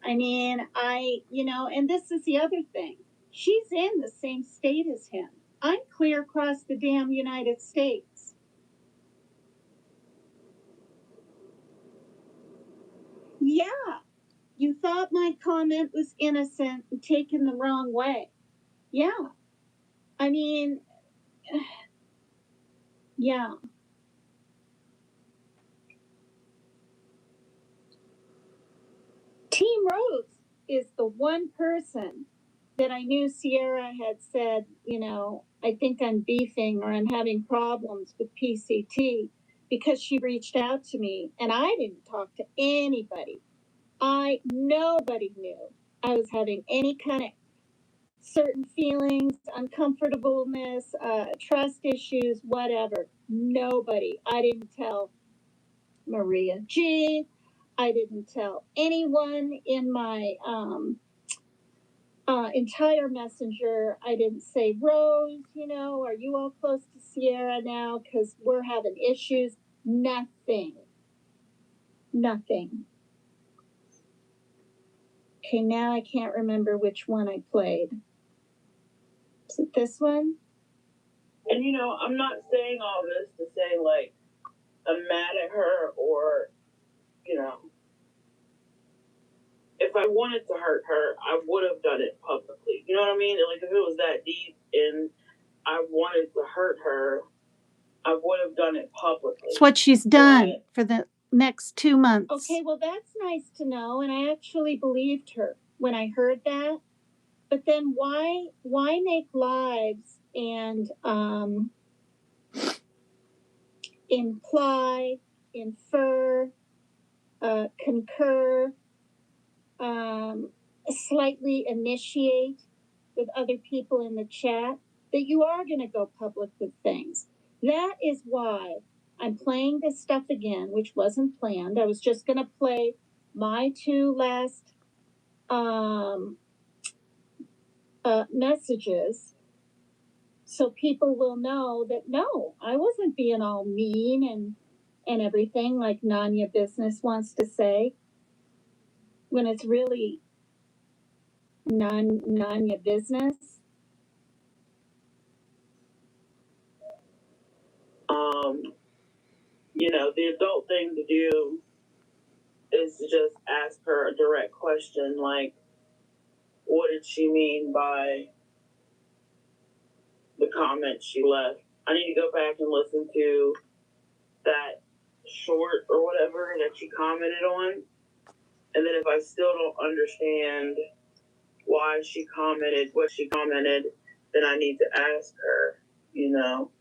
I mean, and this is the other thing. She's in the same state as him. I'm clear across the damn United States. Yeah, you thought my comment was innocent and taken the wrong way. Yeah. I mean, yeah. Team Rose is the one person that I knew Sierra had said, I think I'm beefing or I'm having problems with PCT because she reached out to me and I didn't talk to anybody. Nobody knew I was having any kind of certain feelings, uncomfortableness, trust issues, whatever. Nobody. I didn't tell Maria G. I didn't tell anyone in my entire messenger. I didn't say, Rose, are you all close to Sierra now? Because we're having issues. Nothing. Okay, now I can't remember which one I played. Is it this one? And I'm not saying all this to say like I'm mad at her or if I wanted to hurt her, I would have done it publicly You know what I mean? Like, if it was that deep and I wanted to hurt her, I would have done it publicly. It's what she's done for the next 2 months. Okay, well, that's nice to know, and I actually believed her when I heard that. But then why make lives and imply, infer, concur, slightly initiate with other people in the chat that you are going to go public with things? That is why I'm playing this stuff again, which wasn't planned. I was just going to play my 2 last messages so people will know that no, I wasn't being all mean and everything like Nanya Business wants to say, when it's really Nanya Business. You know, the adult thing to do is to just ask her a direct question like, what did she mean by the comment she left? I need to go back and listen to that short or whatever that she commented on. And then if I still don't understand why she commented what she commented, then I need to ask her, you know,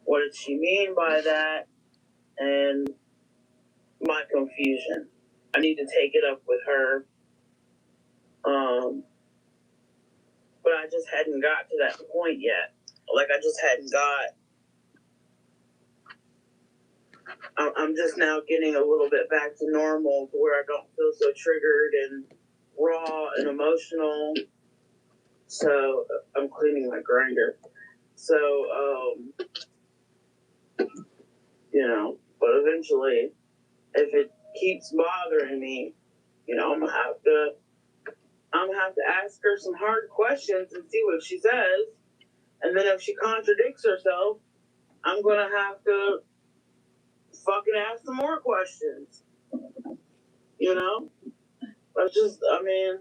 what did she mean by that? And my confusion. I need to take it up with her. But I just hadn't got to that point yet. Like, I just hadn't I'm just now getting a little bit back to normal to where I don't feel so triggered and raw and emotional. So I'm cleaning my grinder. So, you know, but eventually, if it keeps bothering me, you know, I'm gonna have to ask her some hard questions and see what she says. And then if she contradicts herself, I'm gonna have to fucking ask some more questions. You know? I mean,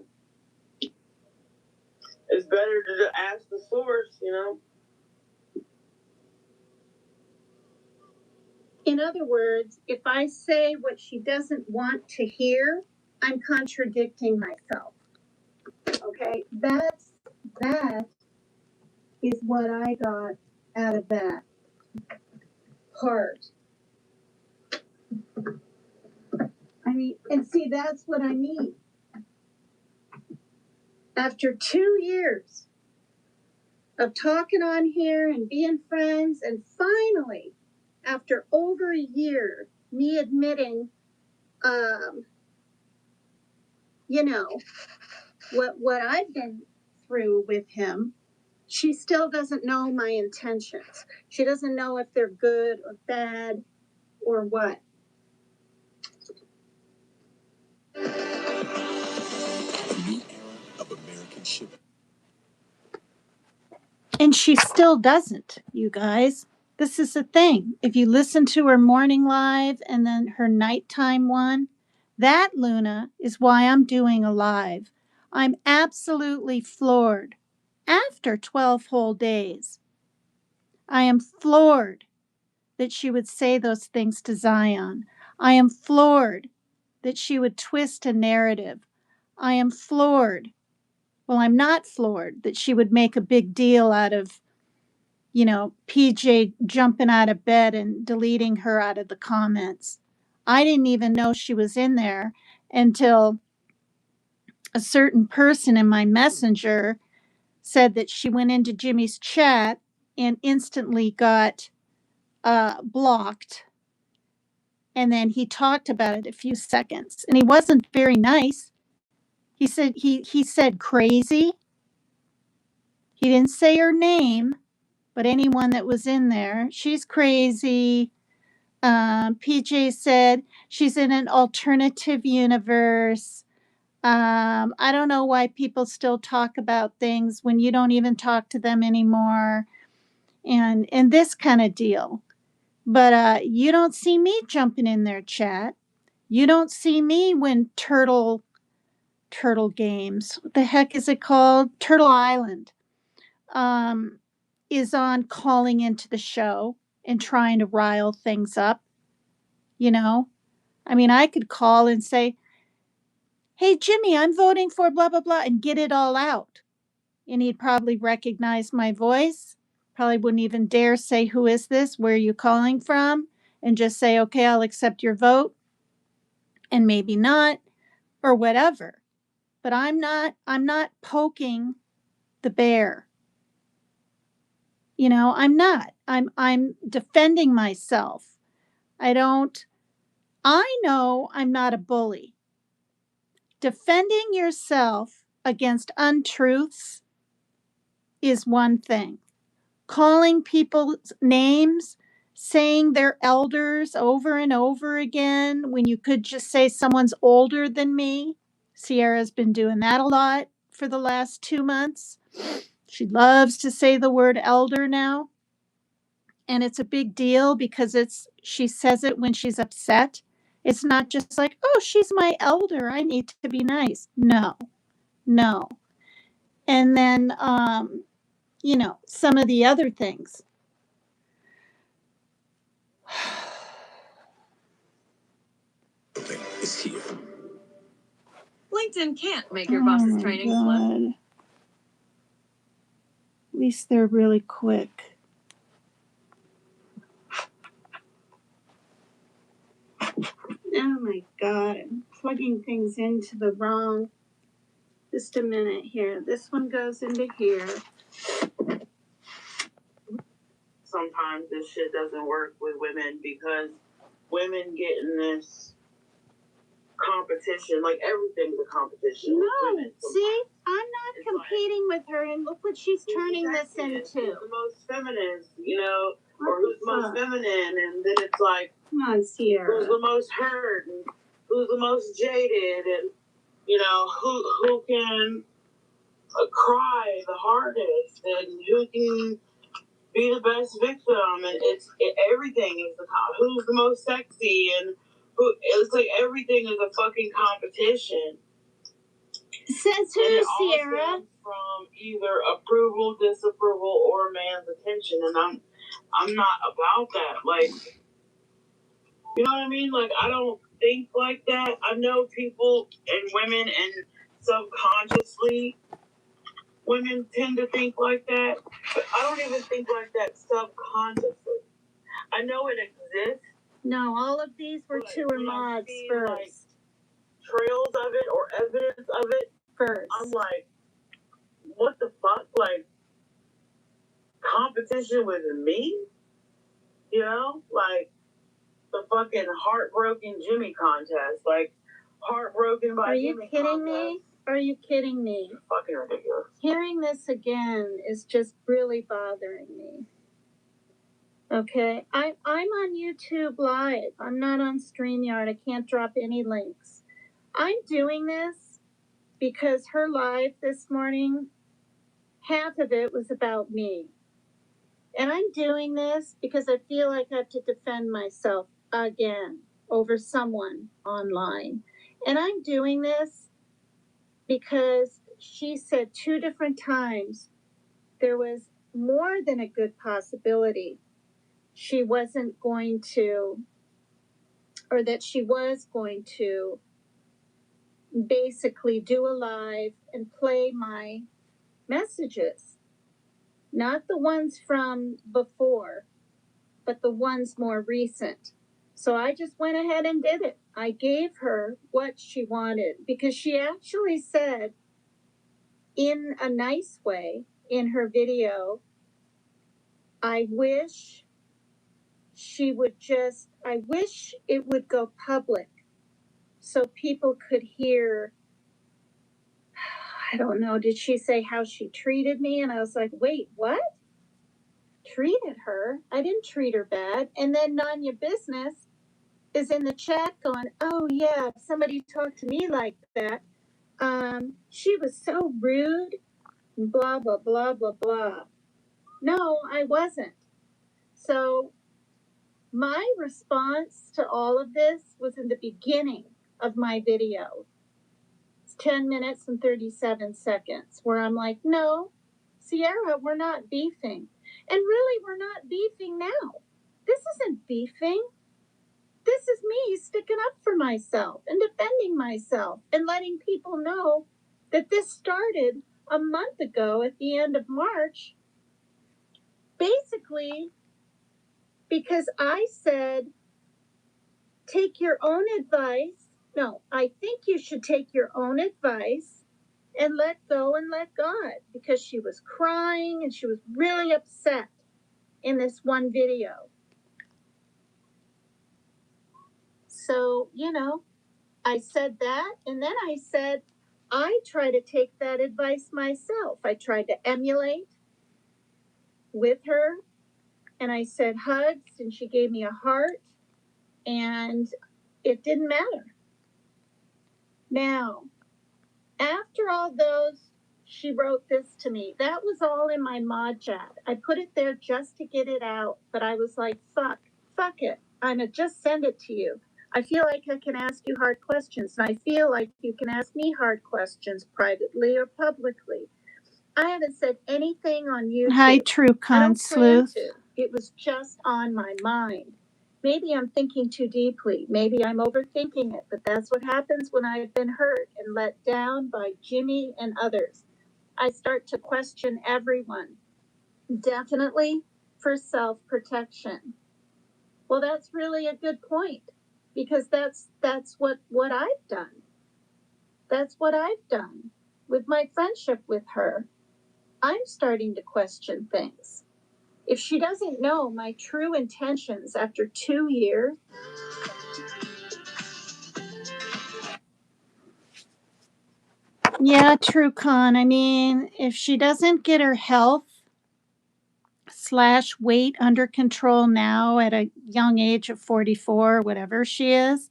it's better to ask the source, you know? In other words, if I say what she doesn't want to hear, I'm contradicting myself. Okay, that is what I got out of that part. I mean, and see, that's what I mean. After 2 years of talking on here and being friends, and finally, after over a year, me admitting, you know, what I've been through with him, she still doesn't know my intentions. She doesn't know if they're good or bad or what. Of American shipping. And she still doesn't, you guys. This is the thing. If you listen to her morning live and then her nighttime one, that, Luna, is why I'm doing a live. I'm absolutely floored. After 12 whole days, I am floored that she would say those things to Zion. I am floored that she would twist a narrative. I am floored. Well, I'm not floored that she would make a big deal out of, you know, PJ jumping out of bed and deleting her out of the comments. I didn't even know she was in there until a certain person in my messenger said that she went into Jimmy's chat and instantly got blocked. And then he talked about it a few seconds, and he wasn't very nice. He said crazy. He didn't say her name, but anyone that was in there, she's crazy. PJ said she's in an alternative universe. I don't know why people still talk about things when you don't even talk to them anymore, and this kind of deal. But you don't see me jumping in their chat. You don't see me when Turtle Turtle Games. What the heck is it called? Turtle Island. Is on calling into the show and trying to rile things up. You know, I mean, I could call and say, "Hey, Jimmy, I'm voting for blah, blah, blah," and get it all out. And he'd probably recognize my voice. Probably wouldn't even dare say, "Who is this? Where are you calling from?" And just say, "Okay, I'll accept your vote," and maybe not, or whatever. But I'm not poking the bear. You know, I'm not. I'm defending myself. I know I'm not a bully. Defending yourself against untruths is one thing. Calling people's names, saying they're elders over and over again when you could just say someone's older than me. Sierra's been doing that a lot for the last 2 months. She loves to say the word elder now. And it's a big deal because she says it when she's upset. It's not just like, "Oh, she's my elder, I need to be nice." No. And then some of the other things. Is here. LinkedIn can't make your boss's training slow. At least they're really quick. Oh my God, I'm plugging things into the wrong. Just a minute here. This one goes into here. Sometimes this shit doesn't work with women because women get in this competition. Like, everything's a competition. No, see, I'm not competing with her, and look what she's turning this into. Who's the most feminist, or who's the most feminine, and then it's like, come on, Sierra. Who's the most hurt, and who's the most jaded, and who can cry the hardest, and who can be the best victim, and everything is who's the most sexy, and it's like everything is a fucking competition. Says who, Sierra? From either approval, disapproval, or man's attention, and I'm not about that. Like, you know what I mean? Like, I don't think like that. I know people and women, and subconsciously women tend to think like that, but I don't even think like that subconsciously. I know it exists. No, all of these were tour mods first. Like, trails of it or evidence of it first. I'm like, what the fuck? Like, competition with me? Like the fucking heartbroken Jimmy contest. Like, heartbroken by Jimmy. Are you kidding me? Are you kidding me? It's fucking ridiculous. Hearing this again is just really bothering me. Okay, I'm on YouTube Live. I'm not on StreamYard. I can't drop any links. I'm doing this because her live this morning, half of it was about me. And I'm doing this because I feel like I have to defend myself again over someone online. And I'm doing this because she said 2 different times there was more than a good possibility she wasn't going to, or that she was going to basically do a live and play my messages. Not the ones from before, but the ones more recent. So I just went ahead and did it. I gave her what she wanted because she actually said in a nice way in her video, I wish it would go public so people could hear. I don't know, did she say how she treated me? And I was like, wait, what? Treated her? I didn't treat her bad. And then Nanya Business is in the chat going, oh yeah, if somebody talked to me like that, she was so rude, blah, blah, blah, blah, blah. No, I wasn't. So my response to all of this was in the beginning of my video. 10 minutes and 37 seconds where I'm like, no, Sierra, we're not beefing. And really, we're not beefing now. This isn't beefing. This is me sticking up for myself and defending myself and letting people know that this started a month ago at the end of March, basically because I said, take your own advice. No, I think you should take your own advice and let go and let God, because she was crying and she was really upset in this one video. So, I said that, and then I said, I try to take that advice myself. I tried to emulate with her, and I said hugs, and she gave me a heart, and it didn't matter. Now, after all those, she wrote this to me. That was all in my mod chat. I put it there just to get it out, but I was like, fuck it. I'm gonna just send it to you. I feel like I can ask you hard questions, and I feel like you can ask me hard questions privately or publicly. I haven't said anything on YouTube. Hi, True Con Sleuth. It was just on my mind. Maybe I'm thinking too deeply. Maybe I'm overthinking it, but that's what happens when I've been hurt and let down by Jimmy and others. I start to question everyone. Definitely for self-protection. Well, that's really a good point, because that's what I've done. That's what I've done with my friendship with her. I'm starting to question things. If she doesn't know my true intentions after 2 years. Yeah, True Con. I mean, if she doesn't get her health / weight under control now at a young age of 44, whatever she is,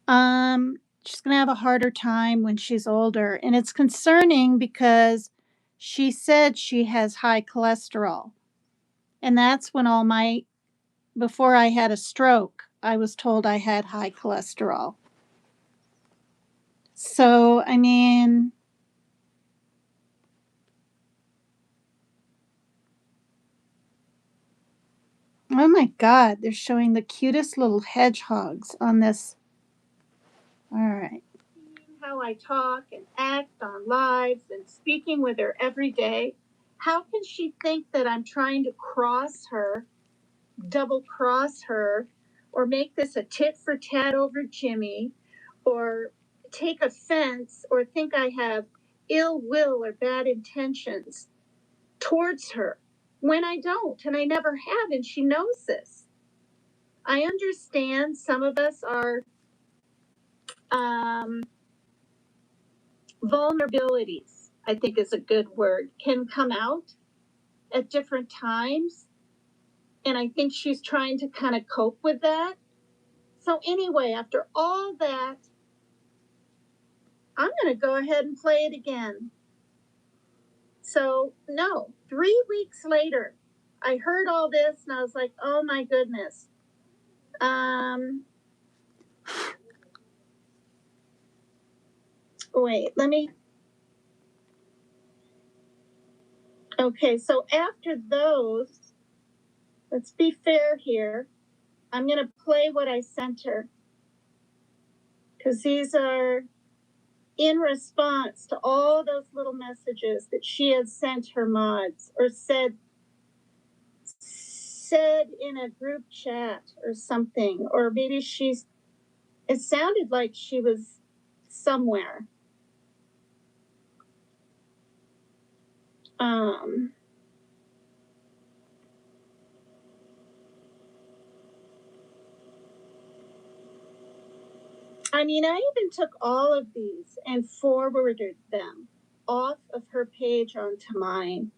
she's going to have a harder time when she's older. And it's concerning because she said she has high cholesterol. And that's when before I had a stroke, I was told I had high cholesterol. So, I mean, oh my God, they're showing the cutest little hedgehogs on this. All right. How I talk and act on lives and speaking with her every day. How can she think that I'm trying to cross her, double cross her, or make this a tit for tat over Jimmy, or take offense, or think I have ill will or bad intentions towards her when I don't, and I never have, and she knows this. I understand some of us are vulnerabilities, I think is a good word, can come out at different times. And I think she's trying to kind of cope with that. So anyway, after all that, I'm going to go ahead and play it again. So no, 3 weeks later, I heard all this and I was like, oh my goodness. Wait, okay, so after those, let's be fair here. I'm going to play what I sent her, because these are in response to all those little messages that she had sent her mods, or said in a group chat or something, or maybe it sounded like she was somewhere. I mean, I even took all of these and forwarded them off of her page onto mine,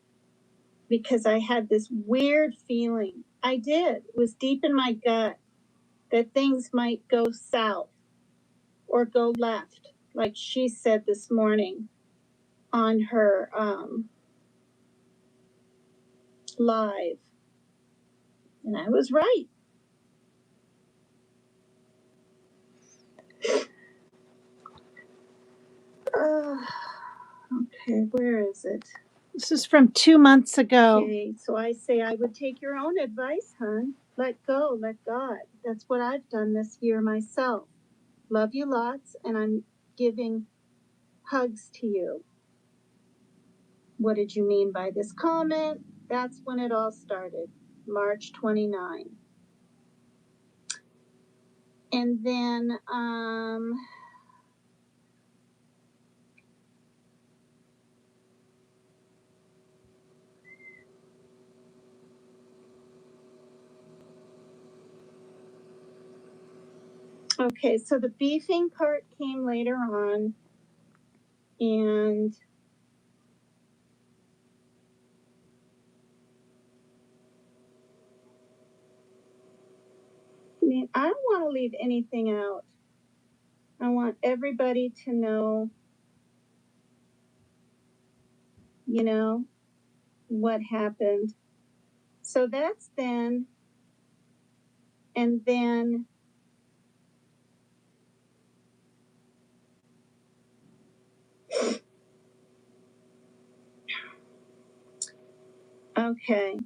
because I had this weird feeling. I did. It was deep in my gut that things might go south or go left, like she said this morning on her live. And I was right. Okay, where is it? This is from 2 months ago. Okay, so I say I would take your own advice, hon. Let go, let God. That's what I've done this year myself. Love you lots, and I'm giving hugs to you. What did you mean by this comment? That's when it all started, March 29. And then, okay, so the beefing part came later on, and I mean, I don't want to leave anything out. I want everybody to know, you know, what happened. So that's then, and then, okay.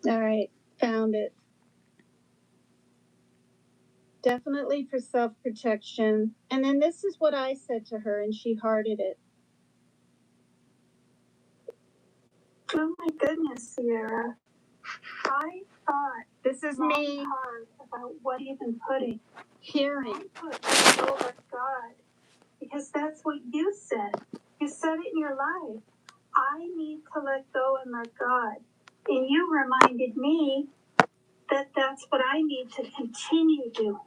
All right, found it. Definitely for self-protection. And then this is what I said to her, and she hearted it. Oh my goodness, Sierra. I thought this is me hard about what even putting, hearing, put over God, because that's what you said. You said it in your life. I need to let go and let God. And you reminded me that that's what I need to continue doing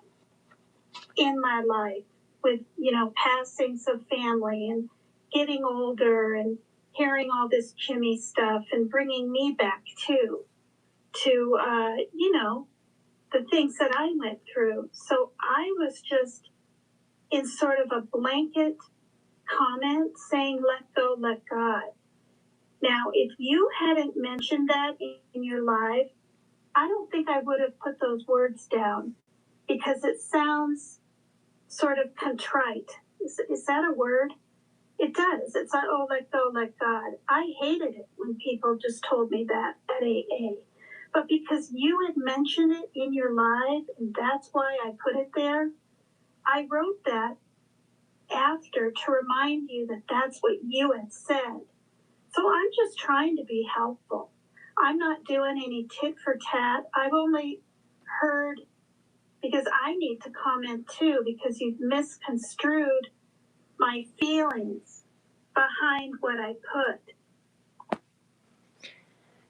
in my life with, you know, passings of family and getting older and hearing all this Jimmy stuff and bringing me back too to, you know, the things that I went through. So I was just in sort of a blanket comment saying, let go, let God. Now, if you hadn't mentioned that in your life, I don't think I would have put those words down because it sounds sort of contrite. Is that a word? It does. It's like, oh, let go, let God. I hated it when people just told me that at AA. But because you had mentioned it in your live, and that's why I put it there, I wrote that after to remind you that that's what you had said. So I'm just trying to be helpful. I'm not doing any tit for tat. I've only heard, because I need to comment too, because you've misconstrued my feelings behind what I put.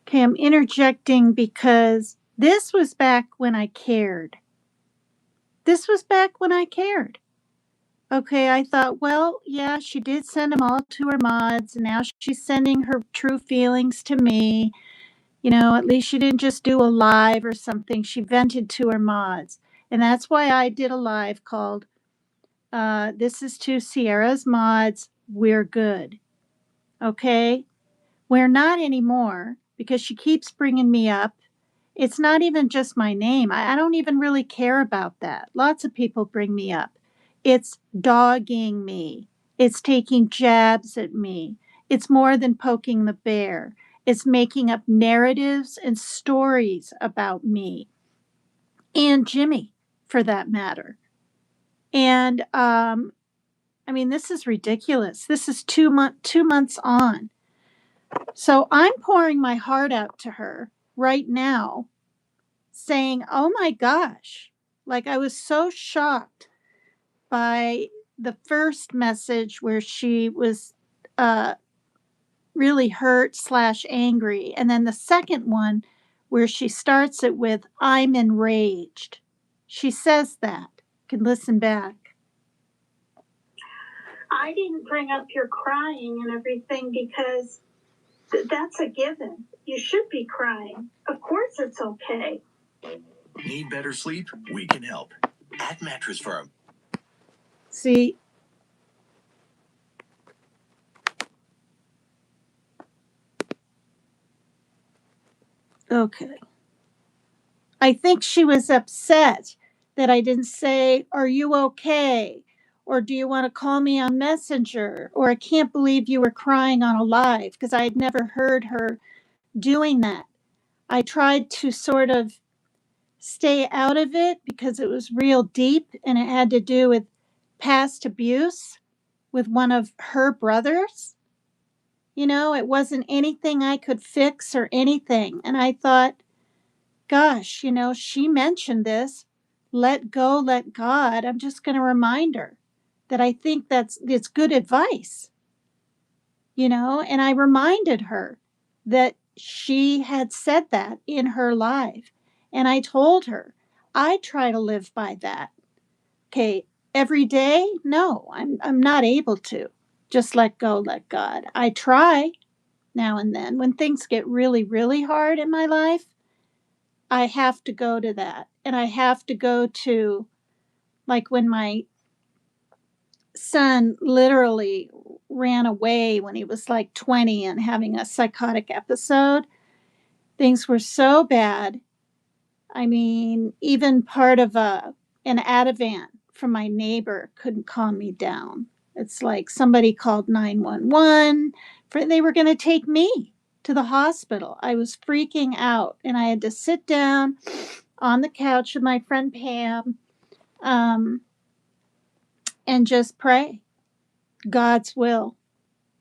Okay, I'm interjecting because this was back when I cared. This was back when I cared. Okay, I thought, well, yeah, she did send them all to her mods, and now she's sending her true feelings to me. You know, at least she didn't just do a live or something. She vented to her mods. And that's why I did a live called, This is to Sierra's Mods, We're Good. Okay? We're not anymore because she keeps bringing me up. It's not even just my name. I don't even really care about that. Lots of people bring me up. It's dogging me. It's taking jabs at me. It's more than poking the bear. It's making up narratives and stories about me and Jimmy, for that matter. And I mean, this is ridiculous. This is 2 months on. So I'm pouring my heart out to her right now, saying, oh my gosh, like I was so shocked by the first message where she was really hurt / angry. And then the second one where she starts it with, I'm enraged. She says that. You can listen back. I didn't bring up your crying and everything because that's a given. You should be crying. Of course it's okay. Need better sleep? We can help. At Mattress Firm. See? Okay. I think she was upset that I didn't say, "Are you okay?" Or "Do you want to call me on Messenger?" Or "I can't believe you were crying on a live," because I had never heard her doing that. I tried to sort of stay out of it because it was real deep and it had to do with past abuse with one of her brothers. You know, it wasn't anything I could fix or anything. And I thought, gosh, you know, she mentioned this. Let go, let God. I'm just going to remind her that I think it's good advice, you know, and I reminded her that she had said that in her live. And I told her, I try to live by that. Okay, every day? No, I'm not able to. Just let go, let God. I try now and then. When things get really, really hard in my life, I have to go to that. And I have to go to, like, when my son literally ran away when he was like 20 and having a psychotic episode. Things were so bad. I mean, even part of an Ativan from my neighbor couldn't calm me down. It's like somebody called 911 they were going to take me to the hospital. I was freaking out and I had to sit down on the couch with my friend Pam and just pray God's will.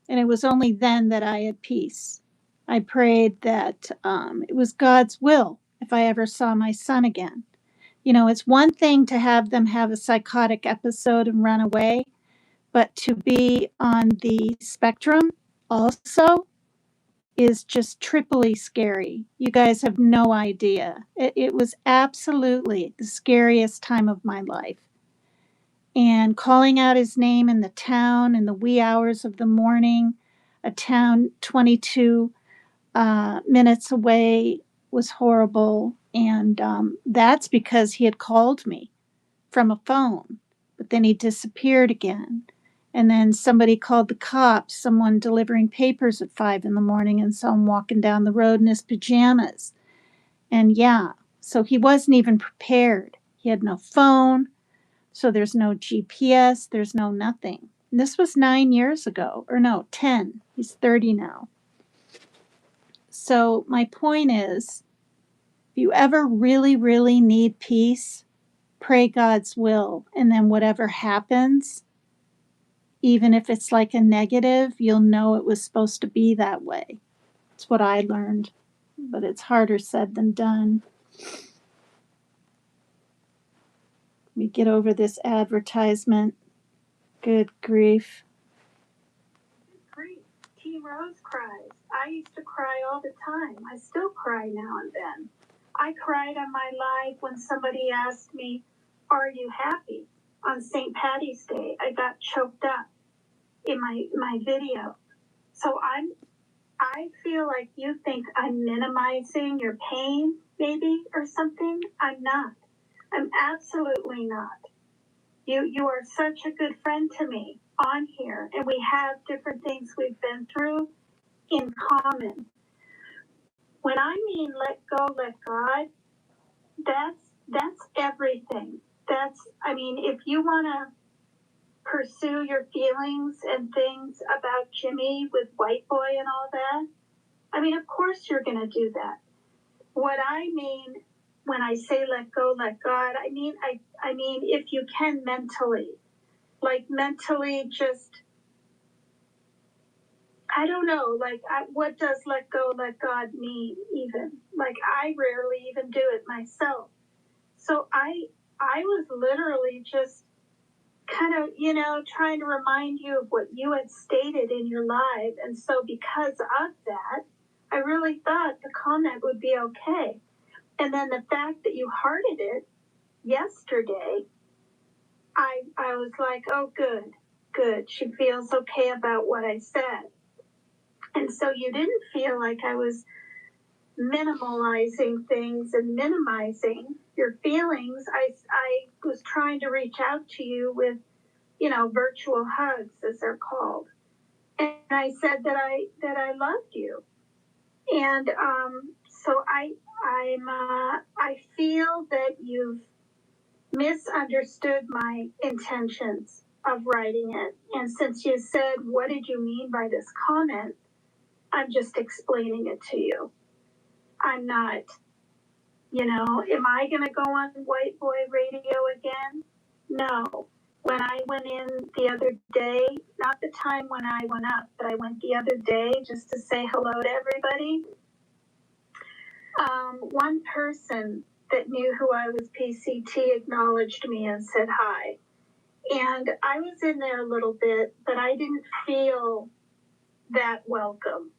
And it was only then that I had peace. I prayed that it was God's will if I ever saw my son again. You know, it's one thing to have them have a psychotic episode and run away, but to be on the spectrum also is just triply scary. You guys have no idea. It was absolutely the scariest time of my life. And calling out his name in the town in the wee hours of the morning, a town 22 minutes away, was horrible. And that's because he had called me from a phone, but then he disappeared again. And then somebody called the cops, someone delivering papers at 5 a.m, and saw him walking down the road in his pajamas. And yeah, so he wasn't even prepared. He had no phone, so there's no GPS, there's no nothing. And this was 9 years ago, or no, 10. He's 30 now. So my point is, if you ever really, really need peace, pray God's will. And then whatever happens, even if it's like a negative, you'll know it was supposed to be that way. It's what I learned, but it's harder said than done. Let me get over this advertisement. Good grief. Great. T. Rose cries. I used to cry all the time. I still cry now and then. I cried on my live when somebody asked me, "Are you happy?" On St. Patty's Day. I got choked up in my video. So I feel like you think I'm minimizing your pain, maybe, or something. I'm not. I'm absolutely not. You are such a good friend to me on here, and we have different things we've been through in common. When I mean let go, let God, that's everything. I mean, if you want to pursue your feelings and things about Jimmy with White Boy and all that, I mean, of course you're going to do that. What I mean when I say let go, let God, I mean if you can mentally just, I don't know, what does let go, let God mean even? Like, I rarely even do it myself. So I was literally just kind of, trying to remind you of what you had stated in your live. And so because of that, I really thought the comment would be okay. And then the fact that you hearted it yesterday, I was like, oh, good. She feels okay about what I said. And so you didn't feel like I was minimalizing things and minimizing your feelings. I was trying to reach out to you with, virtual hugs, as they're called. And I said that I loved you. And so I feel that you've misunderstood my intentions of writing it. And since you said, what did you mean by this comment? I'm just explaining it to you. I'm not, am I going to go on White Boy Radio again? No. When I went in the other day, not the time when I went up, but I went the other day just to say hello to everybody. One person that knew who I was PCT acknowledged me and said hi. And I was in there a little bit, but I didn't feel that welcome.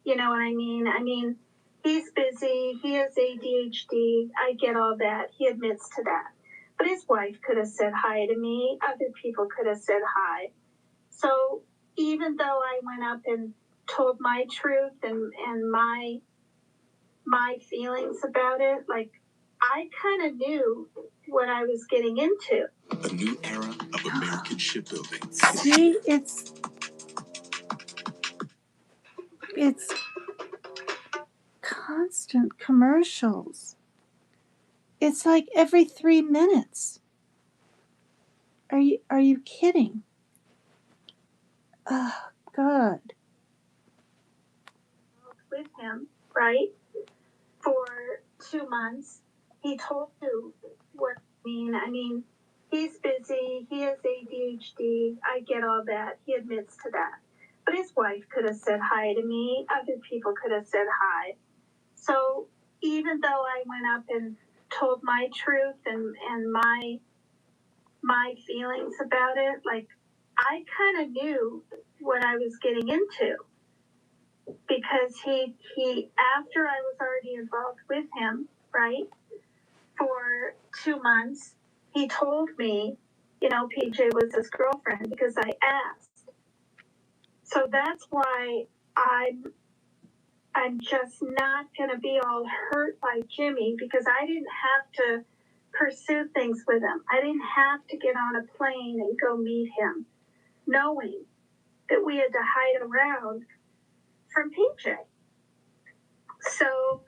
You know what I mean? I mean, he's busy, he has ADHD, I get all that, he admits to that. But his wife could have said hi to me, other people could have said hi. So even though I went up and told my truth and my feelings about it, like, I kind of knew what I was getting into. A new era of American shipbuilding. See, it's constant commercials. It's like every 3 minutes. Are you kidding? Oh, God. With him, right? For 2 months. He told you what I mean, he's busy, he has ADHD, I get all that, he admits to that. But his wife could have said hi to me, other people could have said hi. So even though I went up and told my truth and my feelings about it, like, I kind of knew what I was getting into. Because he after I was already involved with him, right, for 2 months, he told me, PJ was his girlfriend because I asked. So that's why I'm just not going to be all hurt by Jimmy, because I didn't have to pursue things with him. I didn't have to get on a plane and go meet him, knowing that we had to hide around from PJ. So,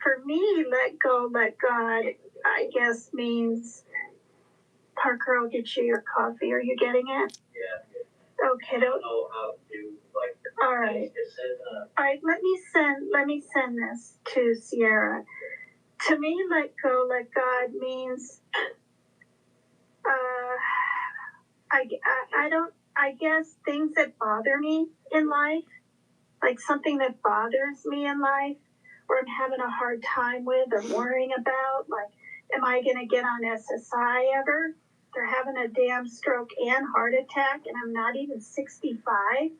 for me, let go, let God, I guess means, Parker, I'll get you your coffee. Are you getting it? Yeah. Okay. I don't know how to, all right. All right, let me send this to Sierra. To me, let go, let God means, I guess things that bother me in life, like something that bothers me in life, or I'm having a hard time with or worrying about, like, am I going to get on SSI ever? They're having a damn stroke and heart attack, and I'm not even 65.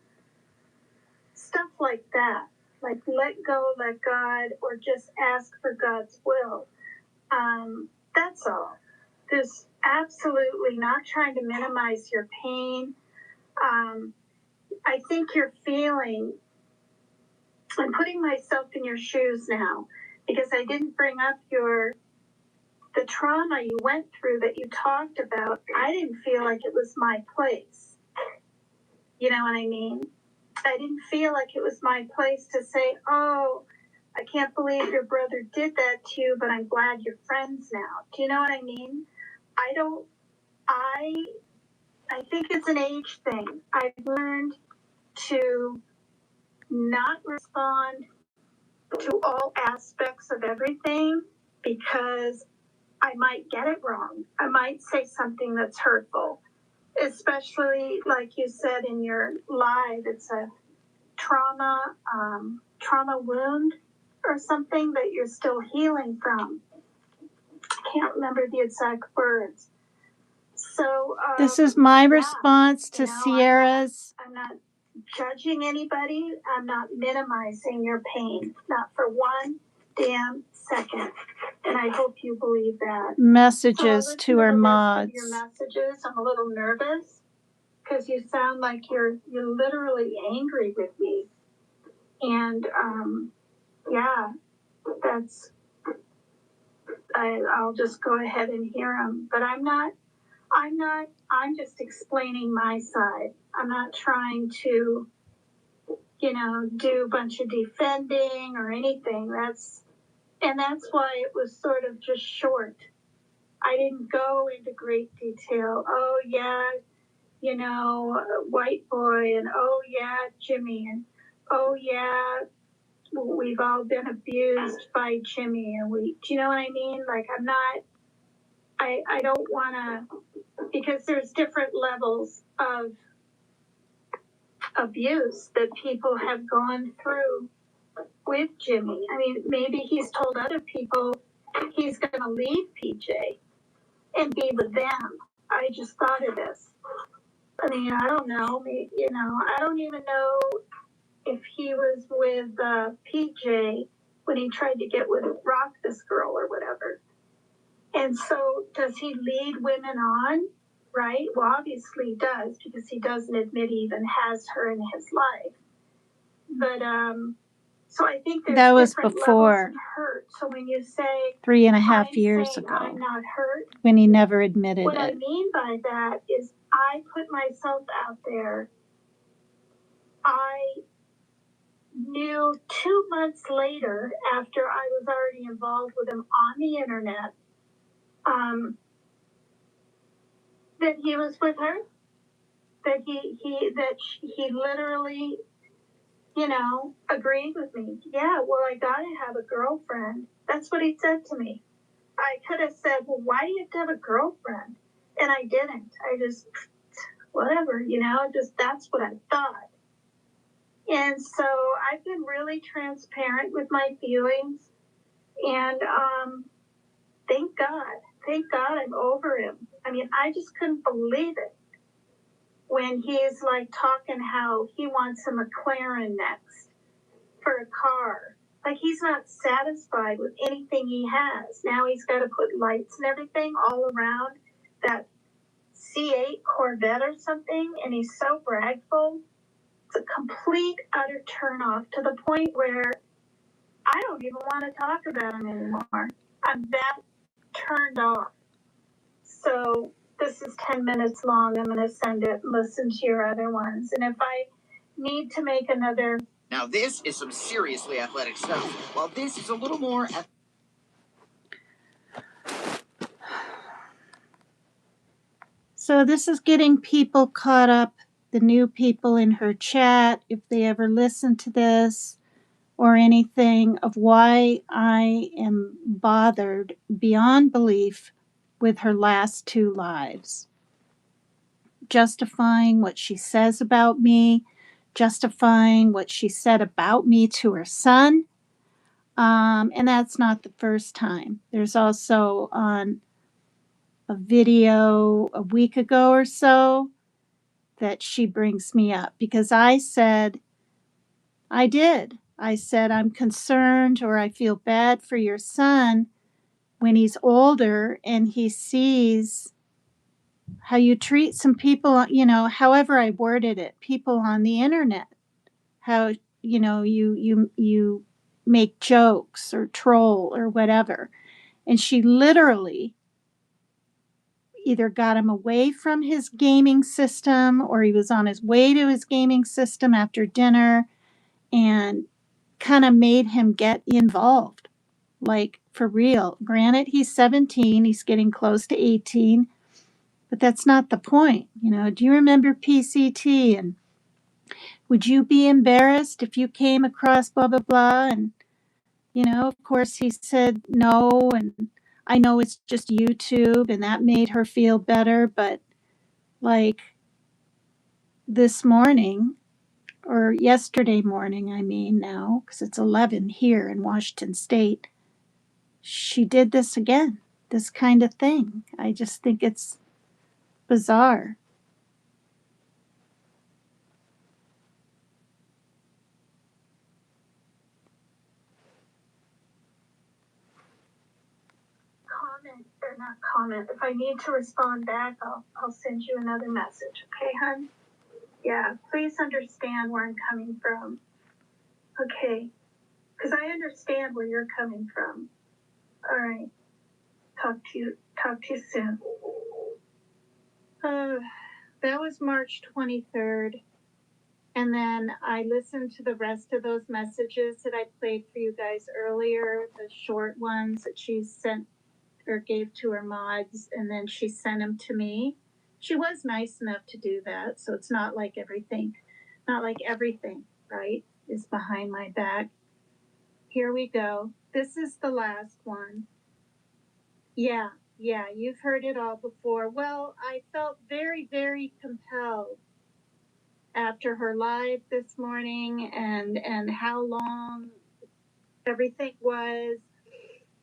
Stuff like that. Like, let go, let God, or just ask for God's will. That's all. There's absolutely not trying to minimize your pain. I think you're feeling, I'm putting myself in your shoes now, because I didn't bring up the trauma you went through that you talked about. I didn't feel like it was my place. You know what I mean? I didn't feel like it was my place to say, oh, I can't believe your brother did that to you, but I'm glad you're friends now. Do you know what I mean? I think it's an age thing. I've learned to not respond to all aspects of everything, because I might get it wrong. I might say something that's hurtful, especially like you said in your live, it's a trauma wound or something that you're still healing from. I can't remember the exact words. So this is my response to Sierra's. I'm not judging anybody. I'm not minimizing your pain, not for one damn second. And I hope you believe that. Messages to our mods. Your messages. I'm a little nervous because you sound like you're literally angry with me. And yeah, I'll just go ahead and hear them. But I'm just explaining my side. I'm not trying to, do a bunch of defending or anything. And that's why it was sort of just short. I didn't go into great detail. Oh, yeah, you know, white boy, and oh, yeah, Jimmy, and oh, yeah, we've all been abused by Jimmy, and do you know what I mean? Like, I don't want to, because there's different levels of abuse that people have gone through with Jimmy. I mean, maybe he's told other people he's going to leave PJ and be with them. I just thought of this. I mean, I don't know. Maybe, you know, I don't even know if he was with PJ when he tried to get with Rock this girl or whatever. And so does he lead women on? Right? Well, obviously he does, because he doesn't admit he even has her in his life. But so I think there's that was different before levels of hurt. So when you say 3.5 years ago, I'm not hurt, when he never admitted what it. What I mean by that is I put myself out there. I knew 2 months later, after I was already involved with him on the internet, that he was with her. That he literally, you know, agreed with me. Yeah, well, I gotta have a girlfriend. That's what he said to me. I could have said, well, why do you have to have a girlfriend? And I didn't. I just, whatever, you know, just that's what I thought. And so I've been really transparent with my feelings. And thank God I'm over him. I mean, I just couldn't believe it when he's like talking how he wants a McLaren next for a car. Like, he's not satisfied with anything he has. Now he's got to put lights and everything all around that C8 Corvette or something, and he's so bragful. It's a complete, utter turnoff, to the point where I don't even want to talk about him anymore. I'm that turned off. So this is 10 minutes long. I'm going to send it, listen to your other ones. And if I need to make another... Now this is some seriously athletic stuff, while this is a little more... So this is getting people caught up, the new people in her chat, if they ever listen to this or anything, of why I am bothered beyond belief with her last 2 lives. Justifying what she says about me, justifying what she said about me to her son. And that's not the first time. There's also on a video a week ago or so that she brings me up, because I said, I'm concerned, or I feel bad for your son when he's older and he sees how you treat some people, you know, however I worded it, people on the internet, how, you know, you make jokes or troll or whatever. And she literally either got him away from his gaming system, or he was on his way to his gaming system after dinner, and kind of made him get involved, like, for real. Granted, he's 17, he's getting close to 18, but that's not the point. You know, do you remember PCT? And would you be embarrassed if you came across blah, blah, blah? And, you know, of course he said no, and I know it's just YouTube, and that made her feel better. But like this morning, or yesterday morning, I mean now, because it's 11 here in Washington State, she did this again, this kind of thing. I just think it's bizarre. Comment, or not comment. If I need to respond back, I'll send you another message. Okay, hon? Yeah, please understand where I'm coming from. Okay, because I understand where you're coming from. All right. Talk to you soon. That was March 23rd And then I listened to the rest of those messages that I played for you guys earlier, the short ones that she sent or gave to her mods, and then she sent them to me. She was nice enough to do that, so it's not like everything, right, is behind my back. Here we go. This is the last one. Yeah, you've heard it all before. Well, I felt very, very compelled after her live this morning and how long everything was,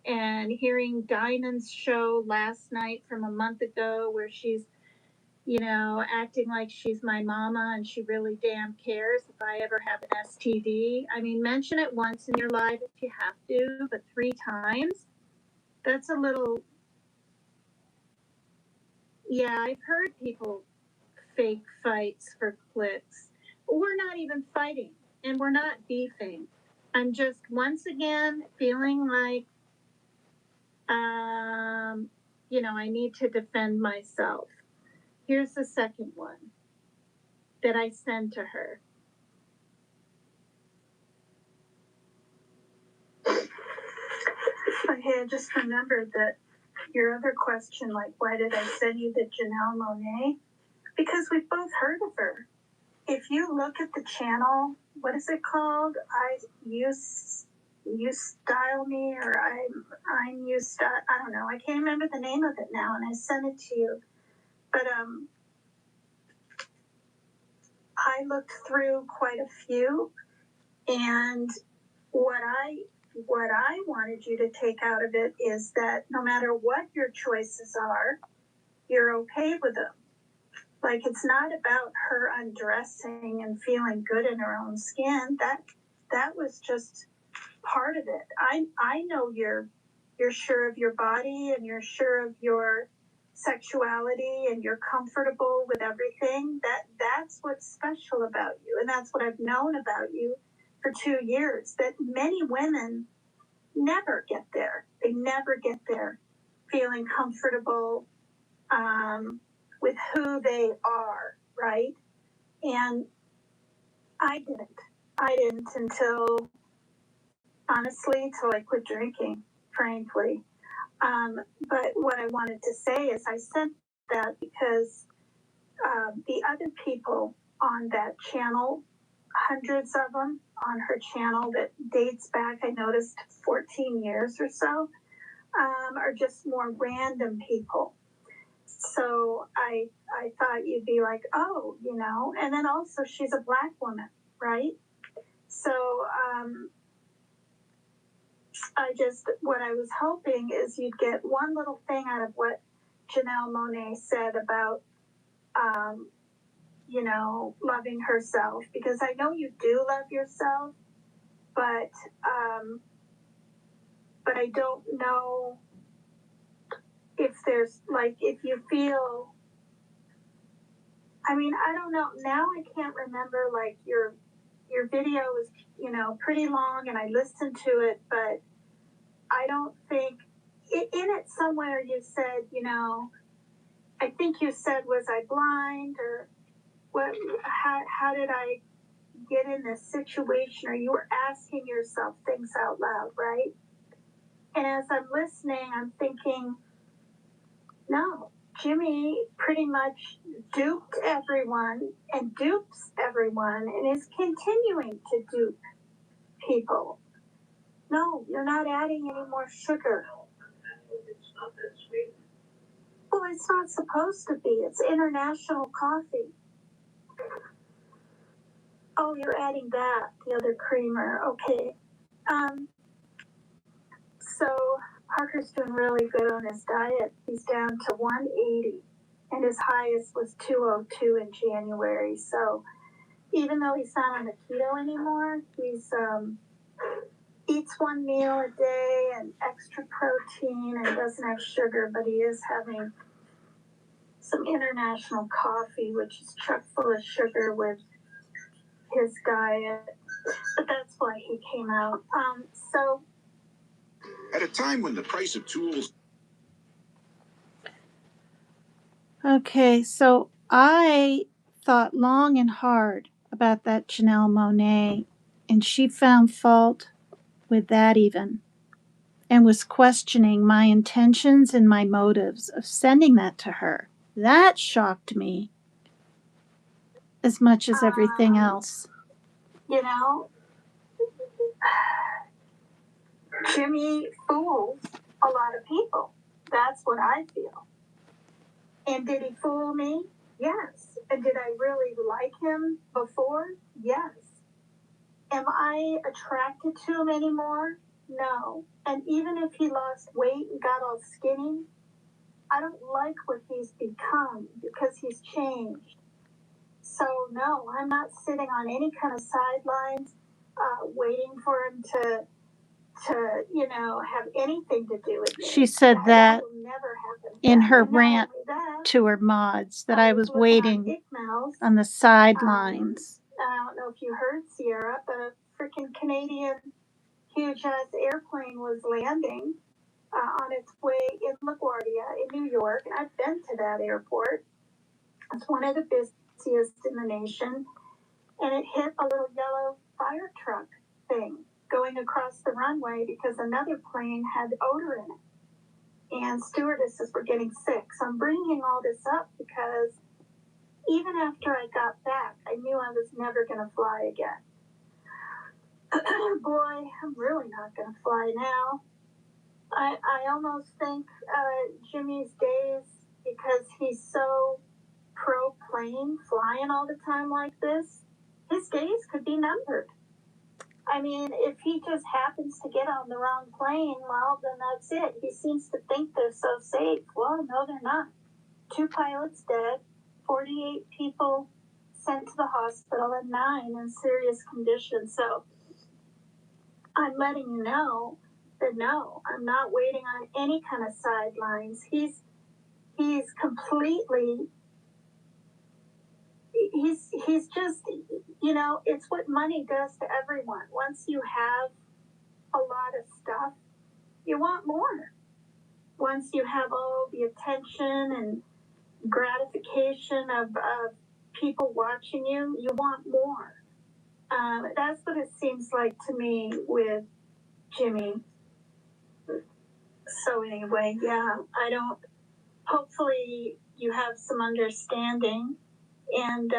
and hearing Dinah's show last night from a month ago where she's, acting like she's my mama and she really damn cares if I ever have an STD. I mean, mention it once in your life if you have to, but 3 times? That's a little. Yeah, I've heard people fake fights for clicks. We're not even fighting and we're not beefing. I'm just once again feeling like, I need to defend myself. Here's the second one that I sent to her. Okay, I just remembered that your other question, like, why did I send you the Janelle Monáe? Because we've both heard of her. If you look at the channel, what is it called? You Style Me, or I'm You Style, I don't know. I can't remember the name of it now, and I sent it to you. But I looked through quite a few, and what I wanted you to take out of it is that no matter what your choices are, you're okay with them. Like, it's not about her undressing and feeling good in her own skin. That was just part of it. I know you're sure of your body and you're sure of your sexuality and you're comfortable with everything. That's what's special about you, and that's what I've known about you for 2 years. That many women never get there. They never get there feeling comfortable with who they are, right? And I didn't until, honestly, till I quit drinking, frankly. But what I wanted to say is I sent that because the other people on that channel, hundreds of them on her channel that dates back, I noticed 14 years or so, are just more random people. So I thought you'd be like, oh, and then also she's a Black woman, right? So what I was hoping is you'd get one little thing out of what Janelle Monáe said about, loving herself, because I know you do love yourself, but I don't know if there's, like, if you feel, I mean, I don't know, now I can't remember, like, your video was, pretty long and I listened to it, but I don't think, in it somewhere you said, I think you said, was I blind, or what? How did I get in this situation? Or you were asking yourself things out loud, right? And as I'm listening, I'm thinking, no, Jimmy pretty much duped everyone and dupes everyone and is continuing to dupe people. No, you're not adding any more sugar. Well, it's not supposed to be. It's international coffee. Oh, you're adding that, the other creamer. Okay. So Parker's doing really good on his diet. He's down to 180, and his highest was 202 in January. So even though he's not on the keto anymore, he's eats one meal a day and extra protein and doesn't have sugar, but he is having some international coffee, which is chock full of sugar with his diet. But that's why he came out. So At a time when the price of tools. Okay, so I thought long and hard about that Janelle Monáe, and she found fault with that even, and was questioning my intentions and my motives of sending that to her. That shocked me as much as everything else. You know, Jimmy fools a lot of people. That's what I feel. And did he fool me? Yes. And did I really like him before? Yes. Am I attracted to him anymore? No. And even if he lost weight and got all skinny, I don't like what he's become because he's changed. So no, I'm not sitting on any kind of sidelines, waiting for him to have anything to do with me. She said that will never happen. in her And not rant only that, to her mods, that I was looking waiting ICMOUS, on the sidelines. I don't know if you heard, Sierra, but a freaking Canadian huge ass airplane was landing on its way in LaGuardia in New York. And I've been to that airport. It's one of the busiest in the nation. And it hit a little yellow fire truck thing going across the runway because another plane had odor in it. And stewardesses were getting sick. So I'm bringing all this up because even after I got back, I knew I was never going to fly again. Boy, I'm really not going to fly now. I almost think Jimmy's days, because he's so pro-plane, flying all the time like this, his days could be numbered. I mean, if he just happens to get on the wrong plane, well, then that's it. He seems to think they're so safe. Well, no, they're not. 2 pilots dead, 48 people sent to the hospital, and 9 in serious condition. So I'm letting you know that no, I'm not waiting on any kind of sidelines. He's completely, he's just, it's what money does to everyone. Once you have a lot of stuff, you want more. Once you have all the attention and gratification of people watching you, you want more. That's what it seems like to me with Jimmy. So anyway, yeah, hopefully you have some understanding. And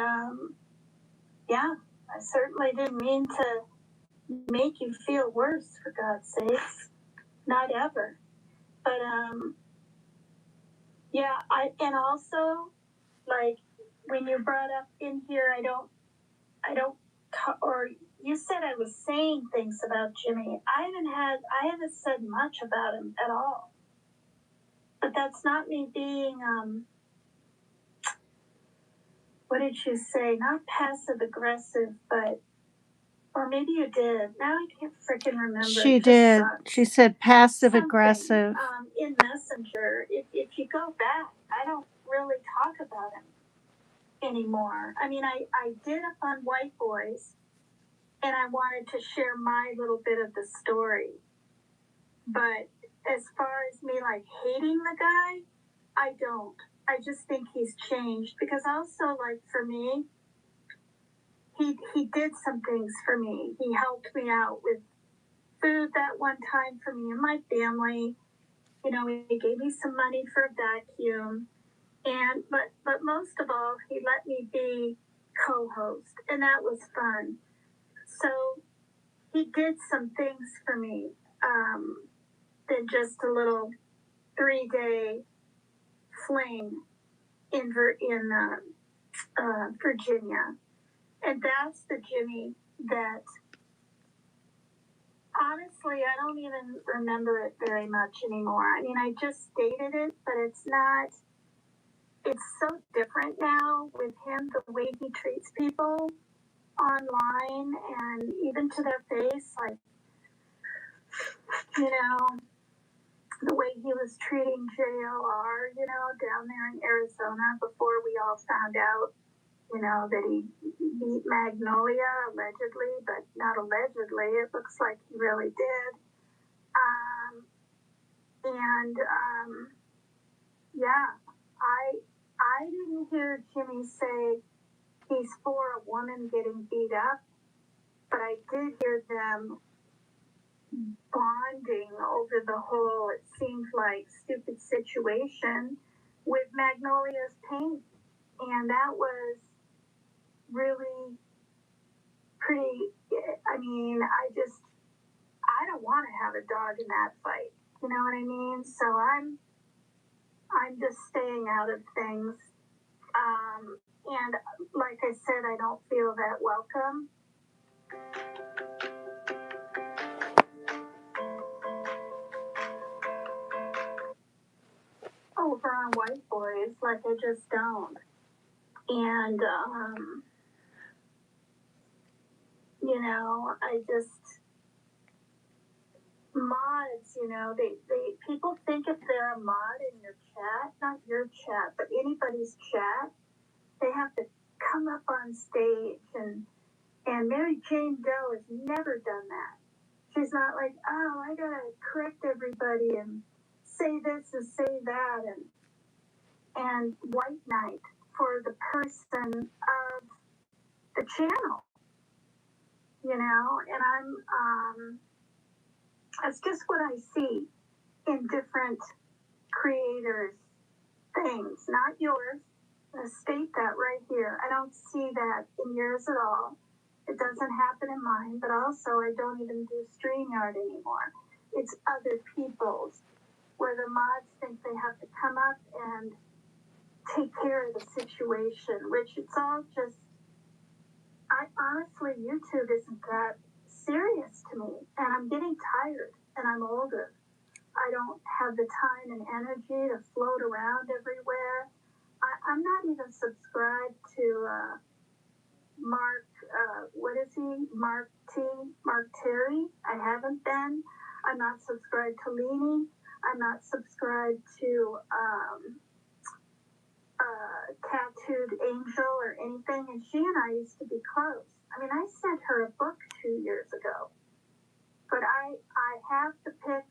yeah, I certainly didn't mean to make you feel worse, for God's sakes. Not ever. But yeah, and also, like, when you brought up in here, I don't, or you said I was saying things about Jimmy. I haven't said much about him at all. But that's not me being, what did you say? Not passive aggressive, but, or maybe you did. Now I can't freaking remember. She did. Sucks. She said passive aggressive. In Messenger, if you go back, I don't really talk about him anymore. I mean, I did up on White Boys, and I wanted to share my little bit of the story. But as far as me, like, hating the guy, I don't. I just think he's changed. Because also, like, for me, he did some things for me. He helped me out with food that one time for me and my family. You know, he gave me some money for a vacuum. And but most of all, he let me be co-host, and that was fun. So he did some things for me than just a little 3-day fling in Virginia. And that's the Jimmy that, honestly, I don't even remember it very much anymore. I mean, I just stated it, but it's so different now with him, the way he treats people online and even to their face, like, the way he was treating JLR, down there in Arizona before we all found out, that he beat Magnolia allegedly, but not allegedly. It looks like he really did. Yeah, I didn't hear Jimmy say he's for a woman getting beat up, but I did hear them bonding over the whole, it seemed like, stupid situation with Magnolia's pain. And that was really pretty, I mean, I don't want to have a dog in that fight. You know what I mean? So I'm just staying out of things. And like I said, I don't feel that welcome. Over on White Boys, like I just don't. And, you know, mods, you know, they people think if they're a mod in your chat, not your chat, but anybody's chat, they have to come up on stage, and Mary Jane Doe has never done that. She's not like, oh, I gotta correct everybody and say this and say that, and White Knight for the person of the channel, you know, and that's just what I see in different creators' things, not yours. I'm gonna state that right here. I don't see that in yours at all. It doesn't happen in mine, but also I don't even do StreamYard anymore. It's other people's, where the mods think they have to come up and take care of the situation, which it's all just, honestly, YouTube isn't that serious to me, and I'm getting tired, and I'm older. I don't have the time and energy to float around everywhere. I'm not even subscribed to Mark, what is he? Mark Terry. I haven't been. I'm not subscribed to Leanie. I'm not subscribed to Tattooed Angel or anything. And she and I used to be close. I mean, I sent her a book 2 years ago. But I have to pick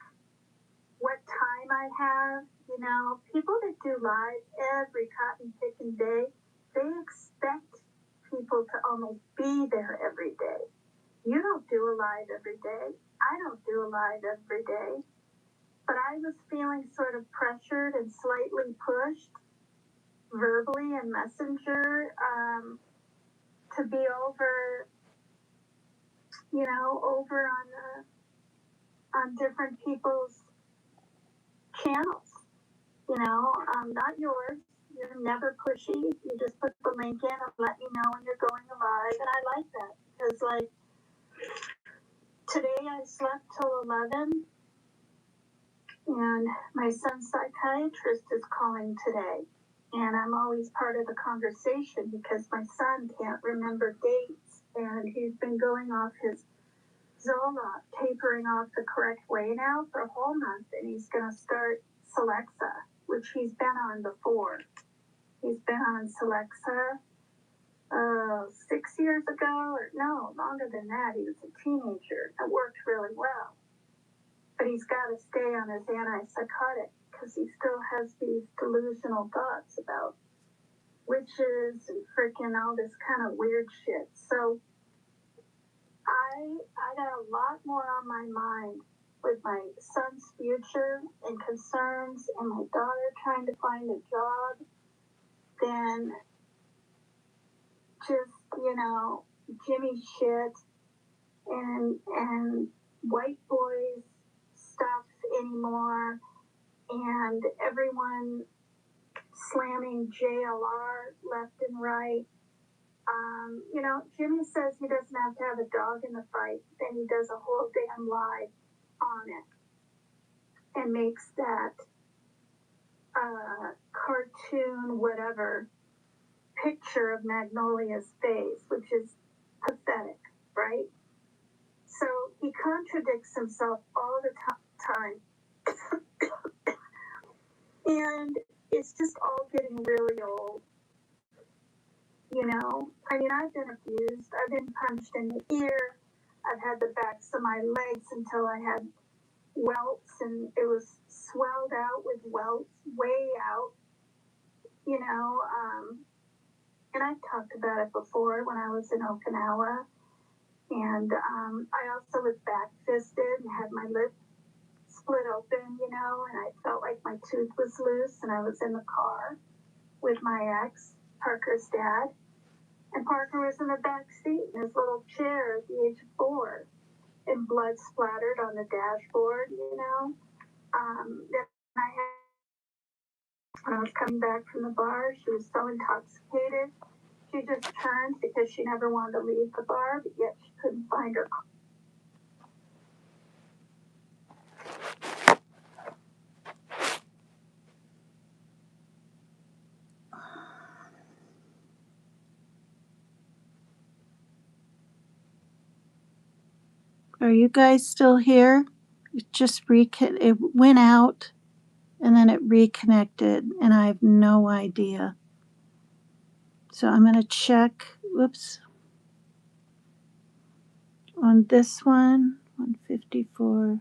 what time I have. You know, people that do live every cotton picking day, they expect people to almost be there every day. You don't do a live every day. I don't do a live every day. But I was feeling sort of pressured and slightly pushed verbally in Messenger to be over, you know, over on different people's channels. You know, not yours. You're never pushy. You just put the link in and let me know when you're going live, and I like that because, like, today I slept till 11, and my son's psychiatrist is calling today, and I'm always part of the conversation because my son can't remember dates, and he's been going off his Zoloft, tapering off the correct way now for a whole month, and he's going to start Celexa, which he's been on before. He's been on Celexa 6 years ago, or no, longer than that. He was a teenager. It worked really well. But he's got to stay on his antipsychotic because he still has these delusional thoughts about witches and freaking all this kind of weird shit. So I got a lot more on my mind with my son's future and concerns and my daughter trying to find a job than just, you know, Jimmy shit and White Boys stuff anymore, and everyone slamming JLR left and right. You know, Jimmy says he doesn't have to have a dog in the fight, then he does a whole damn live on it and makes that cartoon whatever picture of Magnolia's face, which is pathetic, right? So he contradicts himself all the time. And it's just all getting really old. You know, I mean, I've been abused. I've been punched in the ear. I've had the backs of my legs until I had welts, and it was swelled out with welts way out, you know, And I've talked about it before when I was in Okinawa. And I also was back fisted and had my lip split open, you know, and I felt like my tooth was loose. And I was in the car with my ex, Parker's dad. And Parker was in the back seat in his little chair at the age of 4. And blood splattered on the dashboard, you know. Then when I was coming back from the bar, she was so intoxicated. She just turned because she never wanted to leave the bar, but yet she couldn't find her car. Are you guys still here? It went out and then it reconnected, and I have no idea. So I'm going to check, whoops, on this one, 154.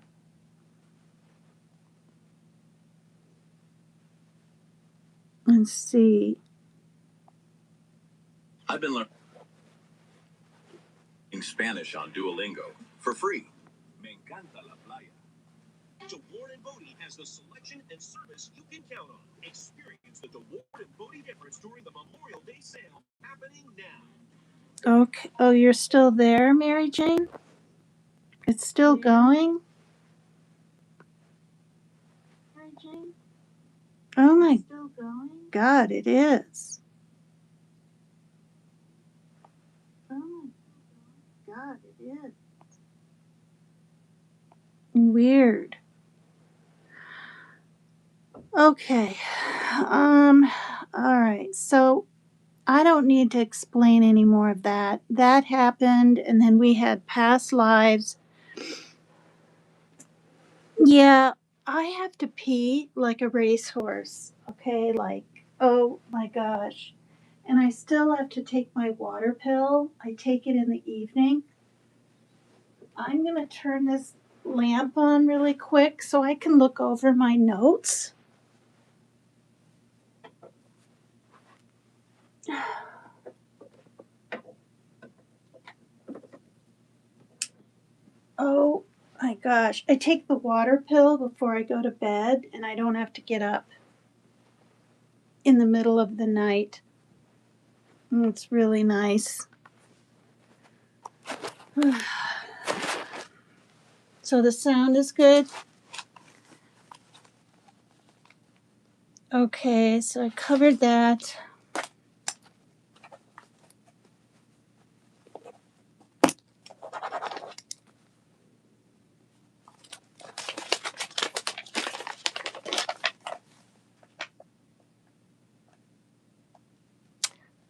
And see. I've been learning Spanish on Duolingo for free. Me encanta la playa. DeWard and Bodie has the selection and service you can count on. Experience the DeWard and Bodie difference during the Memorial Day sale happening now. Okay. Oh, you're still there, Mary Jane? It's still going? Mary Jane? Oh my God, it is. Oh my God, it is. Weird. Okay. All right. So I don't need to explain any more of that. That happened, and then we had past lives. Yeah, I have to pee like a racehorse. Okay, like, oh my gosh. And I still have to take my water pill. I take it in the evening. I'm going to turn this lamp on really quick so I can look over my notes. Oh my gosh. I take the water pill before I go to bed, and I don't have to get up in the middle of the night. It's really nice. So the sound is good. Okay, so I covered that.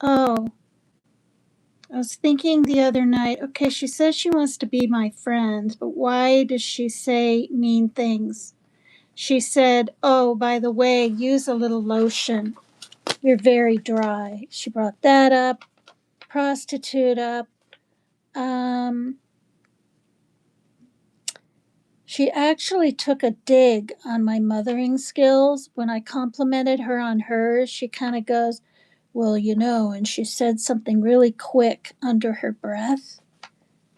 Oh, I was thinking the other night, okay, she says she wants to be my friend, but why does she say mean things? She said, oh, by the way, use a little lotion. You're very dry. She brought that up, prostitute up. She actually took a dig on my mothering skills. When I complimented her on hers, she kind of goes, well, you know, and she said something really quick under her breath,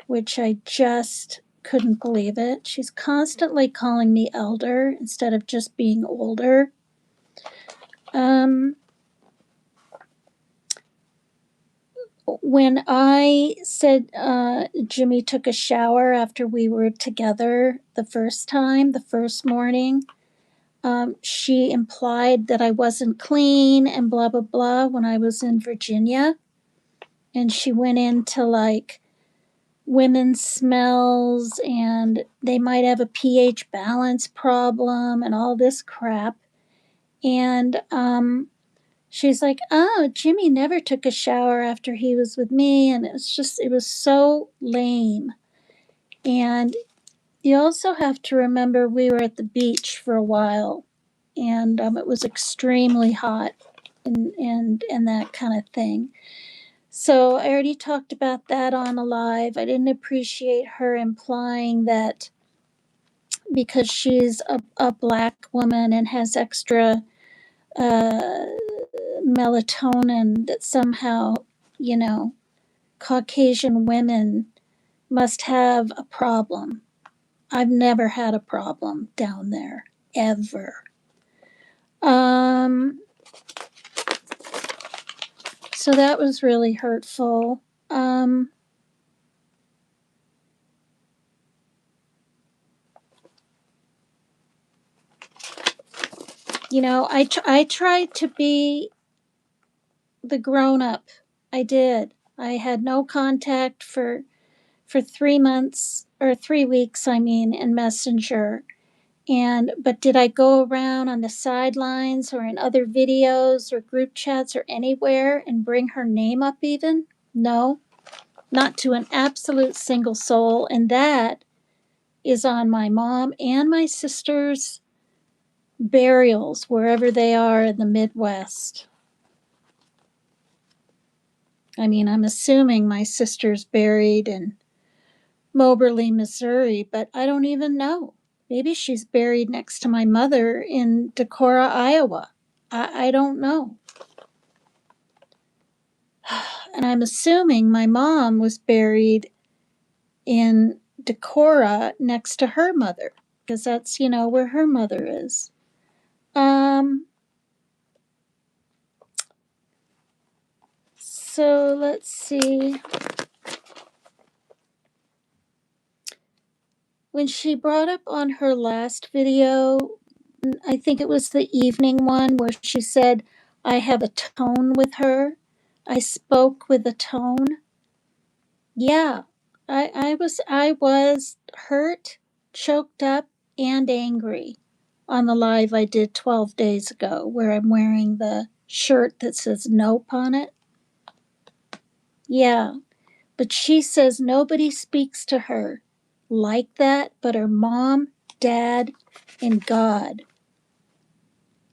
which I just couldn't believe it. She's constantly calling me elder instead of just being older. When I said Jimmy took a shower after we were together the first morning, she implied that I wasn't clean and blah, blah, blah when I was in Virginia. And she went into like women's smells and they might have a pH balance problem and all this crap. And she's like, oh, Jimmy never took a shower after he was with me. And it was so lame. And you also have to remember we were at the beach for a while and it was extremely hot and that kind of thing. So I already talked about that on Alive. I didn't appreciate her implying that because she's a black woman and has extra melatonin that somehow, you know, Caucasian women must have a problem. I've never had a problem down there, ever. So that was really hurtful. You know, I tried to be the grown up. I did. I had no contact for 3 months or 3 weeks, I mean, in Messenger. But did I go around on the sidelines or in other videos or group chats or anywhere and bring her name up even? No, not to an absolute single soul. And that is on my mom and my sister's burials, wherever they are in the Midwest. I mean, I'm assuming my sister's buried in Moberly, Missouri, but I don't even know. Maybe she's buried next to my mother in Decorah, Iowa. I don't know. And I'm assuming my mom was buried in Decorah next to her mother, because that's, you know, where her mother is. So let's see. When she brought up on her last video, I think it was the evening one where she said, I have a tone with her. I spoke with a tone. Yeah, I was hurt, choked up, and angry on the live I did 12 days ago, where I'm wearing the shirt that says nope on it. Yeah, but she says nobody speaks to her like that but her mom, dad, and God.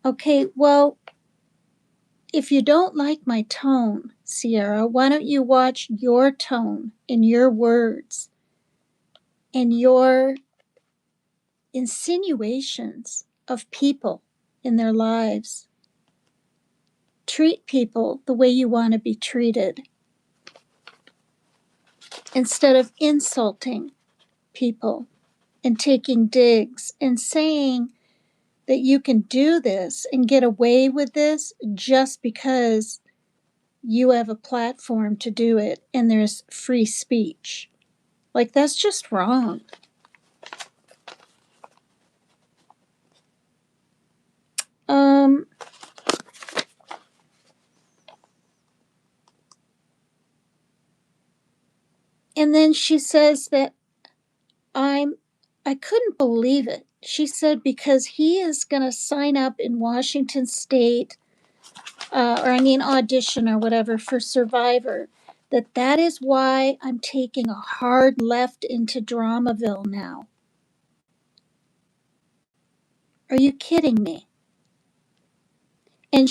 Okay, well, if you don't like my tone, Sierra, why don't you watch your tone and your words and your insinuations of people in their lives? Treat people the way you want to be treated instead of insulting people and taking digs and saying that you can do this and get away with this just because you have a platform to do it and there's free speech. Like, that's just wrong. And then she says that I couldn't believe it. She said because he is going to sign up in Washington State, audition or whatever for Survivor, that is why I'm taking a hard left into Dramaville now. Are you kidding me? And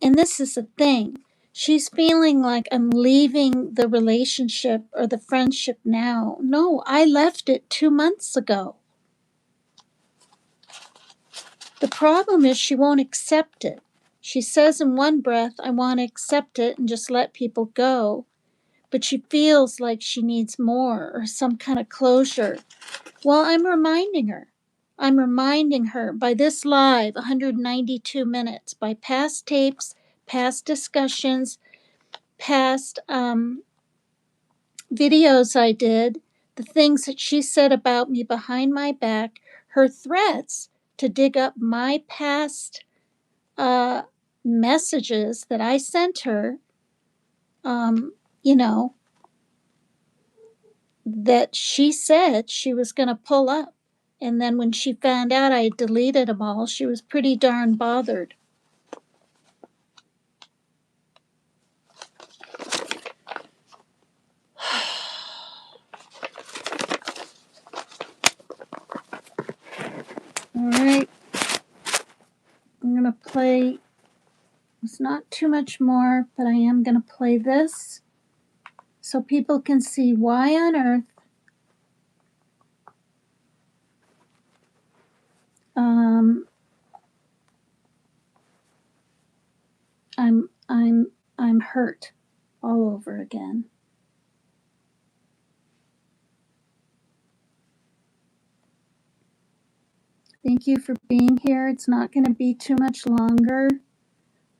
this is the thing. She's feeling like I'm leaving the relationship or the friendship now. No, I left it 2 months ago. The problem is she won't accept it. She says in one breath, I want to accept it and just let people go. But she feels like she needs more or some kind of closure. Well, I'm reminding her. I'm reminding her by this live, 192 minutes, by past tapes, past discussions, past videos I did, the things that she said about me behind my back, her threats to dig up my past messages that I sent her, you know, that she said she was going to pull up. And then when she found out I deleted them all, she was pretty darn bothered. All right. I'm going to play, it's not too much more, but I am going to play this so people can see why on earth I'm hurt all over again. Thank you for being here. It's not going to be too much longer.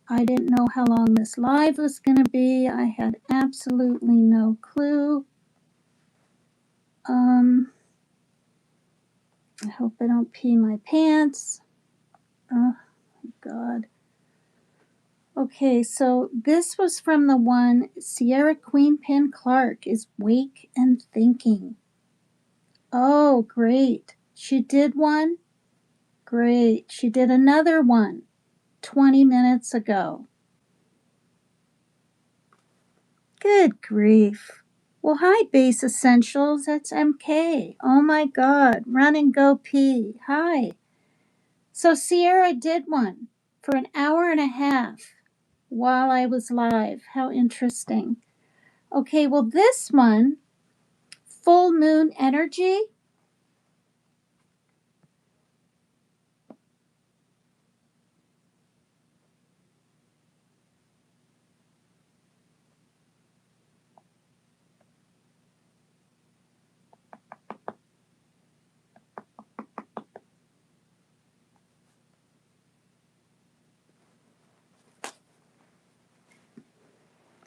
I didn't know how long this live was going to be. I had absolutely no clue. I hope I don't pee my pants. Oh, God. Okay, so this was from the one, Sierra Queen Pen Clark is Wake and Thinking. Oh, great. She did one? Great. She did another one 20 minutes ago. Good grief. Well, hi, Base Essentials. That's MK. Oh my God. Run and go pee. Hi. So Sierra did one for an hour and a half while I was live. How interesting. Okay, well, this one, Full Moon Energy.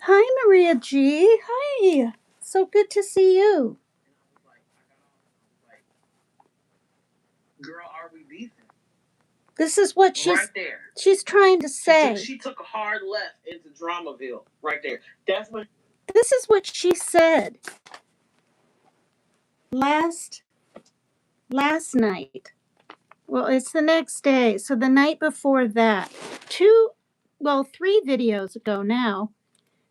Hi, Maria G. Hi. So good to see you. Girl, are we beefing? This is what she's trying to say. She took a hard left into Dramaville right there. That's when. This is what she said last night. Well, it's the next day. So the night before that, 3 videos ago now,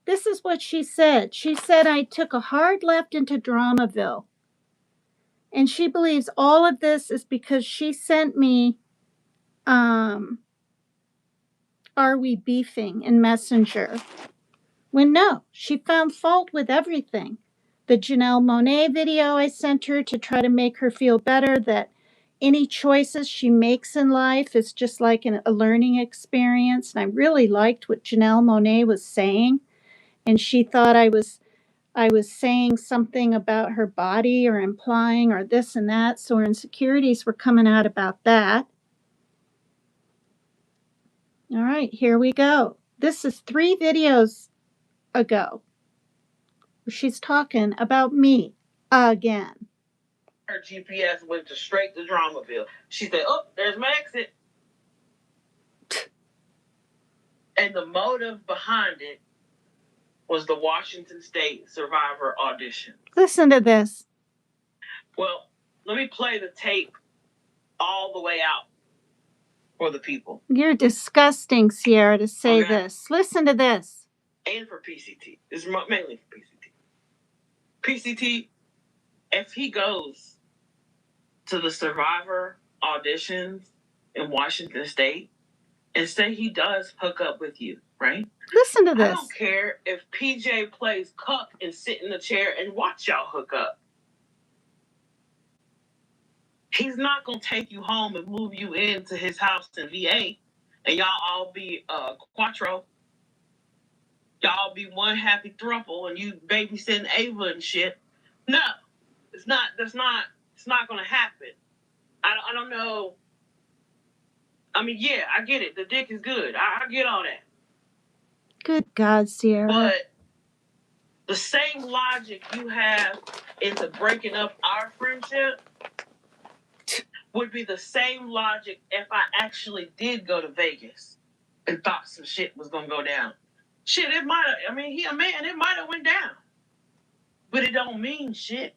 this is what she said. She said, I took a hard left into Dramaville. And she believes all of this is because she sent me, Are We Beefing in Messenger? When no, she found fault with everything. The Janelle Monáe video I sent her to try to make her feel better that any choices she makes in life is just like a learning experience. And I really liked what Janelle Monáe was saying. And she thought I was saying something about her body or implying or this and that. So her insecurities were coming out about that. All right, here we go. This is 3 videos ago. She's talking about me again. Her GPS went straight to Dramaville. She said, oh, there's my exit. And the motive behind it was the Washington State Survivor audition. Listen to this. Well, let me play the tape all the way out for the people. You're disgusting, Sierra, to say this. Listen to this. And for PCT. This is mainly for PCT. PCT, if he goes to the Survivor auditions in Washington State and say he does hook up with you, right? Listen to this. I don't care if PJ plays cuck and sit in the chair and watch y'all hook up. He's not going to take you home and move you into his house in VA and y'all all be quattro. Y'all be one happy throuple and you babysitting Ava and shit. No, it's not going to happen. I don't know. I mean, yeah, I get it. The dick is good. I get all that. Good God, Sierra. But the same logic you have into breaking up our friendship would be the same logic if I actually did go to Vegas and thought some shit was gonna go down. Shit, it might have, I mean, he a man, it might have went down. But it don't mean shit.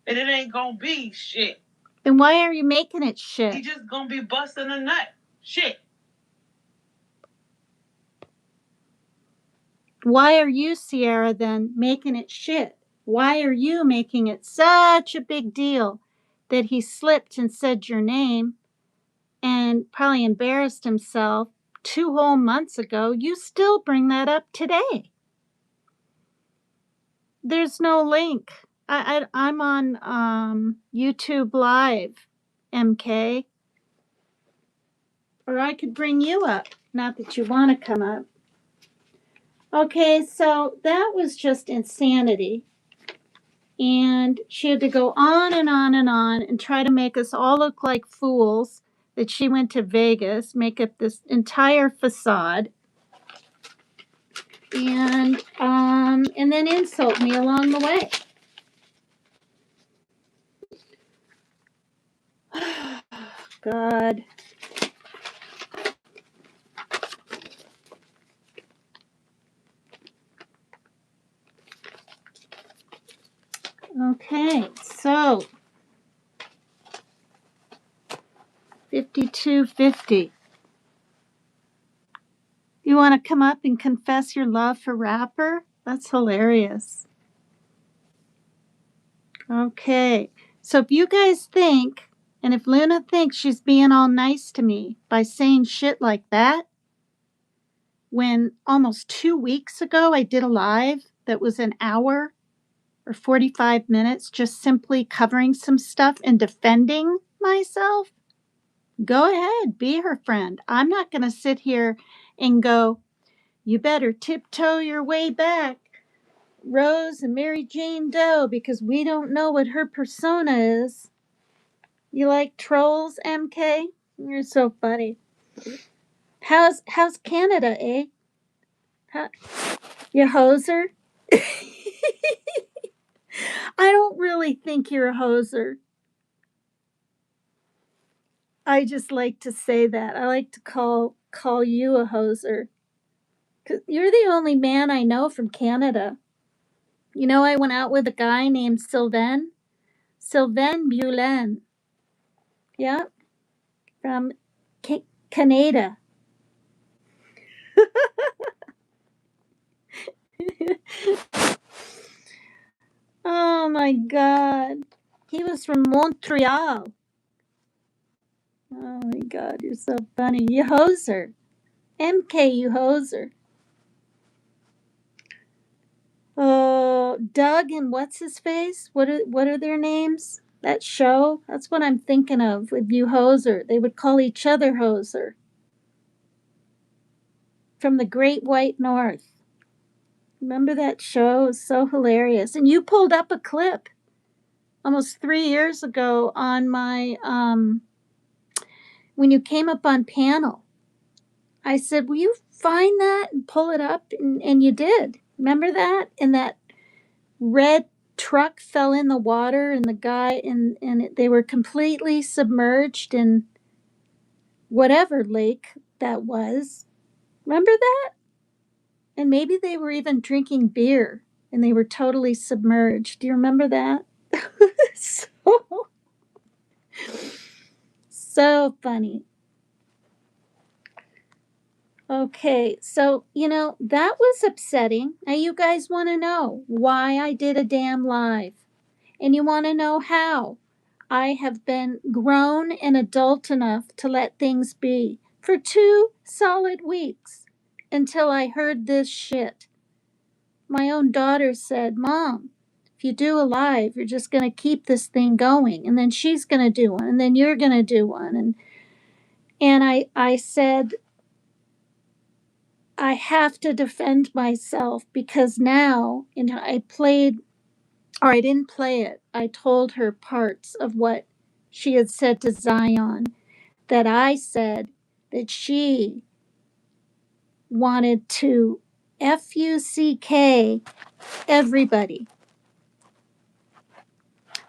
And it ain't gonna be shit. Then why are you making it shit? He just gonna be busting a nut. Shit. Why are you, Sierra, then making it shit? Why are you making it such a big deal that he slipped and said your name and probably embarrassed himself 2 whole months ago? You still bring that up today. There's no link. I'm on YouTube Live, MK. Or I could bring you up. Not that you want to come up. Okay, so that was just insanity. And she had to go on and on and on and try to make us all look like fools that she went to Vegas, make up this entire facade, and then insult me along the way. God. Okay, so 5250. You want to come up and confess your love for Rapper? That's hilarious. Okay, so if you guys think, and if Luna thinks she's being all nice to me by saying shit like that, when almost 2 weeks ago I did a live that was an hour or 45 minutes just simply covering some stuff and defending myself, go ahead, be her friend. I'm not going to sit here and go, you better tiptoe your way back, Rose and Mary Jane Doe, because we don't know what her persona is. You like trolls, MK? You're so funny. How's Canada, eh? How, you hoser? I don't really think you're a hoser. I just like to say that. I like to call you a hoser. 'Cause you're the only man I know from Canada. You know, I went out with a guy named Sylvain Bulin. Yeah, from Canada. Oh my God. He was from Montreal. Oh my God, you're so funny. You hoser. MK, you hoser. Oh, Doug and what's his face? What are their names? That show? That's what I'm thinking of with you hoser. They would call each other hoser. From the Great White North. Remember that show? It was so hilarious. And you pulled up a clip almost 3 years ago on my when you came up on panel. I said, will you find that and pull it up? And you did. Remember that? And that red truck fell in the water and the guy they were completely submerged in whatever lake that was. Remember that? And maybe they were even drinking beer and they were totally submerged. Do you remember that? So funny. Okay, so, that was upsetting. Now, you guys want to know why I did a damn live. And you want to know how I have been grown and adult enough to let things be for 2 solid weeks until I heard this shit. My own daughter said, Mom, if you do a live, you're just going to keep this thing going. And then she's going to do one. And then you're going to do one. And I said, I have to defend myself because now, I didn't play it. I told her parts of what she had said to Zion, that I said that she wanted to FUCK everybody.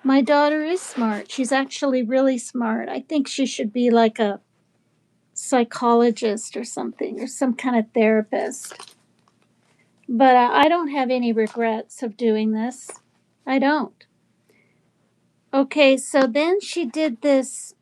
My daughter is smart. She's actually really smart. I think she should be like a psychologist or something, or some kind of therapist. But I don't have any regrets of doing this. I don't. Okay, so then she did this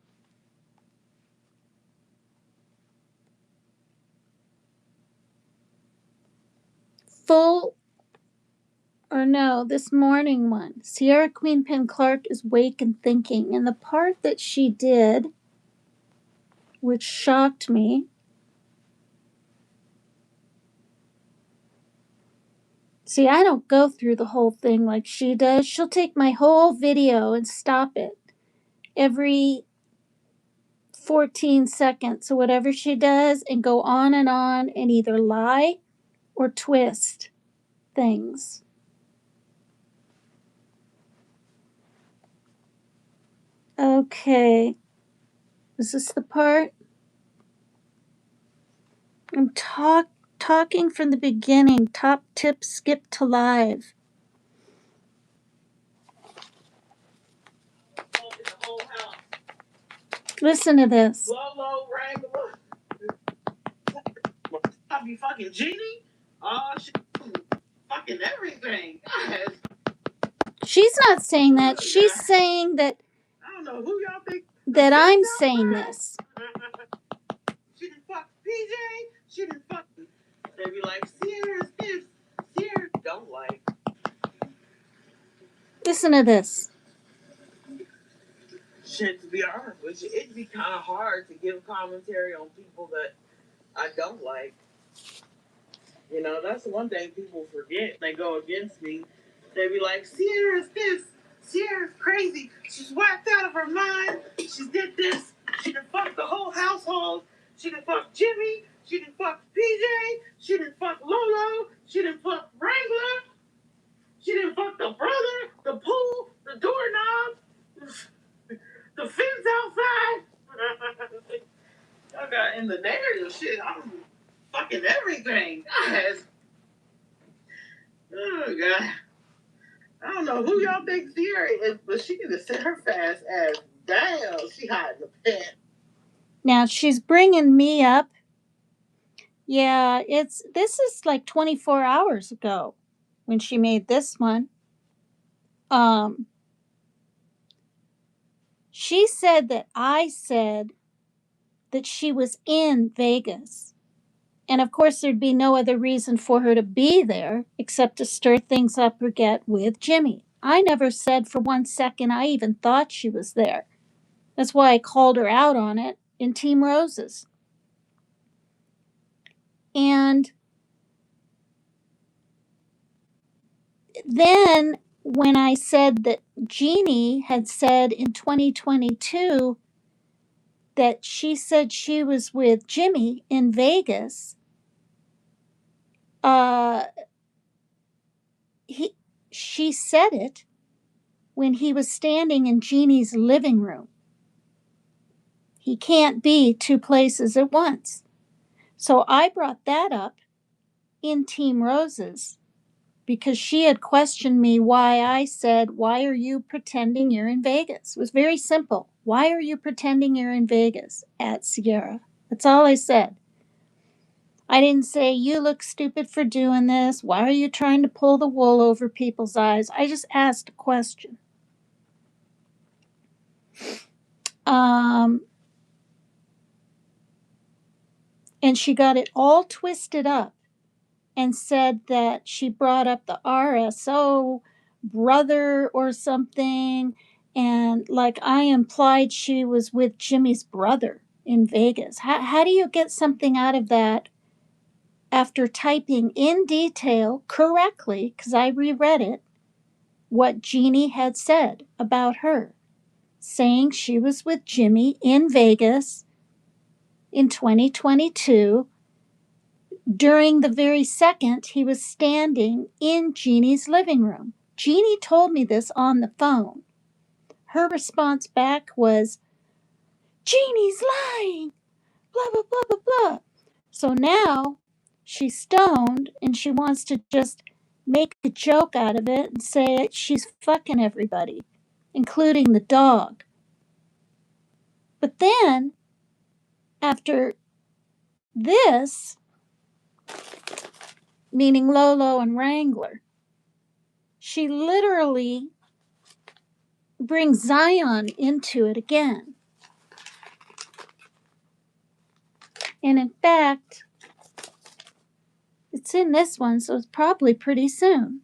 this morning one. Sierra Queen Pen Clark is Wake and Thinking. And the part that she did, which shocked me, see, I don't go through the whole thing like she does. She'll take my whole video and stop it every 14 seconds or whatever she does and go on and either lie or twist things. Okay. Is this the part? I'm talking from the beginning. Top tip, skip to live. Listen to this. Lolo, Wrangler. I'll be fucking Genie. Oh, shit. Fucking everything. Guys. She's not saying that. She's saying that I don't know who y'all think that I'm saying this. She didn't fuck PJ. She didn't fuck. They be like, Sierra's this. Sierra don't like. Listen to this. Shit, to be honest with you, it'd be kind of hard to give commentary on people that I don't like. You know, that's the one thing people forget. They go against me. They be like, Sierra's this. Sierra's crazy. She's whacked out of her mind. She did this. She done fucked the whole household. She done fucked Jimmy. She done fucked PJ. She done fucked Lolo. She done fucked Wrangler. She done fucked the brother, the pool, the doorknob, the fence outside. I got in the narrative shit. I'm fucking everything. Guys. Oh, God. I don't know who y'all think Sierra is, but she need to sit her fast ass down. She hiding the pen. Now she's bringing me up. Yeah, this is like 24 hours ago when she made this one. She said that I said that she was in Vegas. And of course, there'd be no other reason for her to be there except to stir things up or get with Jimmy. I never said for 1 second I even thought she was there. That's why I called her out on it in Team Roses. And then when I said that Jeannie had said in 2022 that she said she was with Jimmy in Vegas, she said it when he was standing in Jeannie's living room. He can't be two places at once. So I brought that up in Team Roses because she had questioned me why I said, why are you pretending you're in Vegas? It was very simple. Why are you pretending you're in Vegas at Sierra? That's all I said. I didn't say, you look stupid for doing this. Why are you trying to pull the wool over people's eyes? I just asked a question. And she got it all twisted up and said that she brought up the RSO brother or something. And like I implied she was with Jimmy's brother in Vegas. How do you get something out of that after typing in detail correctly, because I reread it, what Jeannie had said about her, saying she was with Jimmy in Vegas in 2022 during the very second he was standing in Jeannie's living room. Jeannie told me this on the phone. Her response back was, Jeannie's lying, blah, blah, blah, blah, blah. So now she's stoned and she wants to just make a joke out of it and say she's fucking everybody, including the dog. But then, after this, meaning Lolo and Wrangler, she literally brings Zion into it again. And in fact, it's in this one, so it's probably pretty soon.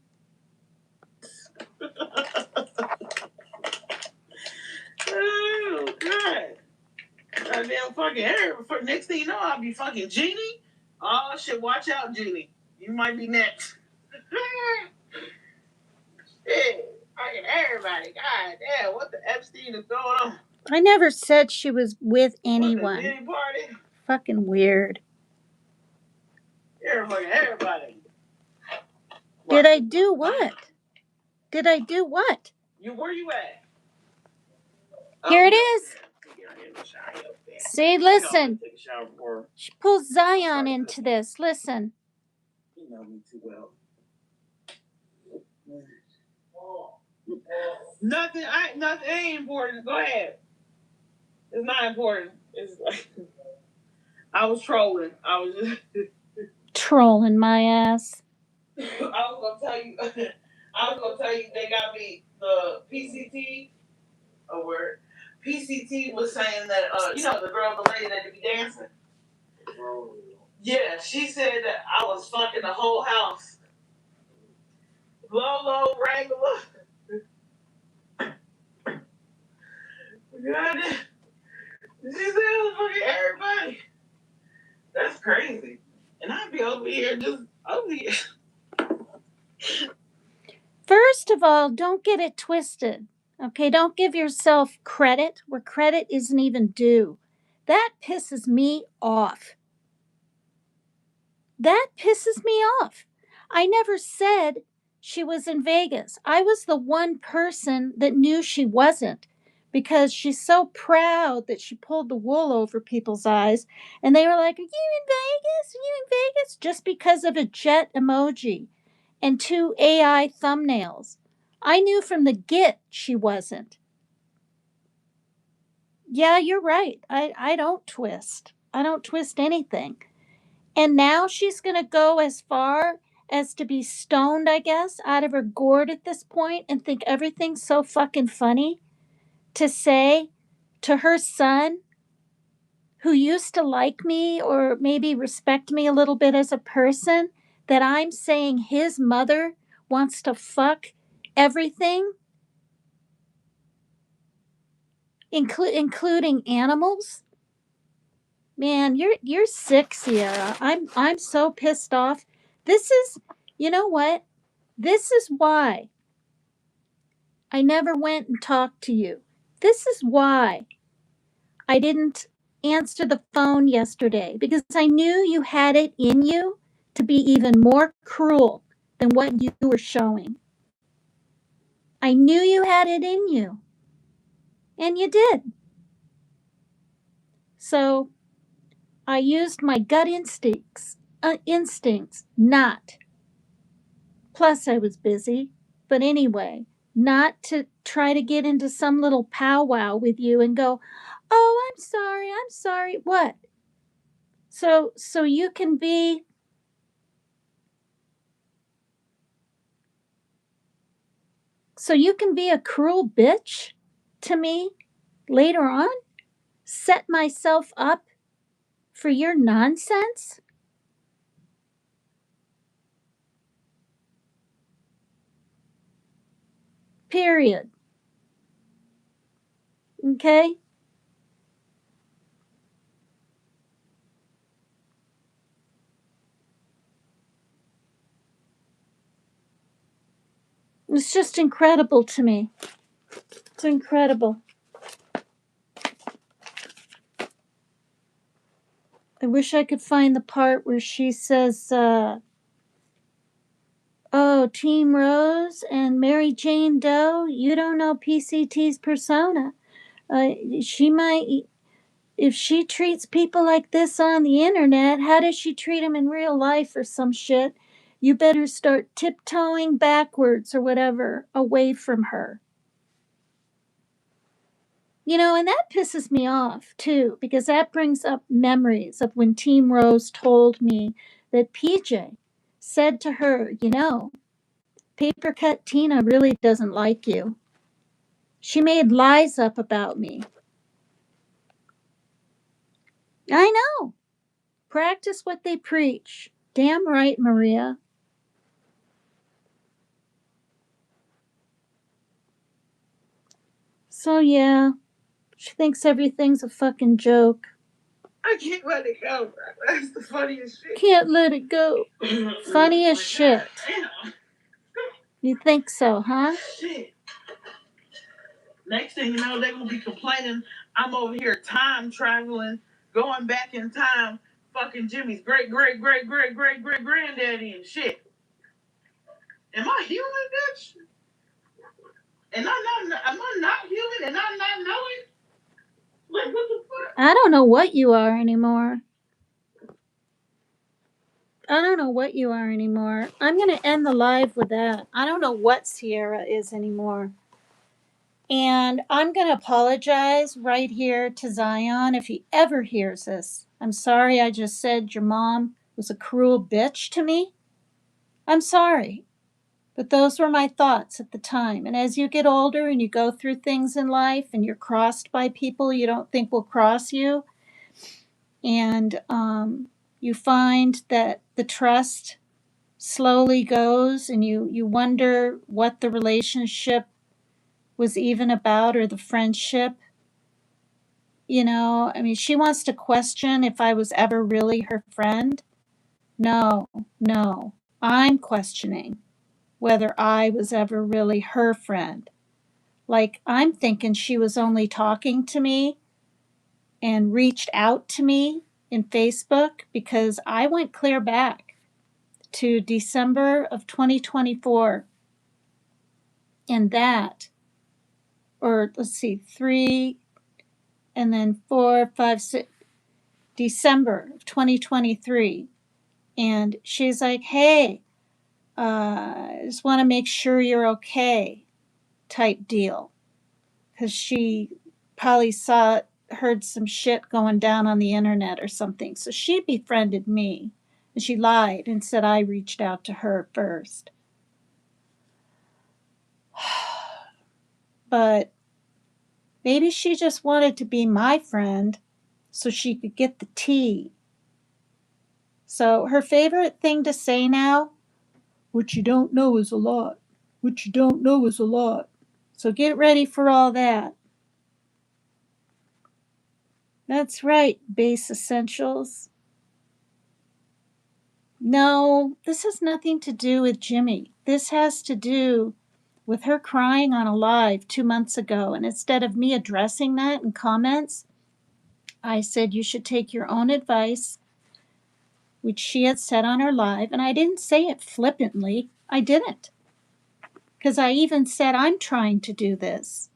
Oh, God. Goddamn fucking hair. For next thing you know, I'll be fucking Jeannie. Oh, shit. Watch out, Jeannie. You might be next. Shit. Fucking everybody. God damn. What the Epstein is going on? I never said she was with anyone. What the party? Fucking weird. You're fucking everybody. Did I do what? Did I do what? Where you at? Here it is. See, listen. Take a shower before. She pulls Zion into this. Listen. You know me too well. Nothing ain't important. Go ahead. It's not important. It's like I was trolling. I was just Trolling my ass. I was gonna tell you they got me the PCT award. PCT was saying that the lady that be dancing. Yeah, she said that I was fucking the whole house. Low, regular. God, she said it was fucking everybody. That's crazy. And I'd be over here just over here. First of all, don't get it twisted. Okay, don't give yourself credit where credit isn't even due. That pisses me off. That pisses me off. I never said she was in Vegas. I was the one person that knew she wasn't because she's so proud that she pulled the wool over people's eyes. And they were like, Are you in Vegas? Are you in Vegas? Just because of a jet emoji and 2 AI thumbnails. I knew from the get she wasn't. Yeah, you're right. I don't twist. I don't twist anything. And now she's going to go as far as to be stoned, I guess, out of her gourd at this point and think everything's so fucking funny to say to her son, who used to like me or maybe respect me a little bit as a person, that I'm saying his mother wants to fuck everything, including animals. Man, you're sick, Sierra. I'm so pissed off. This is, you know what? This is why I never went and talked to you. This is why I didn't answer the phone yesterday, because I knew you had it in you to be even more cruel than what you were showing. I knew you had it in you. And you did. So I used my gut instincts not. Plus, I was busy. But anyway, not to try to get into some little powwow with you and go, oh, I'm sorry. What? So you can be a cruel bitch to me later on? Set myself up for your nonsense? Period. Okay? It's just incredible to me. It's incredible. I wish I could find the part where she says, oh, Team Rose and Mary Jane Doe, you don't know PCT's persona. She might, if she treats people like this on the internet, how does she treat them in real life or some shit? You better start tiptoeing backwards or whatever away from her. You know, and that pisses me off too, because that brings up memories of when Team Rose told me that PJ said to her, you know, Paper Cut Tina really doesn't like you. She made lies up about me. I know. Practice what they preach. Damn right, Maria. So yeah, she thinks everything's a fucking joke. I can't let it go, bro. That's the funniest shit. Can't let it go. Funny as shit. You think so, huh? Shit. Next thing you know, they're gonna be complaining I'm over here time traveling, going back in time, fucking Jimmy's great granddaddy and shit. Am I human, bitch? And am I not human and I not know it? Like, what the fuck? I don't know what you are anymore. I don't know what you are anymore. I'm going to end the live with that. I don't know what Sierra is anymore. And I'm going to apologize right here to Zion if he ever hears this. I'm sorry I just said your mom was a cruel bitch to me. I'm sorry. But those were my thoughts at the time. And as you get older and you go through things in life and you're crossed by people you don't think will cross you, and you find that the trust slowly goes and you wonder what the relationship was even about or the friendship. You know, I mean, she wants to question if I was ever really her friend. No, no. I'm questioning whether I was ever really her friend. Like, I'm thinking she was only talking to me and reached out to me in Facebook because I went clear back to December of 2024. And that, or let's see, 3 and then 4, 5, 6, December of 2023. And she's like, hey, I just want to make sure you're okay, type deal. Because she probably heard some shit going down on the internet or something. So she befriended me. And she lied and said I reached out to her first. But maybe she just wanted to be my friend so she could get the tea. So her favorite thing to say now, what you don't know is a lot. What you don't know is a lot. So get ready for all that. That's right, Base Essentials. No, this has nothing to do with Jimmy. This has to do with her crying on a live 2 months ago. And instead of me addressing that in comments, I said you should take your own advice, which she had said on her live. And I didn't say it flippantly. I didn't. Because I even said I'm trying to do this.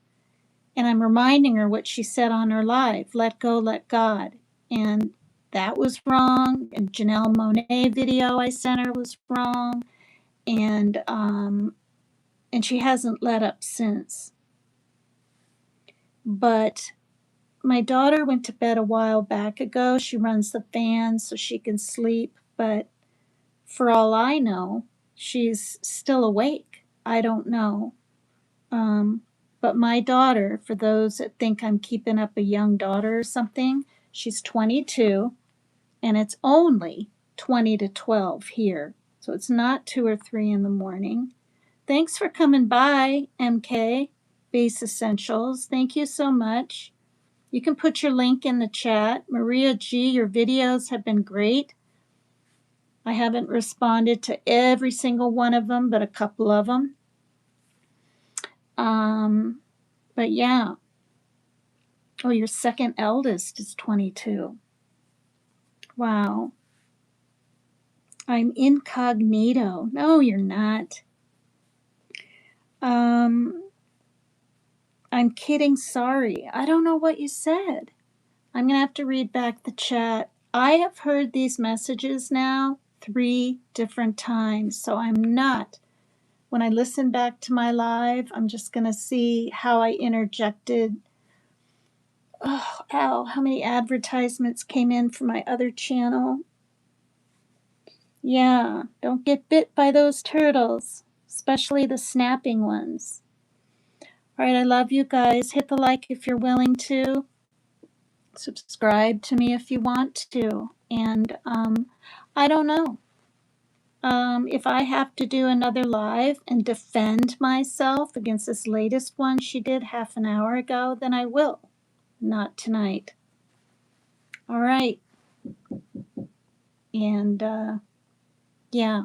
And I'm reminding her what she said on her live, let go, let God. And that was wrong. And Janelle Monáe video I sent her was wrong. And she hasn't let up since. But my daughter went to bed a while back ago. She runs the fan so she can sleep. But for all I know, she's still awake. I don't know. But my daughter, for those that think I'm keeping up a young daughter or something, she's 22, and it's only 20 to 12 here. So it's not 2 or 3 in the morning. Thanks for coming by, MK, Base Essentials. Thank you so much. You can put your link in the chat. Maria G., your videos have been great. I haven't responded to every single one of them, but a couple of them. But yeah. Oh, your second eldest is 22. Wow. I'm incognito. No, you're not. I'm kidding. Sorry. I don't know what you said. I'm going to have to read back the chat. I have heard these messages now 3 different times. So I'm not. When I listen back to my live, I'm just going to see how I interjected. Oh, ow. How many advertisements came in from my other channel? Yeah, don't get bit by those turtles, especially the snapping ones. All right, I love you guys. Hit the like if you're willing to. Subscribe to me if you want to. And I don't know. If I have to do another live and defend myself against this latest one she did half an hour ago, then I will. Not tonight. All right. And yeah.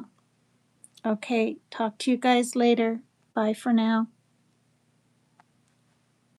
Okay, talk to you guys later. Bye for now.